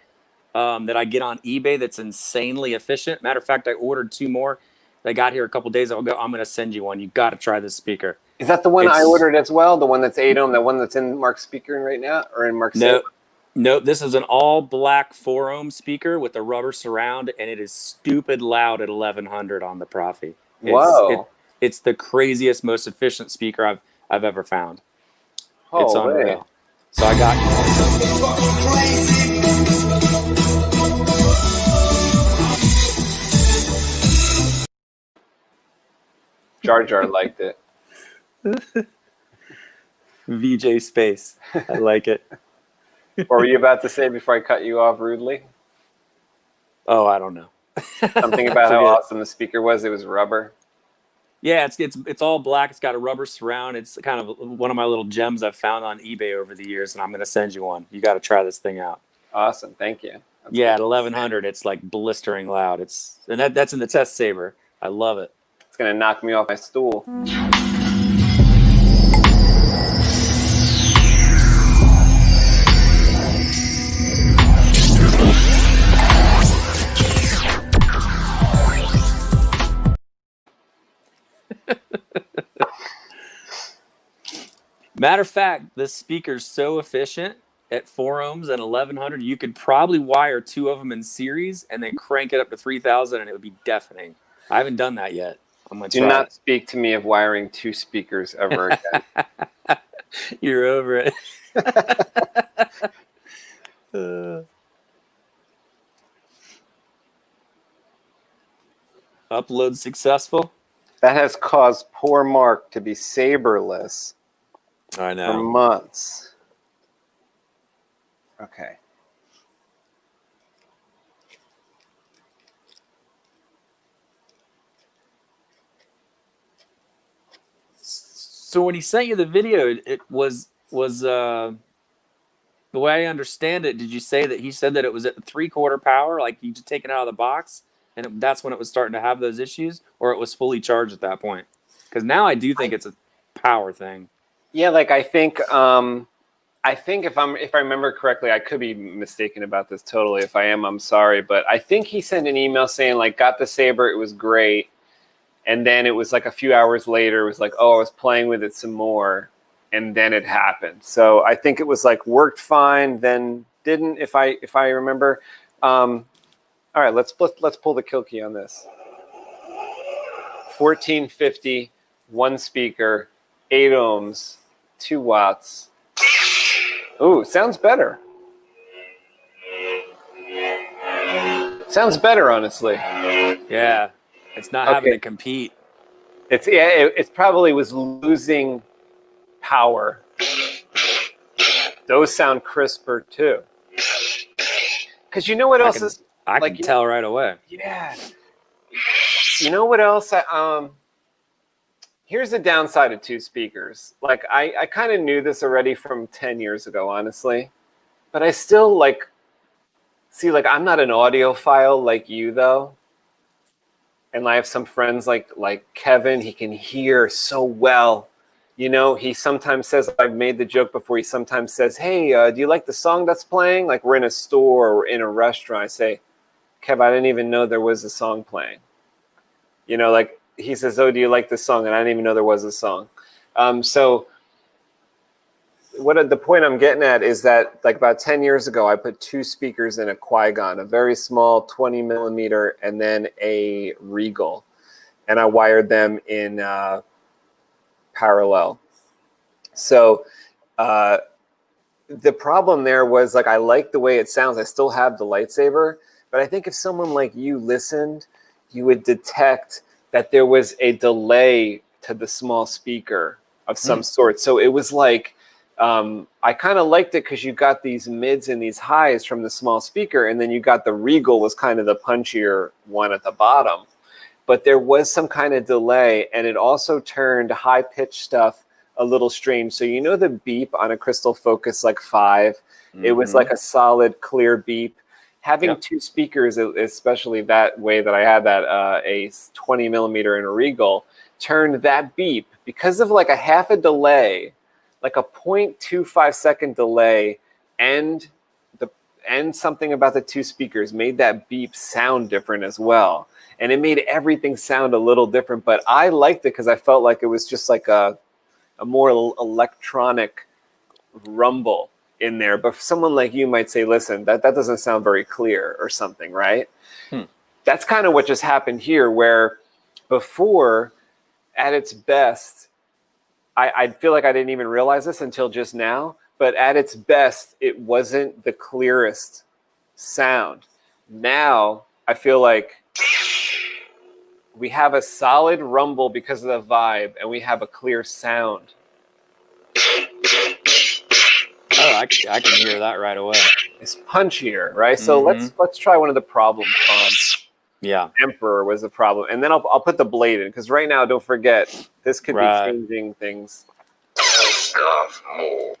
that I get on eBay that's insanely efficient. Matter of fact, I ordered 2 more. They got here a couple days ago. I'm going to send you one. You've got to try this speaker. Is that the one I ordered as well? The one that's 8 ohm, the one that's in Marc's speaker right now, or in Marc's? Nope, this is an all black 4-ohm speaker with a rubber surround, and it is stupid loud at 1100 on the Proffi. Whoa. It's the craziest, most efficient speaker I've ever found. It's Holy. unreal. So I got Jar Jar liked it. VJ Space. I like it. What were you about to say before I cut you off rudely? Oh, I don't know. Something about how awesome the speaker was. It was rubber. Yeah, it's all black. It's got a rubber surround. It's kind of one of my little gems I've found on eBay over the years, and I'm going to send you one. You got to try this thing out. Awesome, thank you. That's yeah, good. At 1100, it's like blistering loud. That's in the test Saber. I love it. It's gonna knock me off my stool. Matter of fact, this speaker's so efficient at 4 ohms and 1100, you could probably wire 2 of them in series and then crank it up to 3000 and it would be deafening. I haven't done that yet. I'm going to try. Do not speak to me of wiring 2 speakers ever again. You're over it. Upload successful. That has caused poor Marc to be saberless I know. for months. Okay. So when he sent you the video, it was the way I understand it. Did you say that he said that it was at 3/4 power, like you just taken it out of the box, and that's when it was starting to have those issues, or it was fully charged at that point? Because now I do think it's a power thing. Yeah, like I think if I remember correctly, I could be mistaken about this totally. If I am, I'm sorry, but I think he sent an email saying like, got the Saber, it was great. And then it was like a few hours later, it was like, oh, I was playing with it some more, and then it happened. So I think it was like worked fine, then didn't. If I remember. All right, let's pull the kill key on this. 1450, 1 speaker, 8 ohms, 2 watts. Ooh, sounds better. Sounds better, honestly. Yeah, it's not having to compete. It probably was losing power. Those sound crisper too. Because you know what else is? I can tell right away. Yeah. You know what else? Here's the downside of 2 speakers. Like I kind of knew this already from 10 years ago, honestly, but I still like I'm not an audiophile like you though. And I have some friends like Kevin, he can hear so well. You know, he sometimes says, I've made the joke before, he sometimes says, hey, do you like the song that's playing? Like we're in a store or in a restaurant. I say, Kev, I didn't even know there was a song playing. You know, like he says, oh, do you like this song? And I didn't even know there was a song. So the point I'm getting at is that like about 10 years ago, I put 2 speakers in a Qui-Gon, a very small 20 millimeter, and then a Regal. And I wired them in parallel. So the problem there was like I like the way it sounds. I still have the lightsaber, but I think if someone like you listened, you would detect that there was a delay to the small speaker of some sort. So it was like I kind of liked it because you got these mids and these highs from the small speaker, and then you got the Regal was kind of the punchier one at the bottom. But there was some kind of delay, and it also turned high-pitched stuff a little strange. So you know the beep on a Crystal Focus like 5? Mm-hmm. It was like a solid, clear beep. Having 2 speakers, especially that way that I had that a 20 millimeter in a Regal, turned that beep, because of like a half a delay, like a 0.25 second delay, and something about the 2 speakers made that beep sound different as well. And it made everything sound a little different, but I liked it because I felt like it was just like a more electronic rumble. in there, but someone like you might say, listen, that doesn't sound very clear or something, right? That's kind of what just happened here, where before, at its best, I feel like I didn't even realize this until just now, but at its best, it wasn't the clearest sound. Now, I feel like we have a solid rumble because of the vibe, and we have a clear sound. Oh, I can hear that right away. It's punchier, right? So let's try one of the problem fonts. Yeah. Emperor was the problem, and then I'll put the blade in, because right now, don't forget, this could be changing things. Darth Maul.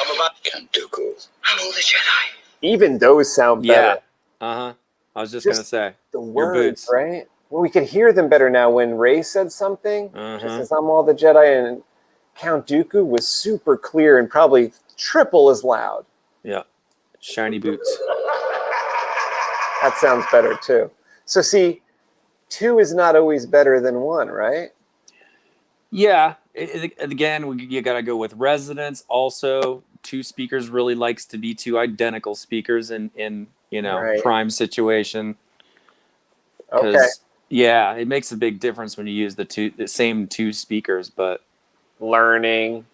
I'm about Dooku. I'm all the Jedi. Even those sound better. Yeah. I was just gonna say the your words, boots. right? Well, we could hear them better now. When Rey said something, just as I'm all the Jedi, and Count Dooku was super clear and probably triple as loud. Yeah. Shiny boots. That sounds better too. So see, 2 is not always better than 1, right? Yeah. Again, you got to go with resonance. Also, 2 speakers really likes to be 2 identical speakers in prime situation. Okay. Yeah, it makes a big difference when you use the same 2 speakers, but learning.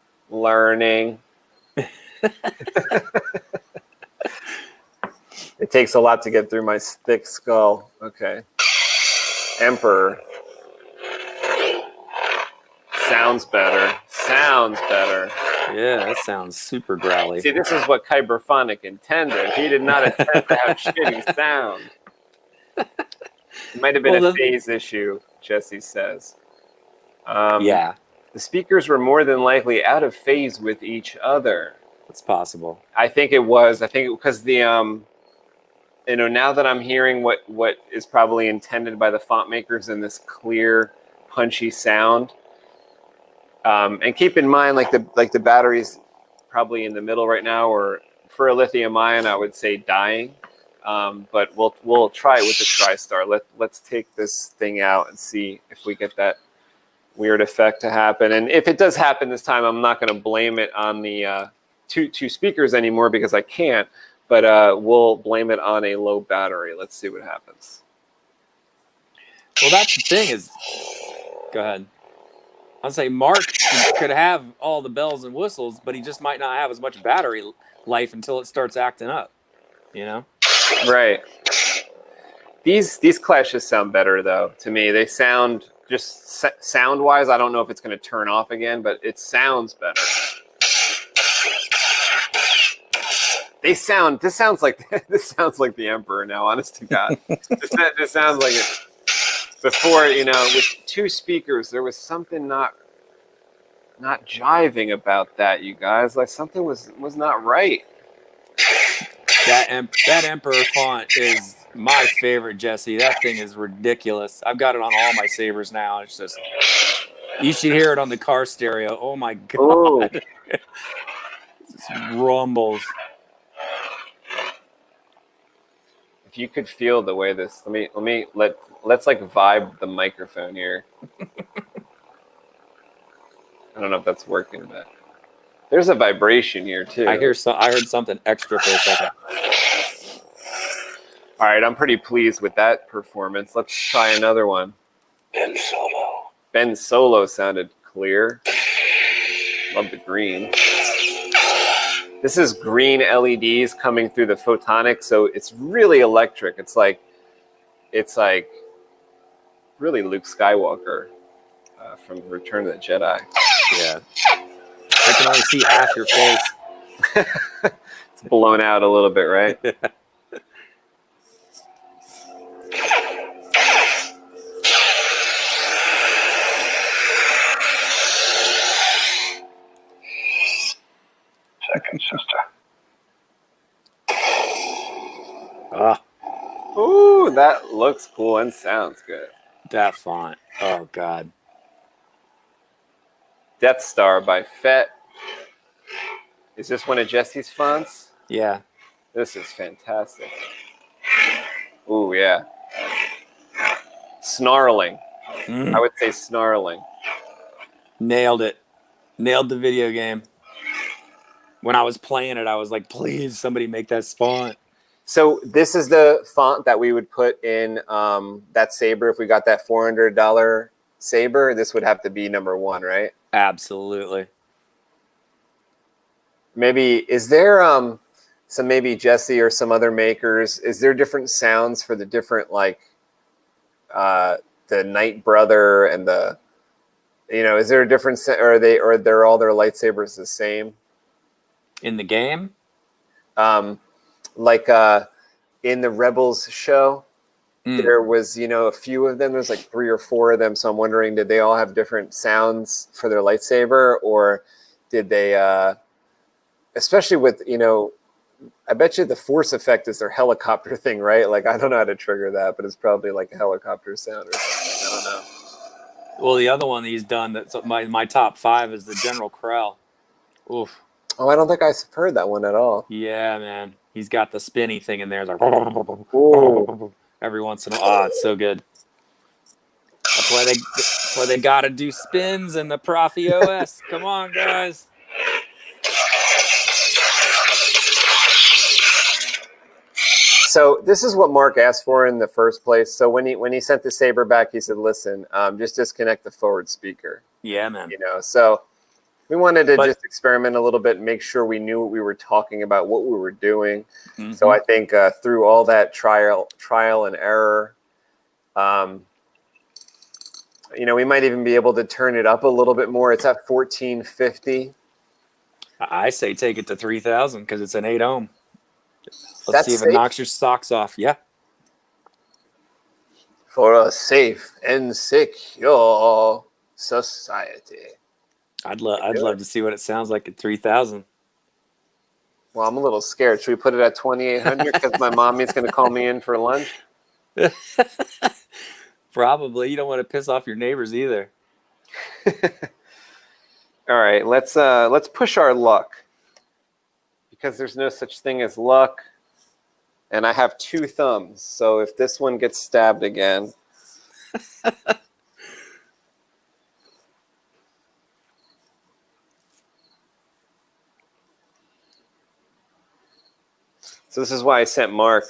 It takes a lot to get through my thick skull. Okay. Emperor. Sounds better. Yeah, that sounds super growly. See, this is what Kyberphonic intended. He did not intend to have shitty sound. It might have been a phase issue, Jesse says. Yeah. The speakers were more than likely out of phase with each other. It's possible. I think it was. I think because the now that I'm hearing what is probably intended by the font makers in this clear, punchy sound. And keep in mind, like the battery's probably in the middle right now, or for a lithium ion, I would say dying. But we'll try it with the TriStar. Let's take this thing out and see if we get that weird effect to happen. And if it does happen this time, I'm not going to blame it on the two speakers anymore, because I can't. But we'll blame it on a low battery. Let's see what happens. Well, that's the thing is, go ahead. I'll say Marc could have all the bells and whistles, but he just might not have as much battery life until it starts acting up, Right. These clashes sound better, though, to me. They sound, just sound-wise, I don't know if it's going to turn off again, but it sounds better. This sounds like the Emperor now, honest to God. This sounds like it. Before, with 2 speakers, there was something not jiving about that, you guys. Like something was not right. That Emperor font is my favorite, Jesse. That thing is ridiculous. I've got it on all my Sabers now. It's just, you should hear it on the car stereo. Oh my God. It just rumbles. If you could feel the way this, let's like vibe the microphone here. I don't know if that's working, but there's a vibration here too. I heard something extra for a second. All right, I'm pretty pleased with that performance. Let's try another one. Ben Solo sounded clear. Love the green. This is green LEDs coming through the photonic, so it's really electric. It's like really Luke Skywalker from Return of the Jedi. Yeah. I can only see half your face. It's blown out a little bit, right? Second sister. Ooh, that looks cool and sounds good. That font. Oh, God. Death Star by Fett. Is this one of Jesse's fonts? Yeah. This is fantastic. Ooh, yeah. Snarling. I would say snarling. Nailed it. Nailed the video game. When I was playing it, I was like, please, somebody make that font. So this is the font that we would put in that Saber. If we got that $400 Saber, this would have to be number 1, right? Absolutely. Maybe, is there some, maybe Jesse or some other makers, is there different sounds for the different, like, the Knight Brother and the, is there a difference, or they're all their lightsabers the same? In the game? Like in the Rebels show, there was, a few of them. There's like 3 or 4 of them. So I'm wondering, did they all have different sounds for their lightsaber, or did they, especially with, I bet you the force effect is their helicopter thing, right? Like, I don't know how to trigger that, but it's probably like a helicopter sound or something. I don't know. Well, the other one that he's done, that's my top 5, is the General Krell. Oof. Oh, I don't think I've heard that one at all. Yeah, man. He's got the spinny thing in there. It's like every once in a while. Oh, it's so good. That's why they got to do spins in the Profi OS. Come on, guys. So this is what Mark asked for in the first place. So when he sent the Saber back, he said, "Listen, just disconnect the forward speaker." Yeah, man. So we wanted to just experiment a little bit and make sure we knew what we were talking about, what we were doing. Mm-hmm. So I think through all that trial and error, we might even be able to turn it up a little bit more. It's at 1450. I say take it to 3000 because it's an 8 ohm. Let's see if it knocks your socks off. Yeah. For a safe and secure society. I'd love to see what it sounds like at 3000. Well, I'm a little scared. Should we put it at 2800 because my mommy's going to call me in for lunch? Probably. You don't want to piss off your neighbors either. All right, let's push our luck, because there's no such thing as luck, and I have 2 thumbs. So if this one gets stabbed again. So this is why I sent Mark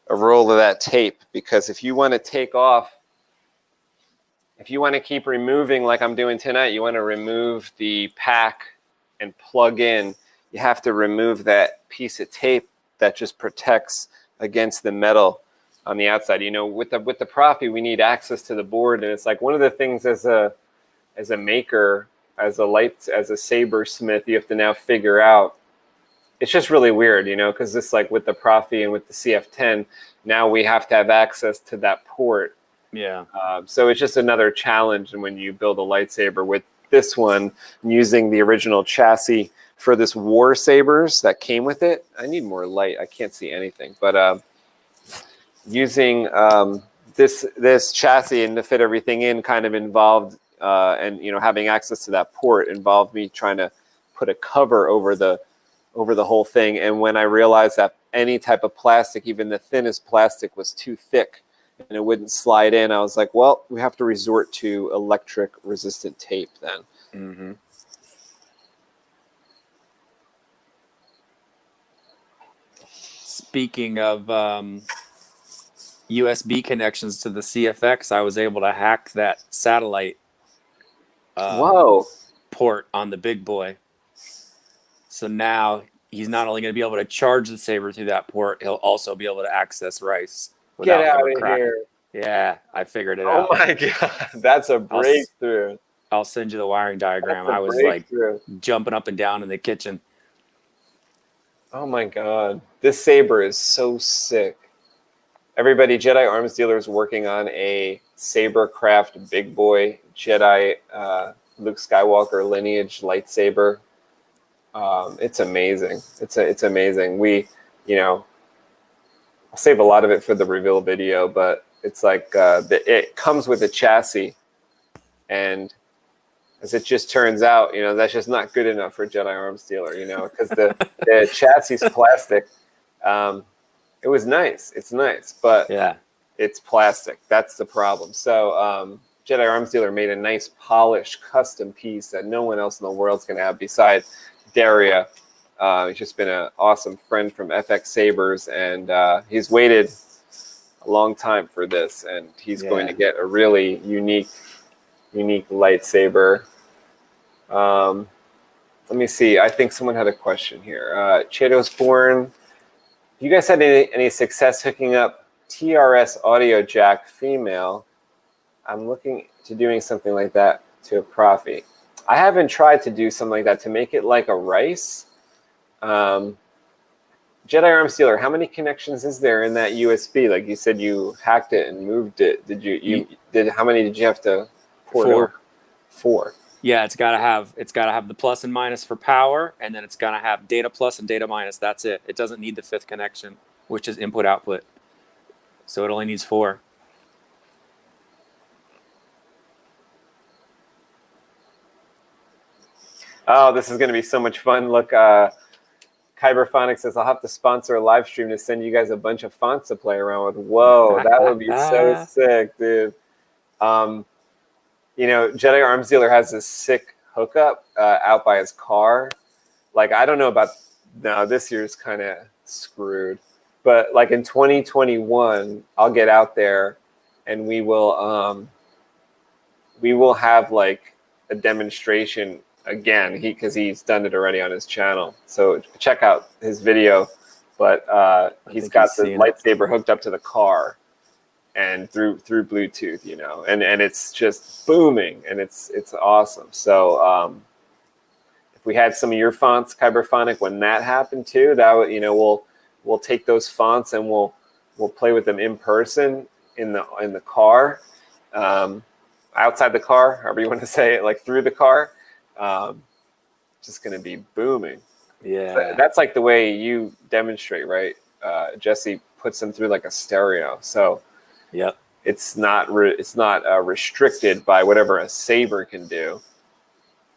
a roll of that tape, because if you want to take off, if you want to keep removing like I'm doing tonight, you want to remove the pack and plug in, you have to remove that piece of tape that just protects against the metal on the outside. With the Proffi, we need access to the board, and it's like one of the things as a maker, as a saber smith, you have to now figure out. It's just really weird, because this, like with the Proffi and with the CF10, now we have to have access to that port. Yeah. So it's just another challenge. And when you build a lightsaber with this one, using the original chassis for this War Sabers that came with it, I need more light. I can't see anything. But using this chassis and to fit everything in kind of involved, and having access to that port involved me trying to put a cover over the whole thing. And when I realized that any type of plastic, even the thinnest plastic, was too thick and it wouldn't slide in, I was like, well, we have to resort to electric resistant tape then. Mm-hmm. Speaking of USB connections to the CFX, I was able to hack that satellite port on the big boy. So now he's not only going to be able to charge the Saber through that port, he'll also be able to access Rice. Get out of here. Yeah, I figured it out. Oh my God. That's a breakthrough. I'll send you the wiring diagram. I was like jumping up and down in the kitchen. Oh my God. This Saber is so sick. Everybody, Jedi Arms Dealer is working on a Sabercraft Big Boy Jedi Luke Skywalker lineage lightsaber. It's amazing. It's amazing. I'll save a lot of it for the reveal video, but it's like it comes with a chassis, and as it just turns out, that's just not good enough for Jedi Arms Dealer, because the chassis is plastic. It was nice. It's nice, but yeah, it's plastic. That's the problem. So Jedi Arms Dealer made a nice polished custom piece that no one else in the world's going to have besides Daria. He's just been an awesome friend from FX Sabers, and he's waited a long time for this, and he's going to get a really unique lightsaber. Let me see. I think someone had a question here. Chato's Born. You guys had any success hooking up TRS audio jack female? I'm looking to doing something like that to a Proffi. I haven't tried to do something like that to make it like a rice. Jedi Arms Dealer, how many connections is there in that USB? Like you said, you hacked it and moved it. How many did you have to port over? 4. Yeah, it's got to have the plus and minus for power, and then it's got to have data plus and data minus. That's it. It doesn't need the 5th connection, which is input output. So it only needs 4. Oh, this is going to be so much fun. Look, Kyberphonic says, I'll have to sponsor a live stream to send you guys a bunch of fonts to play around with. Whoa, that would be so sick, dude. You know, Jedi Arms Dealer has this sick hookup out by his car. Like, I don't know about now. This year's kind of screwed. But like in 2021, I'll get out there and we will have like a demonstration again, because he's done it already on his channel. So check out his video. But he's got the lightsaber hooked up to the car and through Bluetooth, you know, and it's just booming, and it's awesome. So if we had some of your fonts, Kyberphonic, when that happened too, that would, you know, we'll take those fonts and we'll play with them in person in the car, outside the car, however you want to say it, like through the car. Just going to be booming. Yeah, so that's like the way you demonstrate, right? Jesse puts them through like a stereo, so yep, it's not restricted by whatever a Saber can do.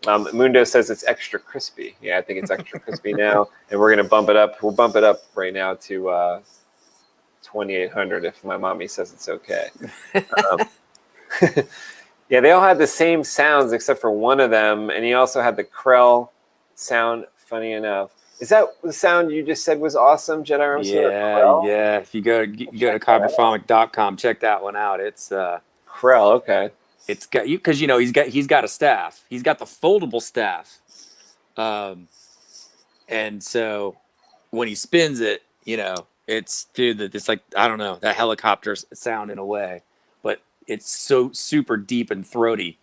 Mundo says it's extra crispy. Yeah, I think it's extra crispy now, and we're going to bump it up. We'll bump it up right now to 2800 if my mommy says it's okay. Yeah, they all had the same sounds except for one of them, and he also had the Krell sound, funny enough. Is that the sound you just said was awesome, Jedi Arms? Yeah. If you go to kyberphonic.com, check that one out. It's Krell, okay. It's got you, because you know he's got a staff. He's got the foldable staff, and so when he spins it, you know, it's like, I don't know, that helicopter sound in a way, but it's so super deep and throaty,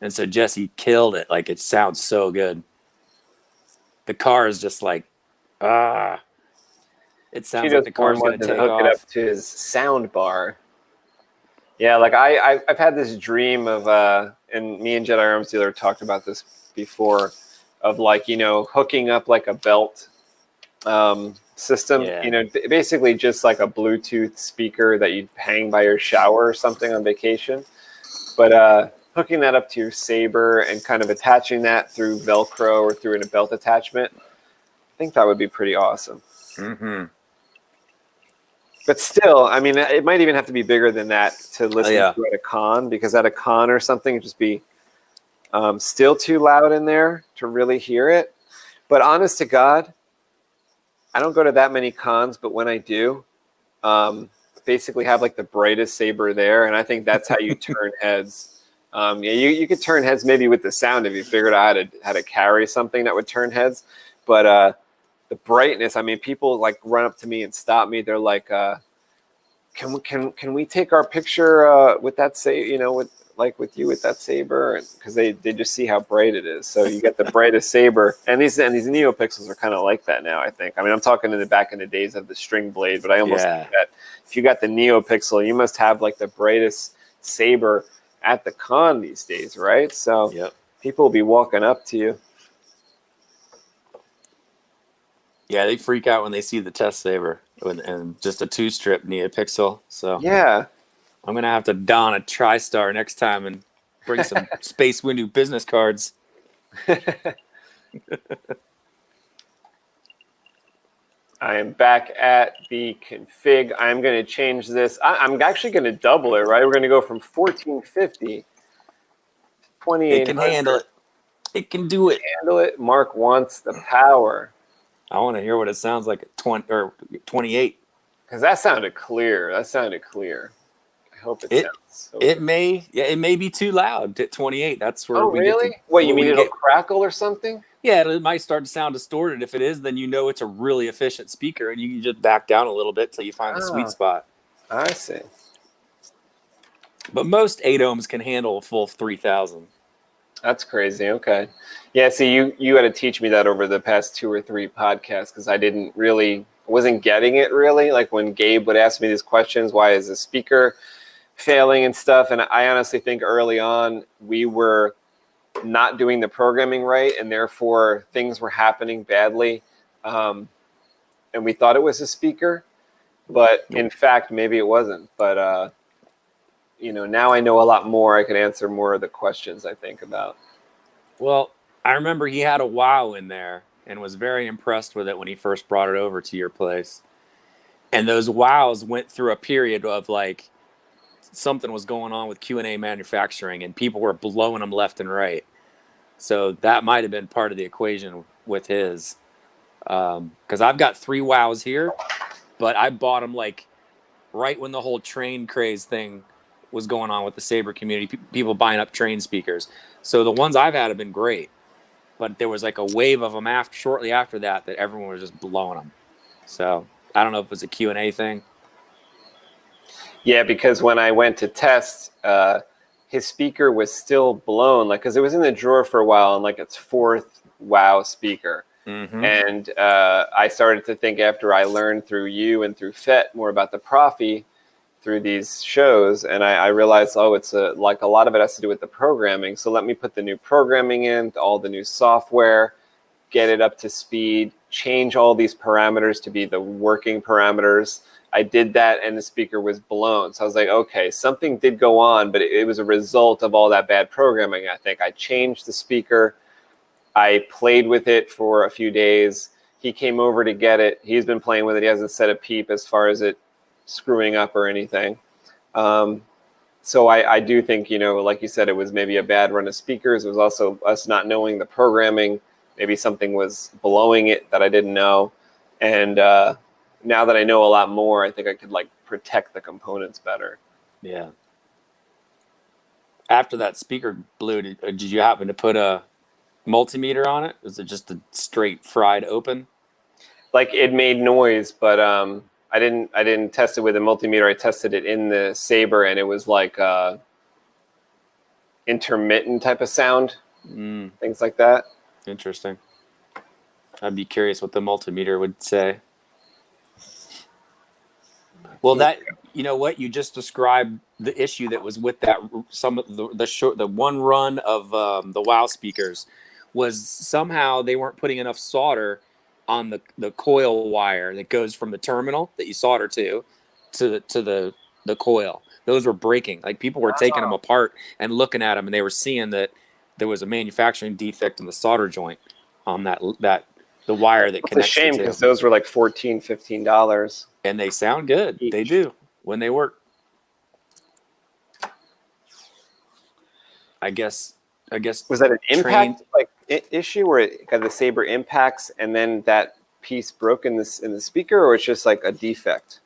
and so Jesse killed it. Like, it sounds so good. The car is just like, it sounds like the car's going to take off. Hook it up to his sound bar. Yeah, like I've had this dream of, and me and Jedi Arms Dealer talked about this before, of like, you know, hooking up like a belt system, you know, basically just like a Bluetooth speaker that you'd hang by your shower or something on vacation, but hooking that up to your Saber and kind of attaching that through Velcro or through a belt attachment. I think that would be pretty awesome. Mm-hmm. But still, I mean, it might even have to be bigger than that to listen to at a con, because at a con or something, it'd just be still too loud in there to really hear it. But honest to God, I don't go to that many cons, but when I do, basically have like the brightest Saber there, and I think that's how you turn heads. Yeah, you could turn heads maybe with the sound if you figured out how to carry something that would turn heads. But the brightness, I mean, people like run up to me and stop me. They're like, "Can we take our picture with that with you with that Saber?" Because they just see how bright it is. So you get the brightest Saber, and these NeoPixels are kind of like that now, I think. I mean, I'm talking back in the days of the string blade, but I almost think that if you got the NeoPixel, you must have like the brightest Saber at the con these days, right? So people will be walking up to you. Yeah, they freak out when they see the test Saber and just a 2-strip NeoPixel. So yeah, I'm gonna have to don a TriStar next time and bring some SpaceWindu business cards. I am back at the config. I'm going to change this. I'm actually going to double it, right? We're going to go from 1450 to 2800. It can handle it. It can do it. Handle it. Marc wants the power. I want to hear what it sounds like at 20 or 28. Because that sounded clear. I hope it sounds so It good. may be too loud at 28. That's where Oh, we really? get to, What, you where mean we it'll get, crackle or something? yeah, it might start to sound distorted. If it is, then you know it's a really efficient speaker, and you can just back down a little bit till you find the sweet spot. I see. But most 8 ohms can handle a full 3,000. That's crazy. Okay. Yeah, see, you had to teach me that over the past 2 or 3 podcasts because I wasn't getting it really. Like when Gabe would ask me these questions, why is the speaker failing and stuff? And I honestly think early on we were not doing the programming right, and therefore things were happening badly. And we thought it was a speaker, but in fact, maybe it wasn't. But, now I know a lot more. I can answer more of the questions I think about. Well, I remember he had a WoW in there and was very impressed with it when he first brought it over to your place. And those WoWs went through a period of like something was going on with Q&A manufacturing and people were blowing them left and right. So that might have been part of the equation with his. Because I've got 3 WoWs here, but I bought them like right when the whole train craze thing was going on with the Saber community, people buying up train speakers. So the ones I've had have been great, but there was like a wave of them shortly after that everyone was just blowing them. So I don't know if it was a Q&A thing. Yeah, because when I went to test, his speaker was still blown, like because it was in the drawer for a while, and like its 4th WoW speaker. Mm-hmm. And I started to think after I learned through you and through FET more about the Proffi through these shows, and I realized, it's like a lot of it has to do with the programming. So let me put the new programming in, all the new software, get it up to speed, change all these parameters to be the working parameters. I did that, and the speaker was blown. So I was like, okay, something did go on, but it was a result of all that bad programming, I think. I changed the speaker. I played with it for a few days. He came over to get it. He's been playing with it. He hasn't said a peep as far as it screwing up or anything. So I do think, like you said, it was maybe a bad run of speakers. It was also us not knowing the programming. Maybe something was blowing it that I didn't know. And now that I know a lot more, I think I could protect the components better. Yeah. After that speaker blew, did you happen to put a multimeter on it? Was it just a straight fried open? It made noise, but I didn't test it with a multimeter. I tested it in the Saber, and it was like intermittent type of sound, things like that. Interesting. I'd be curious what the multimeter would say. Well, you know what, you just described the issue that was with that. Some of the one run of the WoW speakers was somehow they weren't putting enough solder on the coil wire that goes from the terminal that you solder to the coil. Those were breaking. Like people were taking them apart and looking at them, and they were seeing that there was a manufacturing defect in the solder joint on the wire that connects. It's a shame because those were like $14, $15. And they sound good. Each. They do when they work. I guess was that an impact issue where it got the Saber impacts and then that piece broke in the speaker, or it's just like a defect?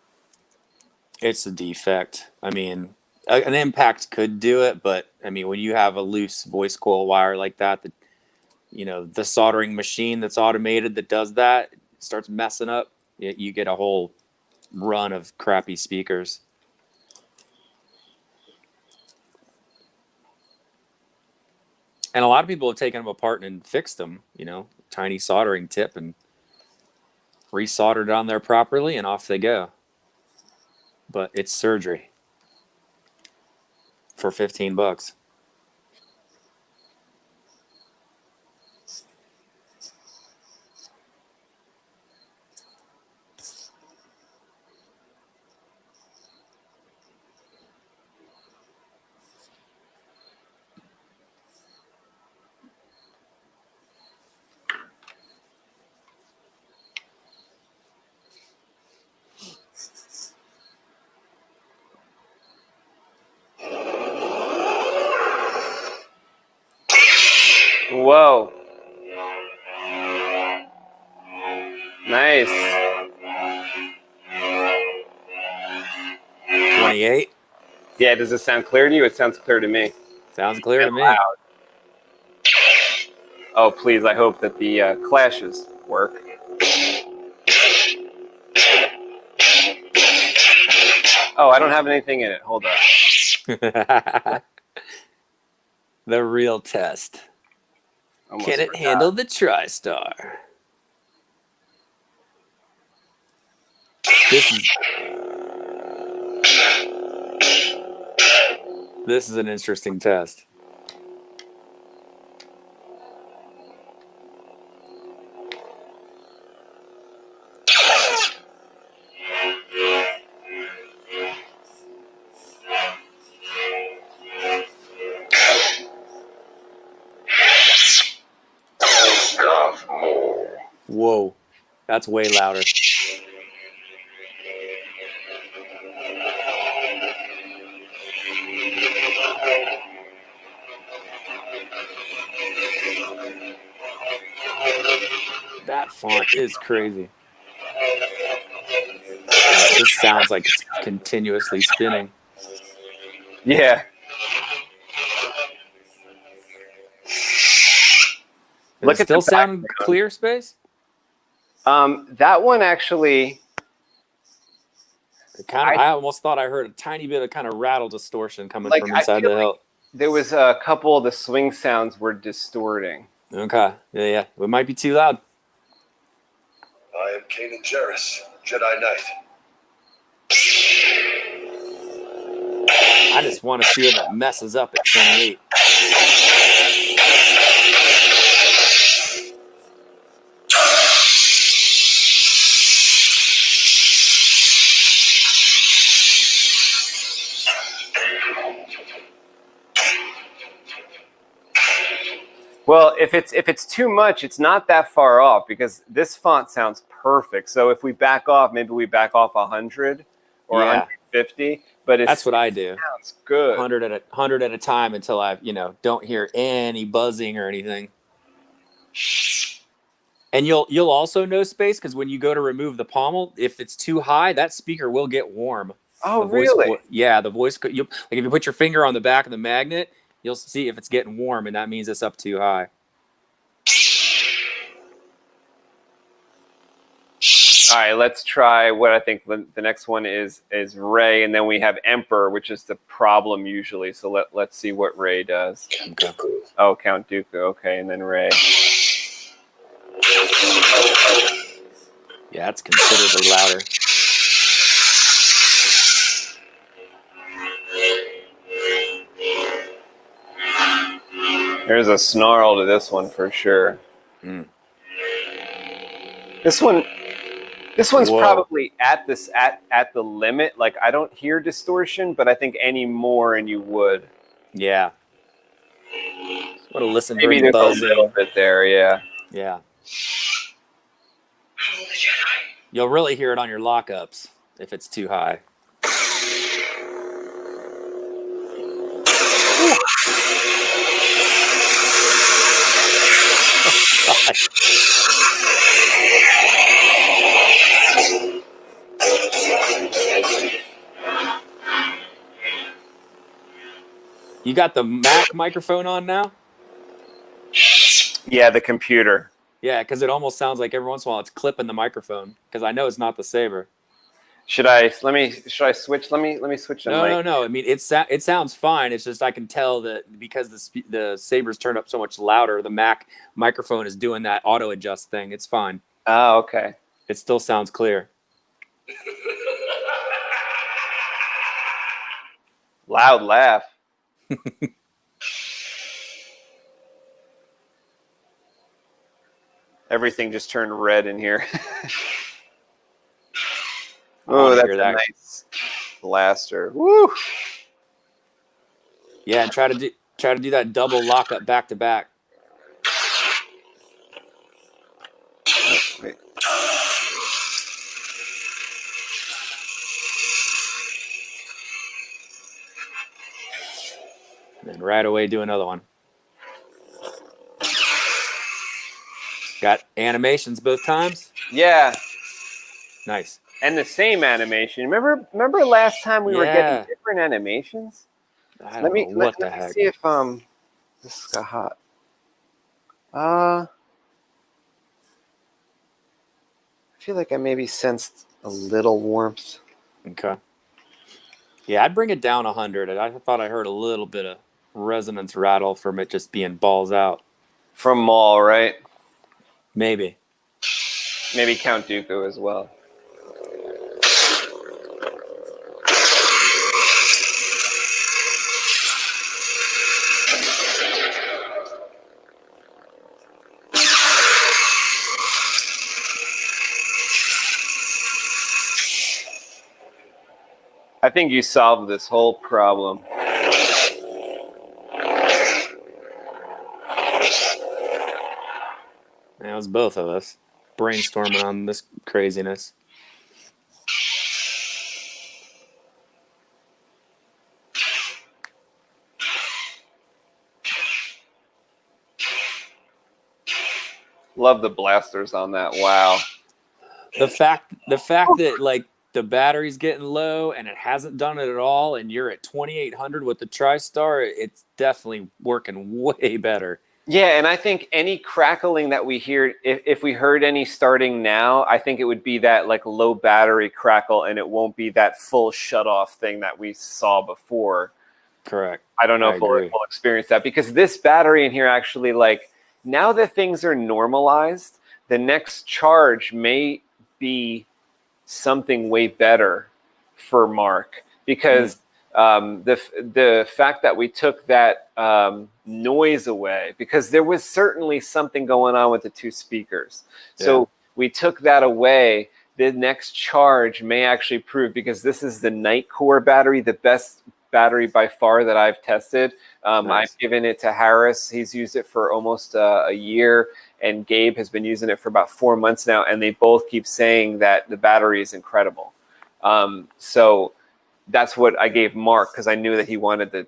It's a defect. I mean, an impact could do it, but I mean, when you have a loose voice coil wire like that, the soldering machine that's automated that does that starts messing up. You get a whole run of crappy speakers. And a lot of people have taken them apart and fixed them, tiny soldering tip, and resoldered it on there properly, and off they go. But it's surgery for $15. Nice. 28. Yeah, does it sound clear to you? It sounds clear to me. Sounds clear to And me. loud. Oh, please, I hope that the clashes work. Oh, I don't have anything in it. Hold on. The real test. Almost Can it forgot. handle the TriStar? This is an interesting test. Darth Maul. Whoa, that's way louder. That font is crazy. This sounds like it's continuously spinning. Yeah. Does it still sound clear, Space? That one actually. I almost thought I heard a tiny bit of kind of rattle distortion coming Like, from inside the hilt. There was a couple of the swing sounds were distorting. Okay. Yeah. It might be too loud. I am Kanan Jarrus, Jedi Knight. I just want to see if it messes up at 28. Well, if it's too much, it's not that far off because this font sounds perfect. So if we back off, maybe we back off 100 or 150. But that's what I do. Sounds good. 100 at a time until I, don't hear any buzzing or anything. And you'll also know, Space, because when you go to remove the pommel, if it's too high, that speaker will get warm. Oh, really? Yeah, the voice. Like if you put your finger on the back of the magnet, you'll see if it's getting warm, and that means it's up too high. All right, let's try what I think the next one is Rey, and then we have Emperor, which is the problem usually. So let's see what Rey does. Count Dooku. Oh, Count Dooku. Okay, and then Rey. Yeah, it's considerably louder. There's a snarl to this one for sure. Mm. This one's probably at the limit. Like, I don't hear distortion, but I think any more and you would. Yeah. What a listen. Maybe there's a little bit there. Yeah. Yeah. You'll really hear it on your lockups if it's too high. You got the Mac microphone on now? Yeah, the computer. Yeah, because it almost sounds like every once in a while it's clipping the microphone. Because I know it's not the Saber. Should I switch? Let me switch. No. I mean, it sounds fine. It's just I can tell that because the Saber's turned up so much louder, the Mac microphone is doing that auto adjust thing. It's fine. Oh, okay. It still sounds clear. Loud laugh. Everything just turned red in here. Oh, that's a nice blaster. Woo! Yeah, and try to do that double lockup back to back. Wait. And then right away do another one. Got animations both times. Yeah. Nice. And the same animation. Remember last time we were Yeah. getting different animations? I don't know what the heck. See if this got hot. I feel like I maybe sensed a little warmth. Okay. Yeah, I'd bring it down 100. I thought I heard a little bit of resonance rattle from it just being balls out. From Maul, right? Maybe. Maybe Count Dooku as well. I think you solved this whole problem. That was both of us brainstorming on this craziness. Love the blasters on that. Wow. The fact that like the battery's getting low and it hasn't done it at all, and you're at 2,800 with the TriStar, it's definitely working way better. Yeah, and I think any crackling that we hear, if we heard any starting now, I think it would be that like low battery crackle, and it won't be that full shut off thing that we saw before. Correct. I don't know if we'll experience that, because this battery in here actually, like, now that things are normalized, the next charge may be something way better for Marc, because the fact that we took that noise away, because there was certainly something going on with the two speakers. So we took that away. The next charge may actually prove, because this is the Night Core battery, the best battery by far that I've tested. Nice. I've given it to Harris. He's used it for almost a year, and Gabe has been using it for about 4 months now, and they both keep saying that the battery is incredible. So that's what I gave Marc, because I knew that he wanted the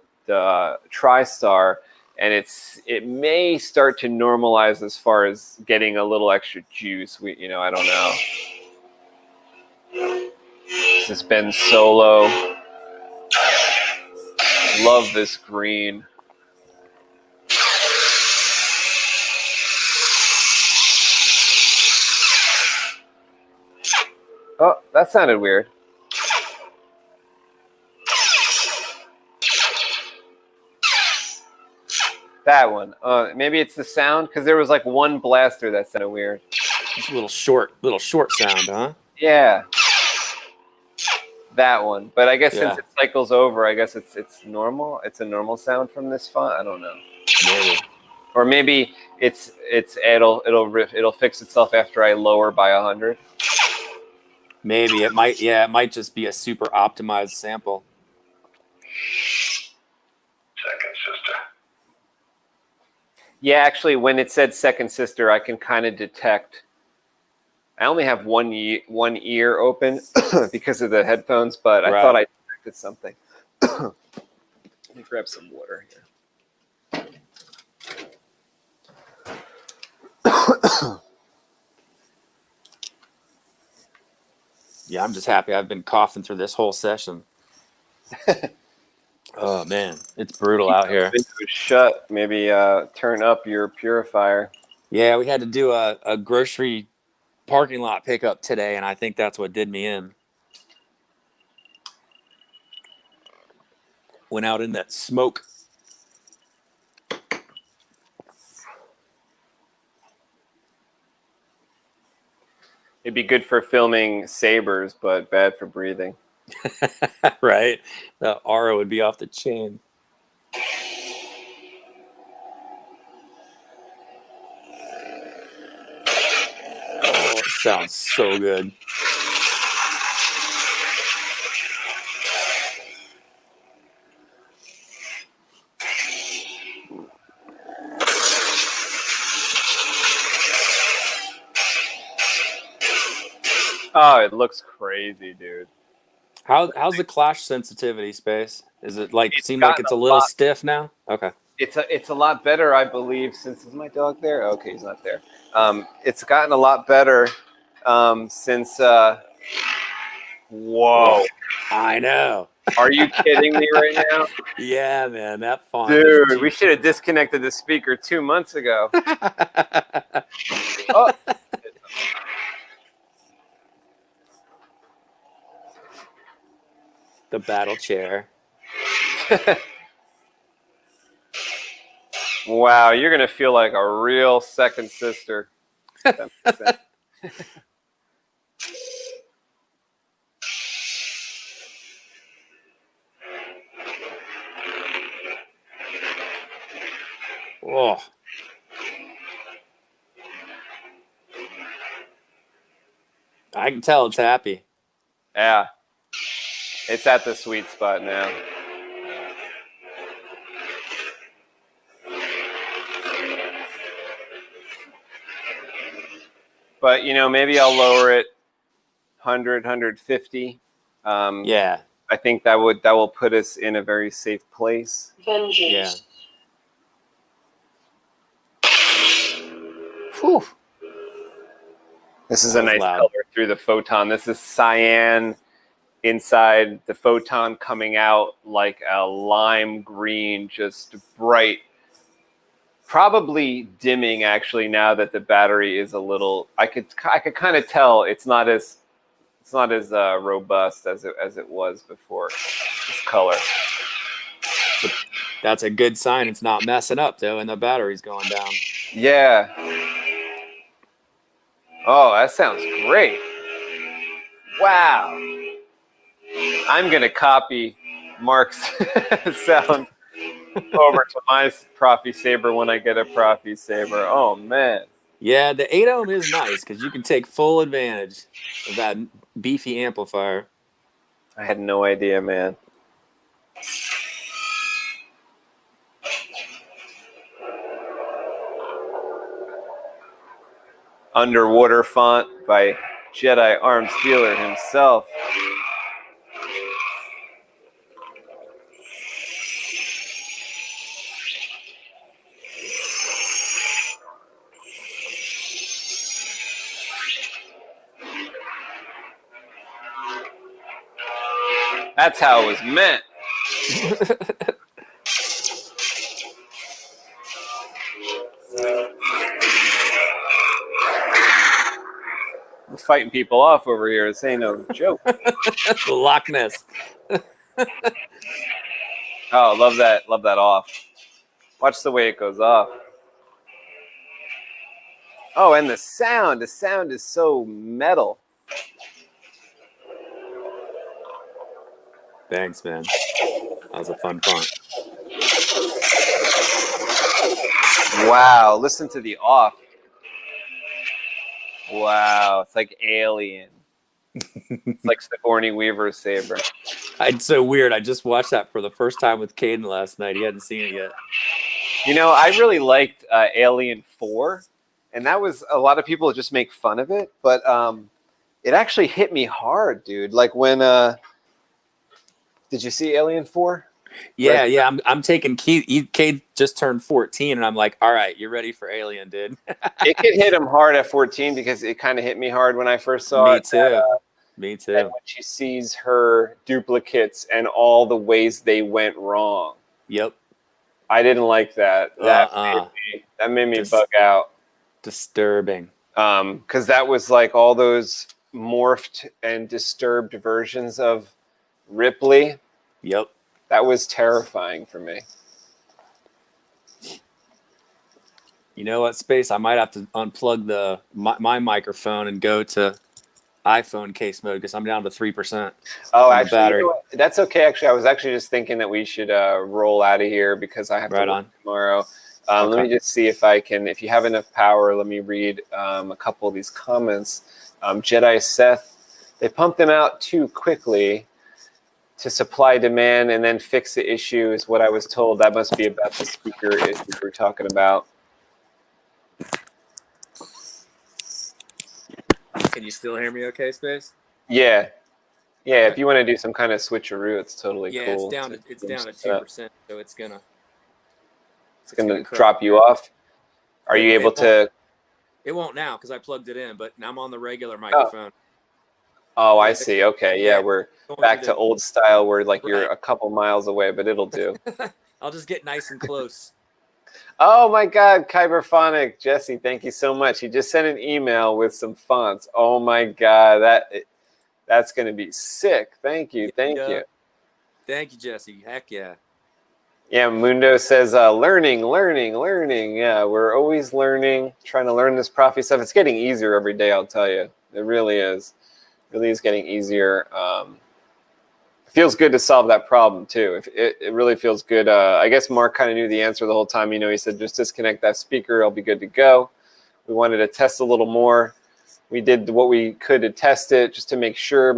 TriStar, and it may start to normalize as far as getting a little extra juice. I don't know. This is Ben Solo. Love this green. Oh, that sounded weird. That one. Maybe it's the sound, because there was like one blaster that sounded weird. It's a little short sound, huh? Yeah. That one. But I guess since it cycles over, I guess it's normal. It's a normal sound from this font. I don't know. Maybe. Or maybe it'll fix itself after I lower by 100. Maybe it might just be a super optimized sample. Second sister. Yeah, actually, when it said second sister, I can kind of detect. I only have one ear open because of the headphones, but I thought I detected something. Let me grab some water here. Yeah, I'm just happy I've been coughing through this whole session. Oh, man, it's brutal out here. Shut. Maybe turn up your purifier. Yeah, we had to do a grocery parking lot pickup today, and I think that's what did me in. Went out in that smoke. It'd be good for filming sabers, but bad for breathing. Right? The aura would be off the chain. Oh, it sounds so good. Oh, it looks crazy, dude. How's the clash sensitivity, Space? Is it like seem like it's a little stiff now? Okay. It's a lot better, I believe, since is my dog there? Okay, he's not there. It's gotten a lot better since whoa. I know. Are you kidding me right now? Yeah, man, that font. Dude, we should have disconnected the speaker 2 months ago. Oh. The battle chair. Wow, you're going to feel like a real second sister. That makes sense. Oh. I can tell it's happy. Yeah. It's at the sweet spot now. But, you know, maybe I'll lower it 100, 150. Yeah. I think that will put us in a very safe place. Yeah. Whew. This is a nice color through the photon. This is cyan inside, the photon coming out like a lime green, just bright. Probably dimming actually now that the battery is a little. I could kind of tell it's not as robust as it was before. This color. But that's a good sign. It's not messing up though, and the battery's going down. Yeah. Oh, that sounds great. Wow. I'm gonna copy Marc's sound over to my Saber when I get a Saber. Oh man. Yeah, the 8 ohm is nice because you can take full advantage of that beefy amplifier. I had no idea, man. Underwater font by Jedi Arms Dealer himself. That's how it was meant. We're fighting people off over here. This ain't no joke. Loch Ness. Oh, love that off. Watch the way it goes off. Oh, and the sound is so metal. Thanks, man. That was a fun font. Wow, listen to the off. Wow, it's like Alien. It's like Sigourney Weaver's Saber. It's so weird. I just watched that for the first time with Caden last night. He hadn't seen it yet. You know, I really liked Alien 4, and that was, a lot of people just make fun of it, but it actually hit me hard, dude. Like when, did you see Alien 4? Yeah, Right. yeah. I'm taking Cade just turned 14, and I'm like, all right, you're ready for Alien, dude. It could hit him hard at 14 because it kind of hit me hard when I first saw it. Me too. And when she sees her duplicates and all the ways they went wrong. Yep. I didn't like that. That made me bug out. Disturbing. Because that was like all those morphed and disturbed versions of Ripley. Yep. That was terrifying for me. You know what, Space? I might have to unplug my microphone and go to iPhone case mode because I'm down to 3%. Oh, actually, you know what? That's okay. Actually, I was actually just thinking that we should roll out of here because I have to work tomorrow. Okay. Let me just see if I can. If you have enough power, let me read a couple of these comments. Jedi Seth, they pumped them out too quickly to supply demand and then fix the issue is what I was told. That must be about the speaker issue we're talking about. Can you still hear me okay, Space? Yeah. Yeah, if you want to do some kind of switcheroo, it's totally cool. Yeah, it's down to 2%, so it's gonna drop you off. Are you able to It won't now because I plugged it in, but now I'm on the regular microphone. Oh, I see. Okay, yeah, we're Going back through to the- old style where like you're Right. a couple miles away, but it'll do. I'll just get nice and close. Oh my God, Kyberphonic Jesse, thank you so much. He just sent an email with some fonts. Oh my God, that's gonna be sick. Thank you, thank you. Thank you, Jesse. Heck yeah. Yeah, Mundo says learning. Yeah, we're always learning, trying to learn this Proffi stuff. It's getting easier every day, I'll tell you. It really is. It really is getting easier. It feels good to solve that problem too. It really feels good. I guess Marc kind of knew the answer the whole time. You know, he said just disconnect that speaker, it'll be good to go. We wanted to test a little more. We did what we could to test it, just to make sure,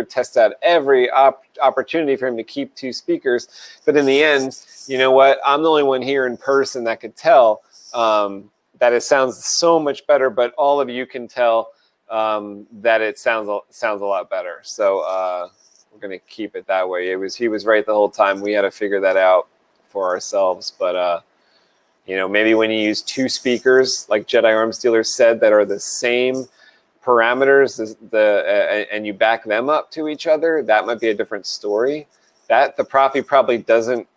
test out every opportunity for him to keep 2 speakers. But in the end, you know what? I'm the only one here in person that could tell that it sounds so much better, but all of you can tell that it sounds a lot better. So we're going to keep it that way. He was right the whole time. We had to figure that out for ourselves. But you know, maybe when you use 2 speakers, like Jedi Arms Dealer said, that are the same parameters and you back them up to each other, that might be a different story. That the Proffi probably doesn't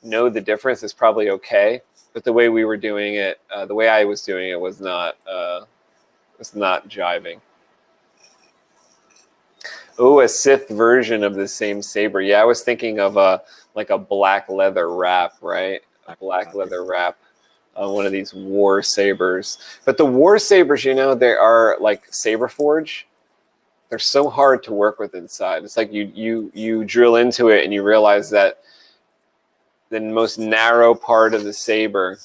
know the difference is probably okay. But the way we were doing it, the way I was doing it was not jiving. Oh, a Sith version of the same saber. Yeah, I was thinking of like a black leather wrap, right? A black leather wrap on one of these war sabers. But the war sabers, you know, they are like Saber Forge. They're so hard to work with inside. It's like you drill into it and you realize that the most narrow part of the saber.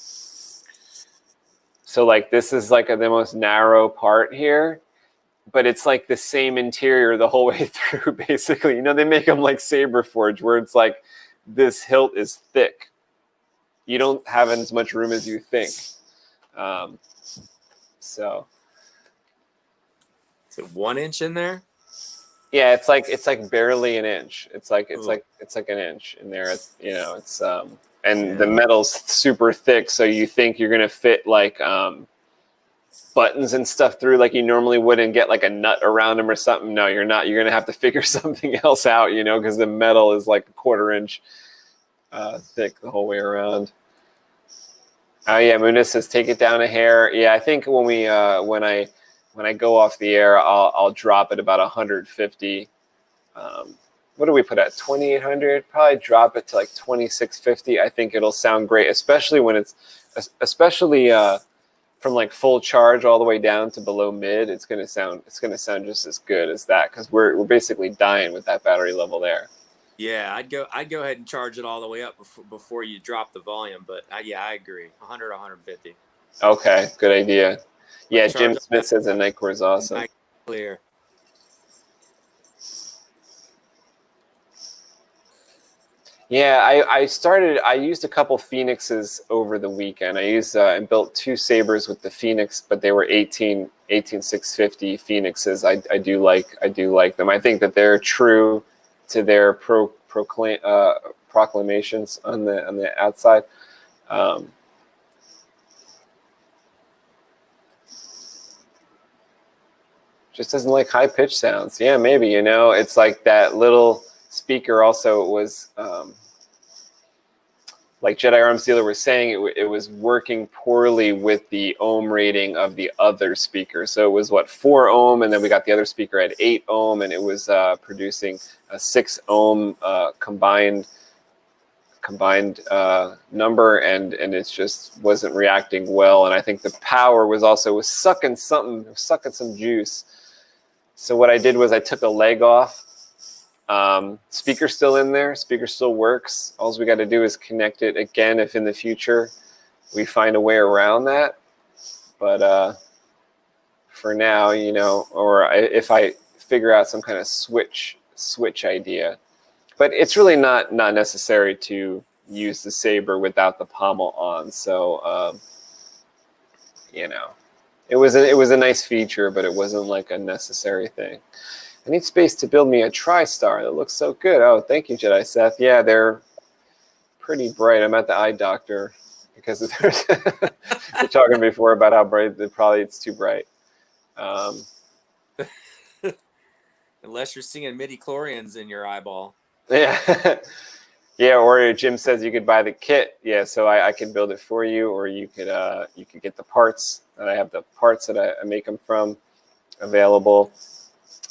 So like this is like the most narrow part here, but it's like the same interior the whole way through, basically. You know, they make them like Saber Forge, where it's like this hilt is thick. You don't have as much room as you think. So Is it 1 inch in there? yeah, it's like barely an inch. It's like an inch in there. It's, you know, it's and the metal's super thick, so you think you're gonna fit like buttons and stuff through like you normally would and get like a nut around them or something. No, you're not. You're gonna have to figure something else out, you know, because the metal is like a 1/4 inch thick the whole way around. Oh yeah, Munis says take it down a hair. Yeah, I think when we when I go off the air, I'll drop it about 150. What do we put at 2800? Probably drop it to like 2650. I think it'll sound great, especially when it's from like full charge all the way down to below mid. It's gonna sound just as good as that, because we're basically dying with that battery level there. Yeah, I'd go ahead and charge it all the way up before you drop the volume. But yeah, I agree. 100, 150. Okay, good idea. Yeah, Jim Smith says the Nightcore is awesome. Night clear. Yeah, I used a couple Phoenixes over the weekend. I used and built 2 sabers with the Phoenix, but they were 18650 Phoenixes. I do like them. I think that they're true to their proclamations on the outside. Just doesn't like high pitch sounds. Yeah, maybe, you know, it's like that little speaker also was like Jedi Arms Dealer was saying, it was working poorly with the ohm rating of the other speaker. So it was what, 4 ohm, and then we got the other speaker at 8 ohm, and it was producing a 6 ohm combined number, and it just wasn't reacting well. And I think the power was sucking some juice. So what I did was I took a leg off. Speaker's still in there. Speaker still works. All we got to do is connect it again if in the future we find a way around that. But for now, you know, or if I figure out some kind of switch idea. But it's really not necessary to use the saber without the pommel on. So you know, it was a nice feature, but it wasn't like a necessary thing. I need space to build me a TriStar that looks so good. Oh, thank you, Jedi Seth. Yeah, they're pretty bright. I'm at the eye doctor because there's we're talking before about how bright it's too bright. Unless you're seeing midi-chlorians in your eyeball. Yeah. Yeah, or Jim says you could buy the kit. Yeah, so I can build it for you, or you could get the parts. And I have the parts that I make them from available.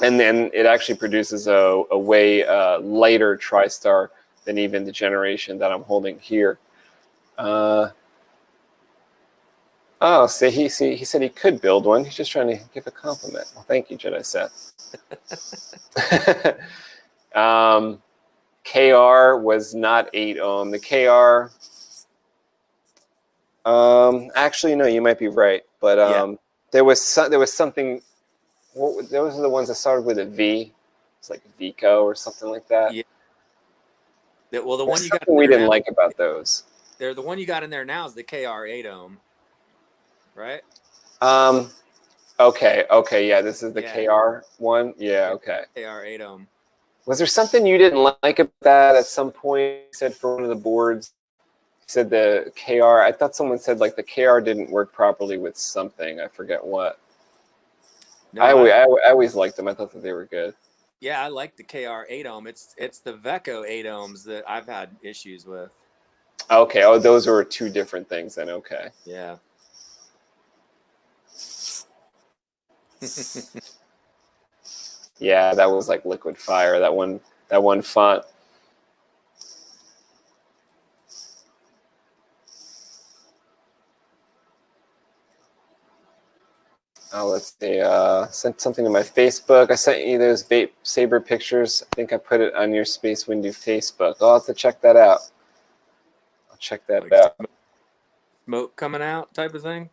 And then it actually produces a way lighter TriStar than even the generation that I'm holding here. Oh, he said he could build one. He's just trying to give a compliment. Well, thank you, Jedi Seth. KR was not 8 ohm. The KR, actually no, you might be right, but there was something. Those are the ones that started with a V. It's like Vico or something like that. Yeah. Well, the one you got we didn't like about those. The one you got in there now is the KR 8 ohm, right? Okay, yeah, this is the KR one. Yeah, okay. KR 8 ohm. Was there something you didn't like about that at some point? You said for one of the boards, you said the KR. I thought someone said like the KR didn't work properly with something. I forget what. No, I always liked them. I thought that they were good. Yeah, I like the KR 8 ohm. It's the Veco 8 ohms that I've had issues with. Okay. Oh, those were 2 different things then. Okay. Yeah. Yeah, that was like Liquid Fire. That one font. Oh, let's see. Sent something to my Facebook. I sent you those vape Saber pictures. I think I put it on your SpaceWindu Facebook. I'll have to check that out. I'll check that like out. Smoke coming out type of thing?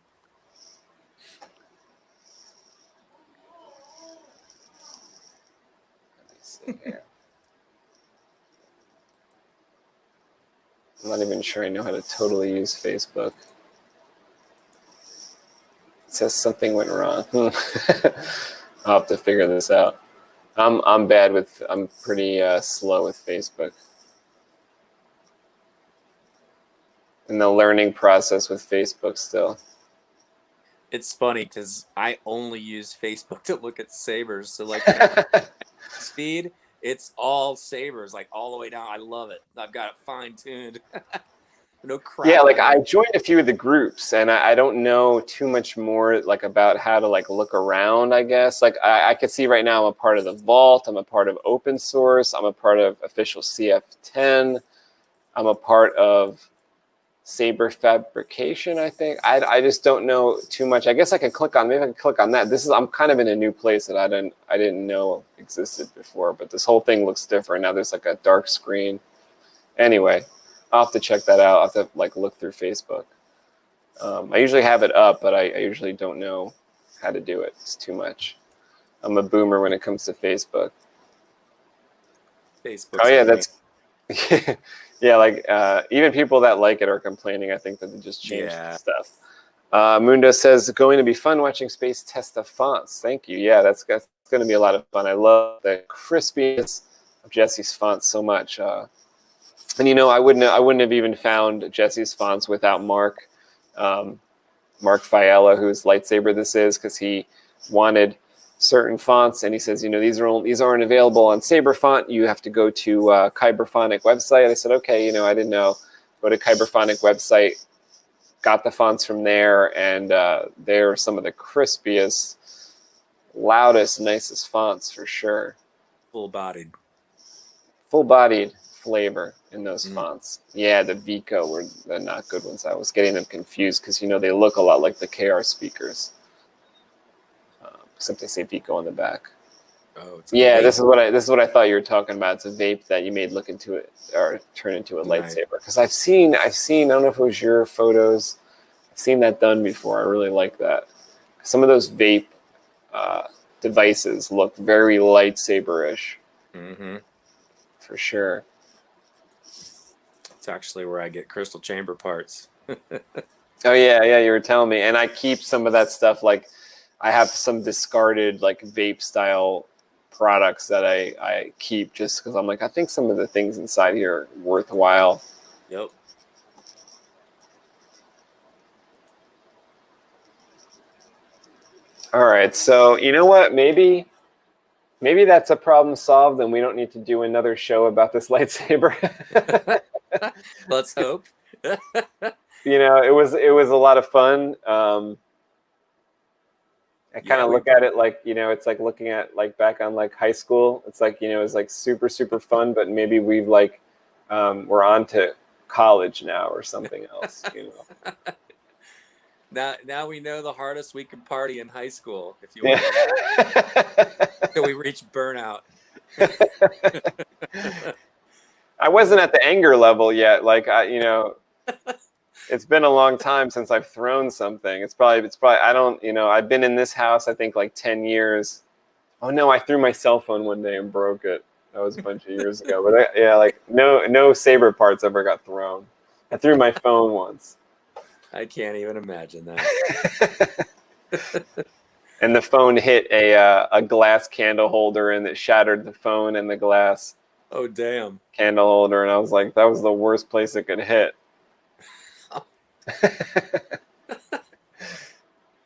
Let me see here. I'm not even sure I know how to totally use Facebook. It says something went wrong. I'll have to figure this out. I'm pretty slow with Facebook. In the learning process with Facebook still. It's funny because I only use Facebook to look at Sabers. So like speed, it's all Sabers, like all the way down. I love it. I've got it fine-tuned. No crap. Yeah, like I joined a few of the groups, and I don't know too much more like about how to like look around. I guess like I could see right now I'm a part of the Vault. I'm a part of open source. I'm a part of official CF10. I'm a part of Saber Fabrication. I think I just don't know too much. I guess I could click on that. I'm kind of in a new place that I didn't know existed before. But this whole thing looks different now. There's like a dark screen. Anyway. I'll have to check that out. I'll have to like look through Facebook. I usually have it up, but I usually don't know how to do it. It's too much. I'm a boomer when it comes to Facebook. Facebook. Oh yeah, that's yeah. Like even people that like it are complaining. I think that they just changed stuff. Mundo says going to be fun watching Space test the fonts. Thank you. Yeah, that's going to be a lot of fun. I love the crispiness of Jesse's fonts so much. And you know, I wouldn't have even found Jesse's fonts without Marc Fiala, whose lightsaber this is, because he wanted certain fonts, and he says, you know, these aren't available on Saber font. You have to go to Kyberphonic website. I said, okay, you know, I didn't know. Go to Kyberphonic website, got the fonts from there, and they're some of the crispiest, loudest, nicest fonts for sure. Full-bodied flavor in those fonts. Yeah, the Vico were the not good ones. I was getting them confused because, you know, they look a lot like the KR speakers. Except they say Vico on the back. Oh, yeah, this is what I thought you were talking about. It's a vape that you made look into it or turn into a lightsaber. Because I've seen. I don't know if it was your photos. I've seen that done before. I really like that. Some of those vape devices look very lightsaber-ish. Mm-hmm. For sure. It's actually where I get crystal chamber parts. Oh yeah, you were telling me, and I keep some of that stuff. Like, I have some discarded like vape style products that I keep just because I'm like, I think some of the things inside here are worthwhile. Yep. All right, so you know what? Maybe that's a problem solved, and we don't need to do another show about this lightsaber. Let's hope. You know, it was a lot of fun. I kind of look at it like, you know, it's like looking at like back on like high school. It's like, you know, it's like super fun, but maybe we've like we're on to college now or something else. You know. Now we know the hardest we could party in high school. If you want, till we reach burnout. I wasn't at the anger level yet. Like you know. It's been a long time since I've thrown something. It's probably I don't, you know, I've been in this house I think like 10 years. Oh no, I threw my cell phone one day and broke it. That was a bunch of years ago. But yeah, like no Saber parts ever got thrown. I threw my phone once. I can't even imagine that. And the phone hit a glass candle holder and it shattered the phone and the glass. Oh damn. Candle holder, and I was like, that was the worst place it could hit.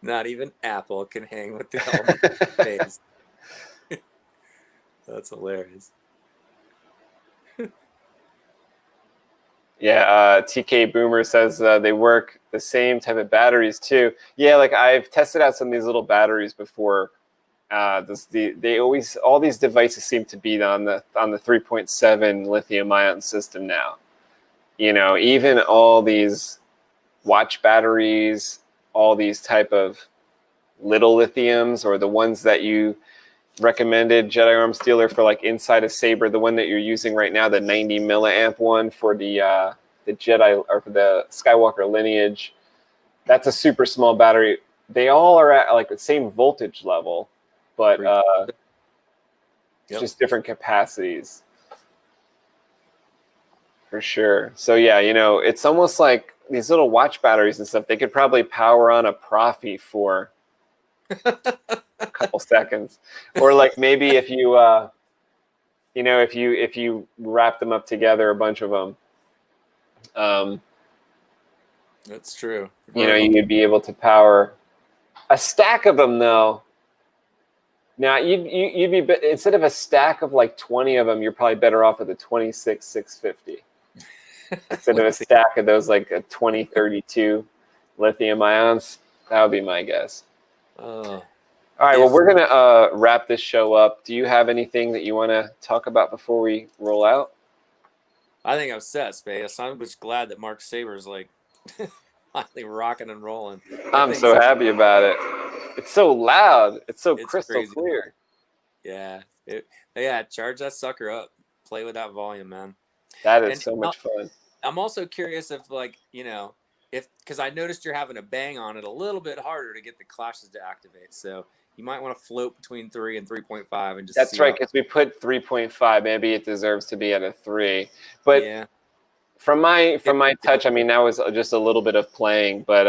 Not even Apple can hang with the helmet face. That's hilarious. Yeah, TK Boomer says they work the same type of batteries too. Yeah, like I've tested out some of these little batteries before. They always, all these devices seem to be on the 3.7 lithium-ion system now. You know, even all these watch batteries, all these type of little lithiums, or the ones that you recommended, Jedi Arms Dealer, for like inside a Saber, the one that you're using right now, the 90 milliamp one for the Jedi or for the Skywalker lineage. That's a super small battery. They all are at like the same voltage level, but just different capacities. For sure. So yeah, you know, it's almost like these little watch batteries and stuff, they could probably power on a Proffi for a couple seconds. Or like maybe if you, you know, if you wrap them up together, a bunch of them. That's true. You know, you'd be able to power a stack of them though. Now you'd be, instead of a stack of like 20 of them, you're probably better off with a 26650. Instead of a stack of those like a 2032 lithium ions. That would be my guess. All right, well, we're gonna wrap this show up. Do you have anything that you want to talk about before we roll out? I think I'm set, Space. I'm just glad that Marc Saber's like finally rocking and rolling. I'm so happy about it. It's so loud. It's so crystal clear. Yeah. Yeah, charge that sucker up. Play with that volume, man. That is so much fun. I'm also curious if, like, you know, because I noticed you're having to bang on it a little bit harder to get the clashes to activate. So you might want to float between 3 and 3.5 and just. That's right, because we put 3.5. Maybe it deserves to be at a 3. But yeah. From my touch, I mean, that was just a little bit of playing, but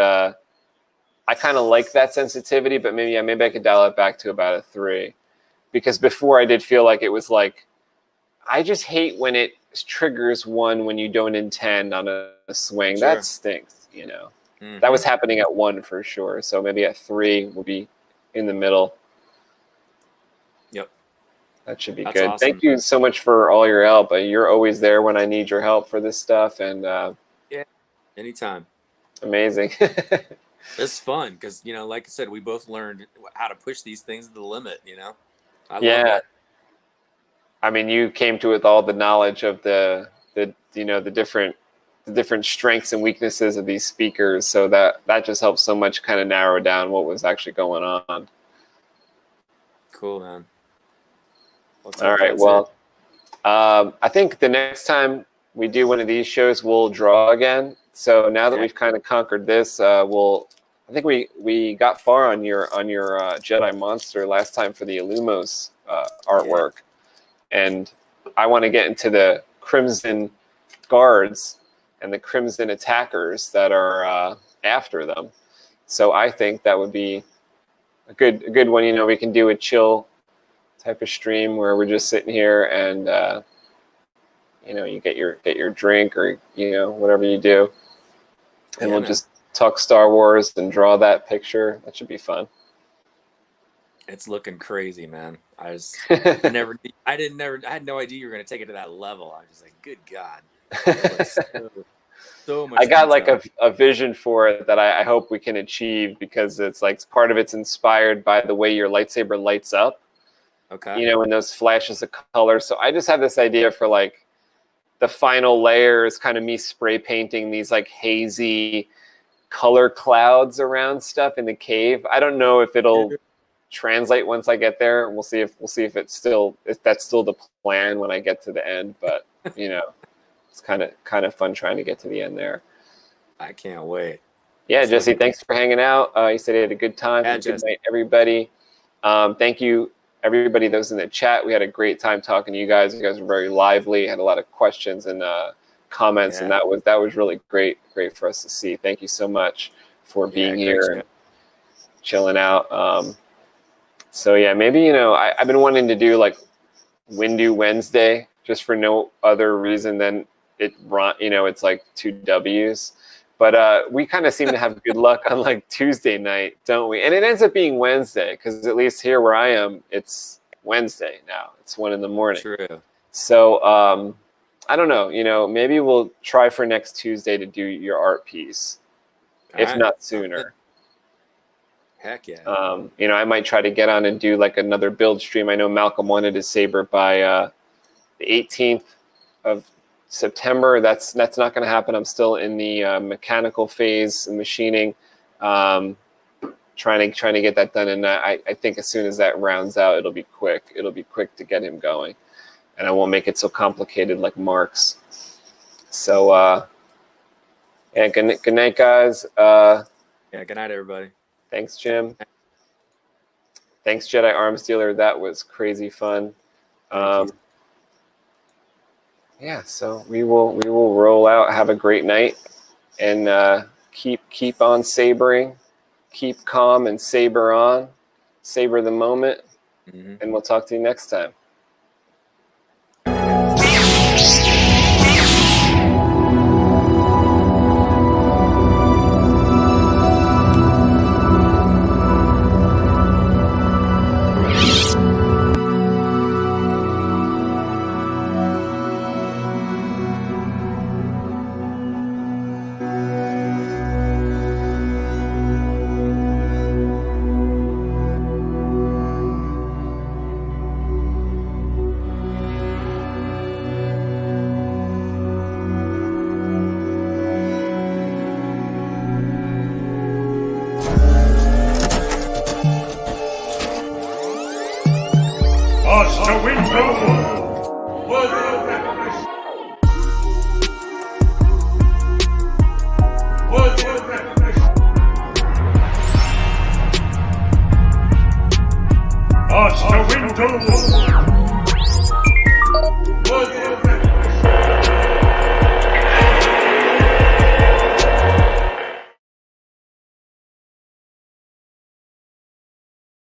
I kind of like that sensitivity. But maybe I could dial it back to about a 3, because before I did feel like it was like, I just hate when it triggers 1 when you don't intend on a swing. Sure. That stinks, you know. Mm-hmm. That was happening at 1 for sure. So maybe at 3 will be in the middle. Yep. That should be good. Awesome. Thank you so much for all your help. You're always there when I need your help for this stuff. And yeah, anytime. Amazing. It's fun because, you know, like I said, we both learned how to push these things to the limit, you know. I love that. I mean, you came to it with all the knowledge of the you know, the different strengths and weaknesses of these speakers, so that just helps so much kind of narrow down what was actually going on. Cool, man. All right, well, I think the next time we do one of these shows, we'll draw again. So now that we've kind of conquered this, I think we got far on your Jedi Monster last time for the Illumos artwork. And I want to get into the Crimson Guards and the Crimson Attackers that are after them. So I think that would be a good one. You know, we can do a chill type of stream where we're just sitting here and you know, you get your drink or, you know, whatever you do, and we'll just talk Star Wars and draw that picture. That should be fun. It's looking crazy, man. I had no idea you were gonna take it to that level. I was just like, good God. So much I got detail. like a vision for it that I hope we can achieve, because it's like part of it's inspired by the way your lightsaber lights up. Okay. You know, in those flashes of color. So I just have this idea for like the final layer is kind of me spray painting these like hazy color clouds around stuff in the cave. I don't know if it'll translate once I get there. We'll see if that's still the plan when I get to the end. But you know, it's kind of fun trying to get to the end there. I can't wait. Yeah, Jesse, thanks for hanging out. You said you had a good time. Yeah, good night, everybody. Thank you, everybody that was in the chat. We had a great time talking to you guys. You guys were very lively, had a lot of questions and comments, and that was really great for us to see. Thank you so much for being here and chilling out. So yeah, maybe, you know, I've been wanting to do like Windu Wednesday just for no other reason than it's like 2 W's. But we kind of seem to have good luck on like Tuesday night, don't we? And it ends up being Wednesday, because at least here where I am, it's Wednesday now. It's 1 a.m. True. So I don't know. You know, maybe we'll try for next Tuesday to do your art piece, if not sooner. Heck yeah. You know, I might try to get on and do like another build stream. I know Malcolm wanted his Saber by the 18th of September. That's not going to happen. I'm still in the mechanical phase and machining, trying to get that done. And I think as soon as that rounds out, it'll be quick. It'll be quick to get him going, and I won't make it so complicated like Marc's. So yeah, good night, guys. Yeah, good night, everybody. Thanks, Jim. Thanks, Jedi Arms Dealer. That was crazy fun. Yeah, so we will roll out. Have a great night, and keep on sabering, keep calm and saber on, savor the moment, and we'll talk to you next time. SpaceWindu!